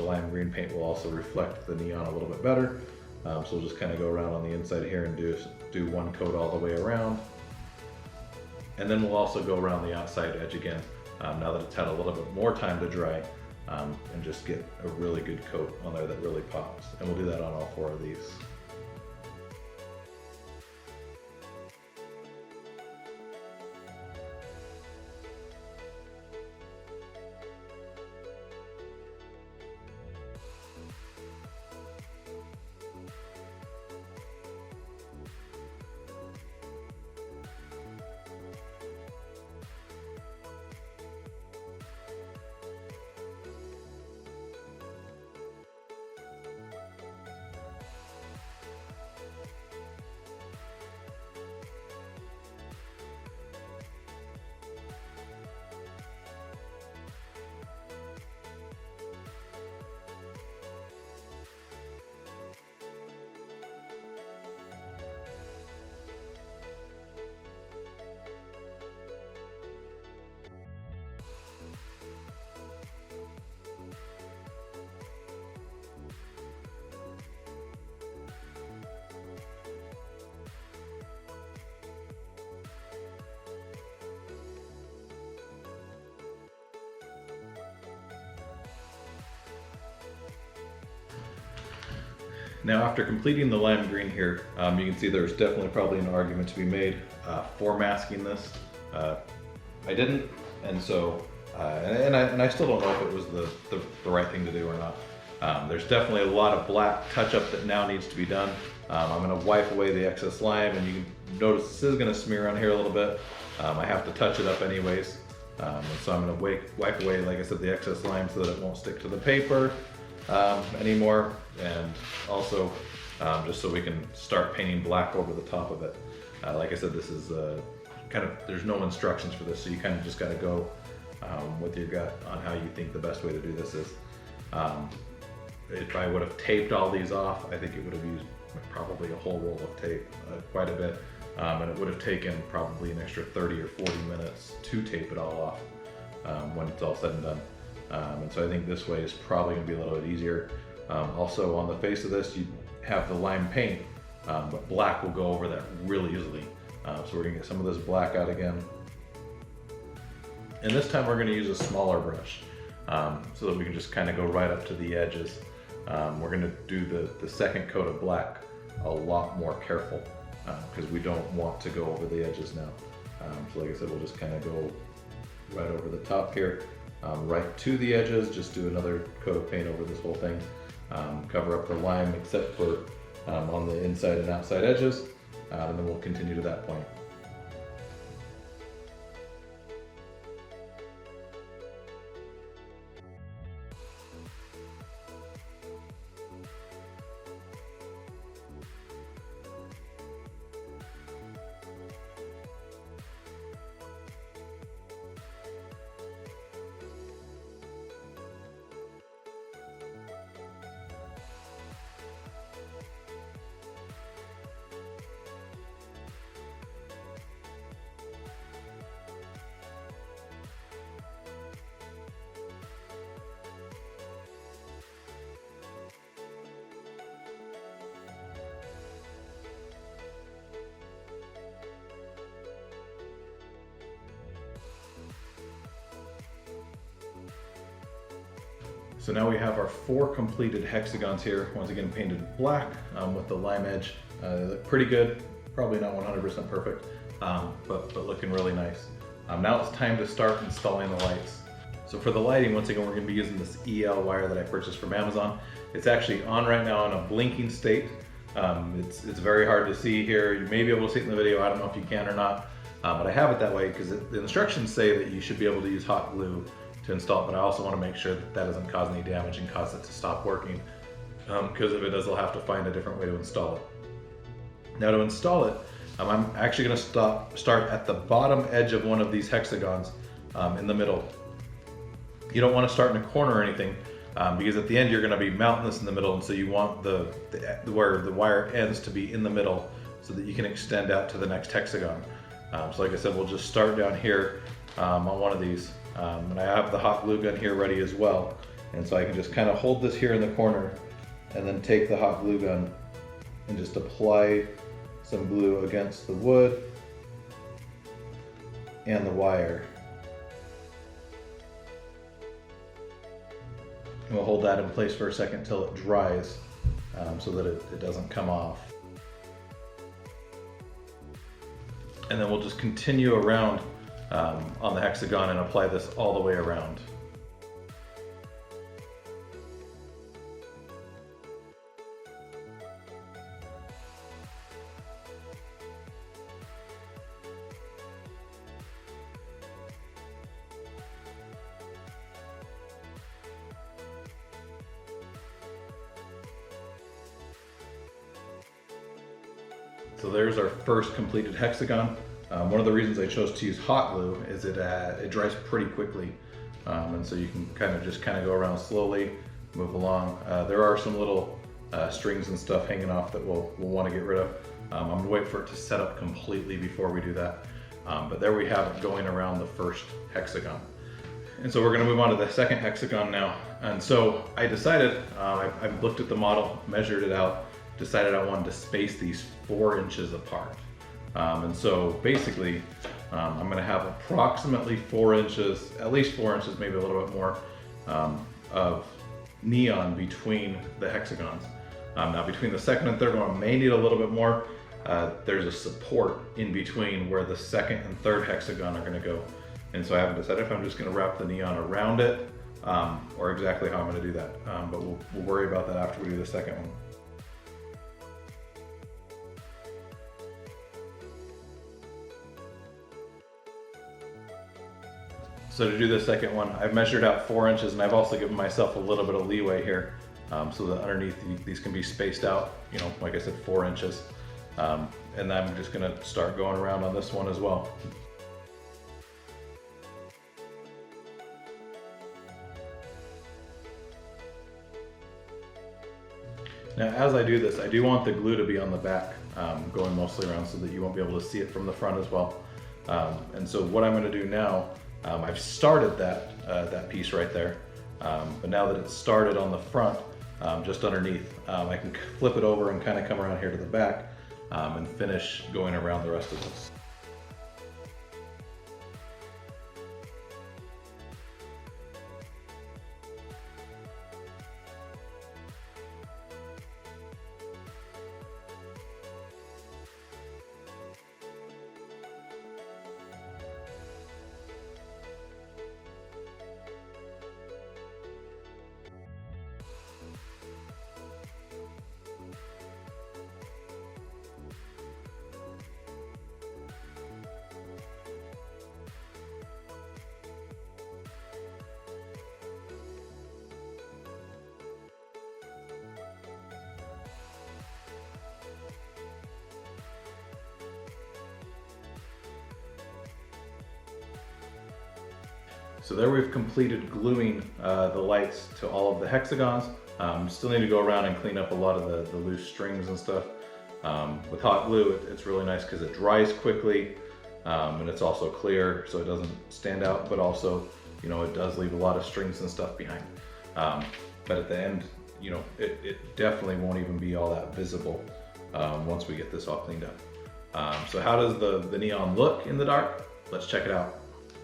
Speaker 1: lime green paint will also reflect the neon a little bit better. So we'll just kind of go around on the inside here and do one coat all the way around. And then we'll also go around the outside edge again, now that it's had a little bit more time to dry, and just get a really good coat on there that really pops. And we'll do that on all 4 of these. Now after completing the lime green here, you can see there's definitely probably an argument to be made for masking this. I didn't, and so, and I still don't know if it was the right thing to do or not. There's definitely a lot of black touch-up that now needs to be done. I'm gonna wipe away the excess lime, and you can notice this is gonna smear on here a little bit. I have to touch it up anyways. And so I'm gonna wipe away, like I said, the excess lime so that it won't stick to the paper anymore. And also, just so we can start painting black over the top of it. Like I said, this is there's no instructions for this, so you kind of just gotta go with your gut on how you think the best way to do this is. If I would have taped all these off, I think it would have used probably a whole roll of tape, quite a bit. And it would have taken probably an extra 30 or 40 minutes to tape it all off when it's all said and done. And so I think this way is probably gonna be a little bit easier. Also on the face of this, you have the lime paint, but black will go over that really easily. So we're gonna get some of this black out again. And this time we're gonna use a smaller brush so that we can just kind of go right up to the edges. We're gonna do the second coat of black a lot more careful because we don't want to go over the edges now. So like I said, we'll just kind of go right over the top here, right to the edges, just do another coat of paint over this whole thing. Cover up the lime except for on the inside and outside edges, and then we'll continue to that point. So now we have our 4 completed hexagons here, once again painted black with the lime edge. They look pretty good, probably not 100% perfect, but looking really nice. Now it's time to start installing the lights. So for the lighting, once again, we're gonna be using this EL wire that I purchased from Amazon. It's actually on right now in a blinking state. It's very hard to see here. You may be able to see it in the video, I don't know if you can or not, but I have it that way because the instructions say that you should be able to use hot glue to install it, but I also want to make sure that that doesn't cause any damage and cause it to stop working, because if it does, I'll have to find a different way to install it. Now to install it, I'm actually going to start at the bottom edge of one of these hexagons in the middle. You don't want to start in a corner or anything, because at the end you're going to be mounting this in the middle, and so you want where the wire ends to be in the middle so that you can extend out to the next hexagon. So like I said, we'll just start down here on one of these. And I have the hot glue gun here ready as well. And so I can just kind of hold this here in the corner and then take the hot glue gun and just apply some glue against the wood and the wire. And we'll hold that in place for a second till it dries so that it doesn't come off. And then we'll just continue around on the hexagon and apply this all the way around. So there's our first completed hexagon. One of the reasons I chose to use hot glue is it dries pretty quickly, and so you can kind of go around slowly, move along. There are some little strings and stuff hanging off that we'll want to get rid of. I'm going to wait for it to set up completely before we do that. But there we have it going around the first hexagon. And so we're going to move on to the second hexagon now. And so I decided, I looked at the model, measured it out, decided I wanted to space these 4 inches apart. And so basically, I'm going to have approximately 4 inches, at least 4 inches, maybe a little bit more, of neon between the hexagons. Now between the second and third one, I may need a little bit more. There's a support in between where the second and third hexagon are going to go. And so I haven't decided if I'm just going to wrap the neon around it or exactly how I'm going to do that. But we'll worry about that after we do the second one. So to do the second one, I've measured out 4 inches, and I've also given myself a little bit of leeway here so that underneath these can be spaced out, you know, like I said, 4 inches. And then I'm just gonna start going around on this one as well. Now, as I do this, I do want the glue to be on the back, going mostly around so that you won't be able to see it from the front as well. And so what I'm gonna do now, I've started that piece right there, but now that it's started on the front, just underneath, I can flip it over and kind of come around here to the back and finish going around the rest of this. So there we've completed gluing the lights to all of the hexagons. Still need to go around and clean up a lot of the loose strings and stuff. With hot glue, it's really nice because it dries quickly and it's also clear so it doesn't stand out, but also, you know, it does leave a lot of strings and stuff behind. But at the end, you know, it definitely won't even be all that visible once we get this all cleaned up. So how does the neon look in the dark? Let's check it out.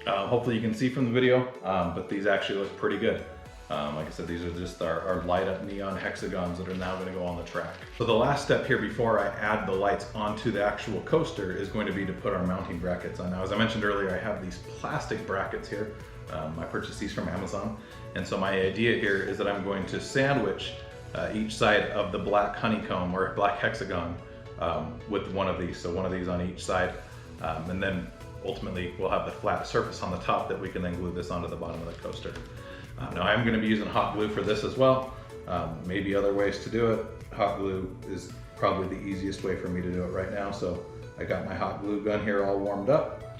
Speaker 1: Hopefully you can see from the video, but these actually look pretty good. Like I said, these are just our light up neon hexagons that are now going to go on the track. So the last step here before I add the lights onto the actual coaster is going to be to put our mounting brackets on. Now, as I mentioned earlier, I have these plastic brackets here. I purchased these from Amazon. And so my idea here is that I'm going to sandwich each side of the black honeycomb or black hexagon with one of these. So one of these on each side. And then ultimately we'll have the flat surface on the top that we can then glue this onto the bottom of the coaster. Now I'm going to be using hot glue for this as well. Maybe other ways to do it. Hot glue is probably the easiest way for me to do it right now. So I got my hot glue gun here all warmed up.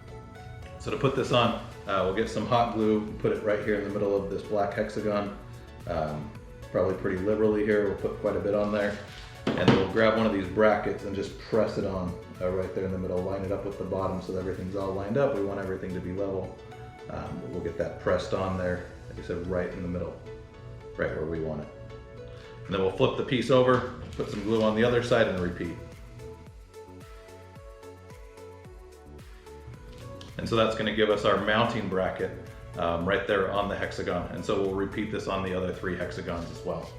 Speaker 1: So to put this on, we'll get some hot glue, put it right here in the middle of this black hexagon. Probably pretty liberally here, we'll put quite a bit on there. And then we'll grab one of these brackets and just press it on right there in the middle, line it up with the bottom so that everything's all lined up. We want everything to be level. We'll get that pressed on there, like I said, right in the middle, right where we want it. And then we'll flip the piece over, put some glue on the other side and repeat. And so that's going to give us our mounting bracket right there on the hexagon. And so we'll repeat this on the other 3 hexagons as well.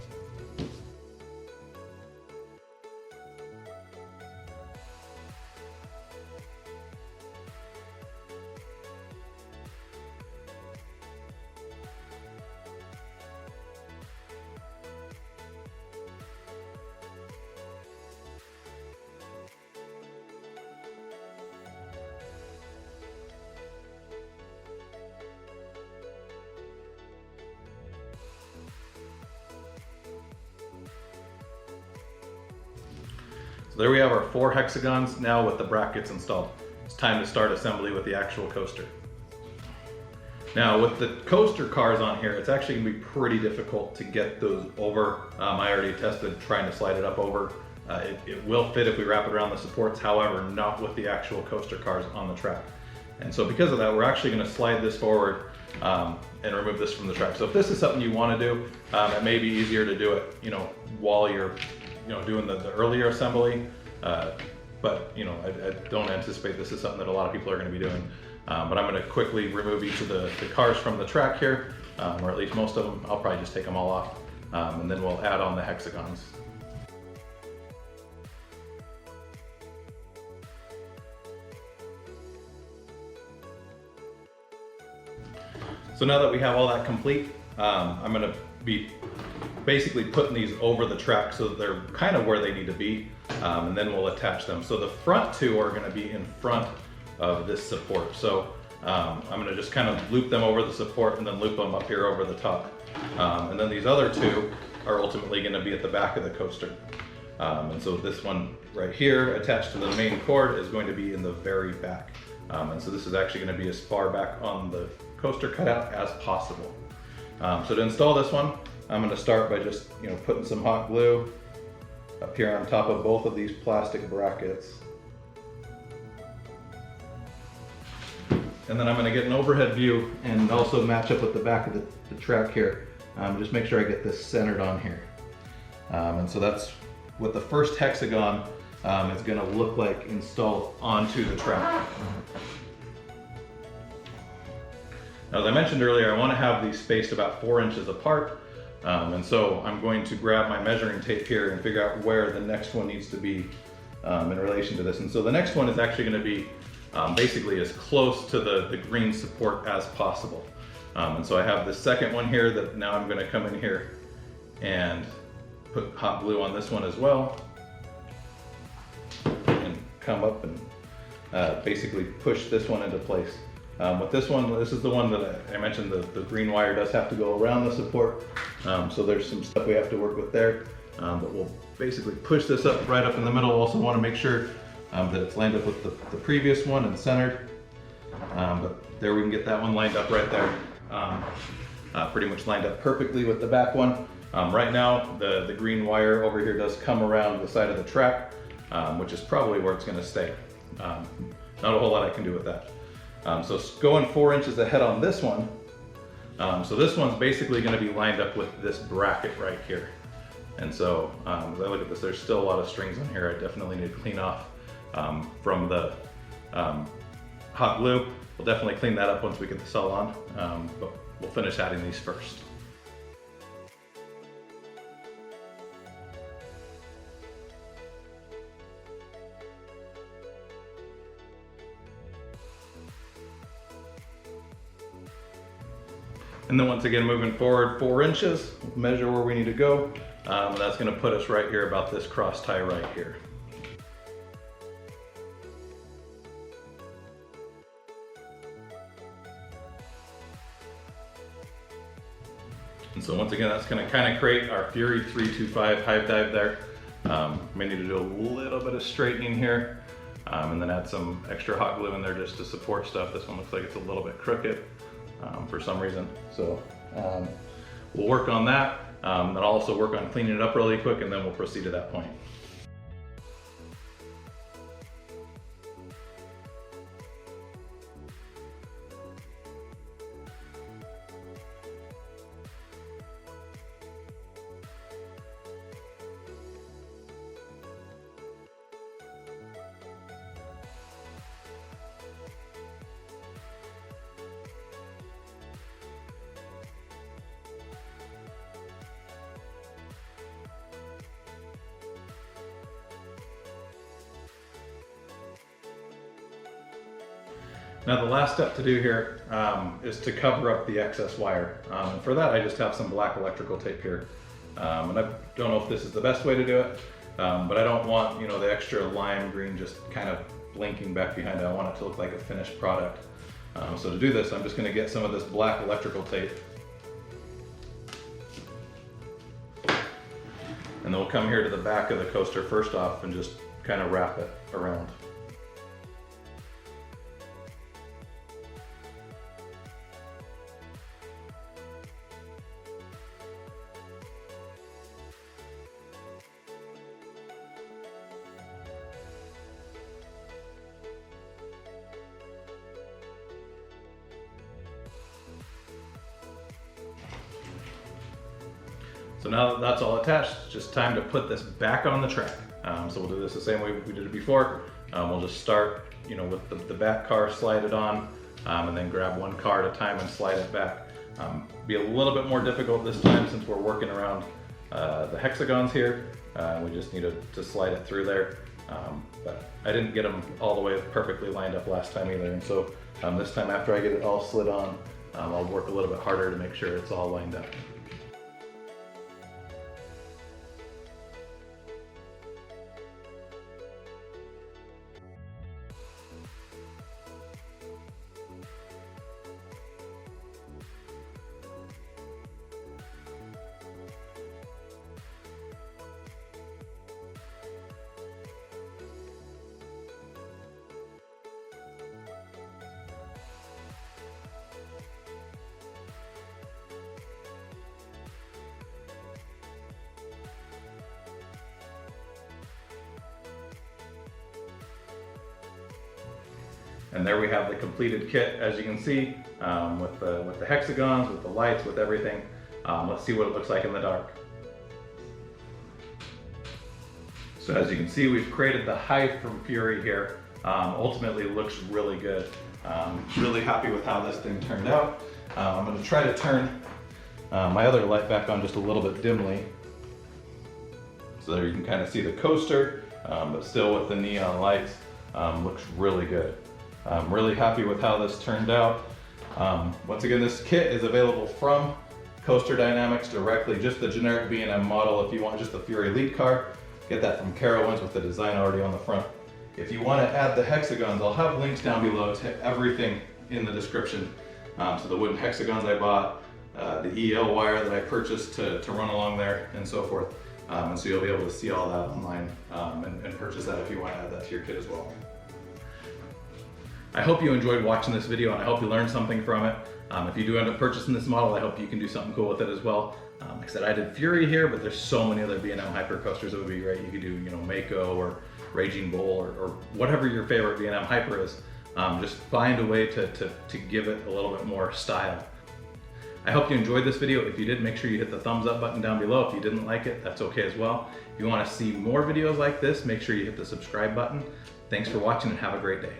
Speaker 1: So there we have our 4 hexagons now with the brackets installed. It's time to start assembly with the actual coaster. Now with the coaster cars on here, it's actually gonna be pretty difficult to get those over. I already tested trying to slide it up over. It will fit if we wrap it around the supports, however, not with the actual coaster cars on the track. And so because of that, we're actually gonna slide this forward and remove this from the track. So if this is something you wanna do, it may be easier to do it, you know, while you're doing the earlier assembly, but you know, I don't anticipate this is something that a lot of people are going to be doing. But I'm going to quickly remove each of the cars from the track here, or at least most of them. I'll probably just take them all off, and then we'll add on the hexagons. So now that we have all that complete, I'm gonna be basically putting these over the track so that they're kind of where they need to be, and then we'll attach them. So the front two are gonna be in front of this support. So I'm gonna just kind of loop them over the support and then loop them up here over the top. And then these other two are ultimately gonna be at the back of the coaster. And so this one right here attached to the main cord is going to be in the very back. And so this is actually gonna be as far back on the coaster cutout as possible. So to install this one, I'm gonna start by just putting some hot glue up here on top of both of these plastic brackets. And then I'm gonna get an overhead view and also match up with the back of the track here. Just make sure I get this centered on here. And so that's what the first hexagon is gonna look like installed onto the track. Now, as I mentioned earlier, I wanna have these spaced about 4 inches apart. And so I'm going to grab my measuring tape here and figure out where the next one needs to be in relation to this. And so the next one is actually gonna be basically as close to the green support as possible. And so I have the second one here that now I'm gonna come in here and put hot glue on this one as well. And come up and basically push this one into place. With this one, this is the one that I mentioned, the green wire does have to go around the support. So there's some stuff we have to work with there. But we'll basically push this up right up in the middle. Also want to make sure that it's lined up with the previous one and centered. But there we can get that one lined up right there. Pretty much lined up perfectly with the back one. Right now, the green wire over here does come around the side of the track, which is probably where it's going to stay. Not a whole lot I can do with that. So going 4 inches ahead on this one. So this one's basically going to be lined up with this bracket right here. And so as I look at this, there's still a lot of strings on here I definitely need to clean off from the hot glue. We'll definitely clean that up once we get the cell on, but we'll finish adding these first. And then once again, moving forward 4 inches, measure where we need to go. That's gonna put us right here about this cross tie right here. And so once again, that's gonna kind of create our Fury325 hive dive there. May need to do a little bit of straightening here, and then add some extra hot glue in there just to support stuff. This one looks like it's a little bit crooked. For some reason. So we'll work on that. Then I'll also work on cleaning it up really quick, and then we'll proceed to that point. Now the last step to do here is to cover up the excess wire. And for that I just have some black electrical tape here. And I don't know if this is the best way to do it, but I don't want the extra lime green just kind of blinking back behind it. I want it to look like a finished product. So to do this, I'm just going to get some of this black electrical tape. And then we'll come here to the back of the coaster first off and just kind of wrap it around. So now that that's all attached, it's just time to put this back on the track. So we'll do this the same way we did it before. We'll just start, with the back car, slide it on, and then grab one car at a time and slide it back. Be a little bit more difficult this time since we're working around the hexagons here. We just need to slide it through there. But I didn't get them all the way perfectly lined up last time either. And so this time after I get it all slid on, I'll work a little bit harder to make sure it's all lined up. And there we have the completed kit, as you can see, with the hexagons, with the lights, with everything. Let's see what it looks like in the dark. So as you can see, we've created the Hive from Fury here. Ultimately, it looks really good. Really happy with how this thing turned out. I'm going to try to turn my other light back on just a little bit dimly, so there you can kind of see the coaster, but still with the neon lights. Looks really good. I'm really happy with how this turned out. Once again, this kit is available from CoasterDynamix directly, just the generic B&M model. If you want just the Fury Elite car, get that from Carowinds with the design already on the front. If you want to add the hexagons, I'll have links down below to everything in the description. So the wooden hexagons I bought, the EL wire that I purchased to run along there, and so forth. And so you'll be able to see all that online and purchase that if you want to add that to your kit as well. I hope you enjoyed watching this video, and I hope you learned something from it. If you do end up purchasing this model, I hope you can do something cool with it as well. Like I said, I did Fury here, but there's so many other B&M Hyper Coasters that would be great. You could do, Mako or Raging Bull or whatever your favorite B&M Hyper is. Just find a way to give it a little bit more style. I hope you enjoyed this video. If you did, make sure you hit the thumbs up button down below. If you didn't like it, that's okay as well. If you want to see more videos like this, make sure you hit the subscribe button. Thanks for watching and have a great day.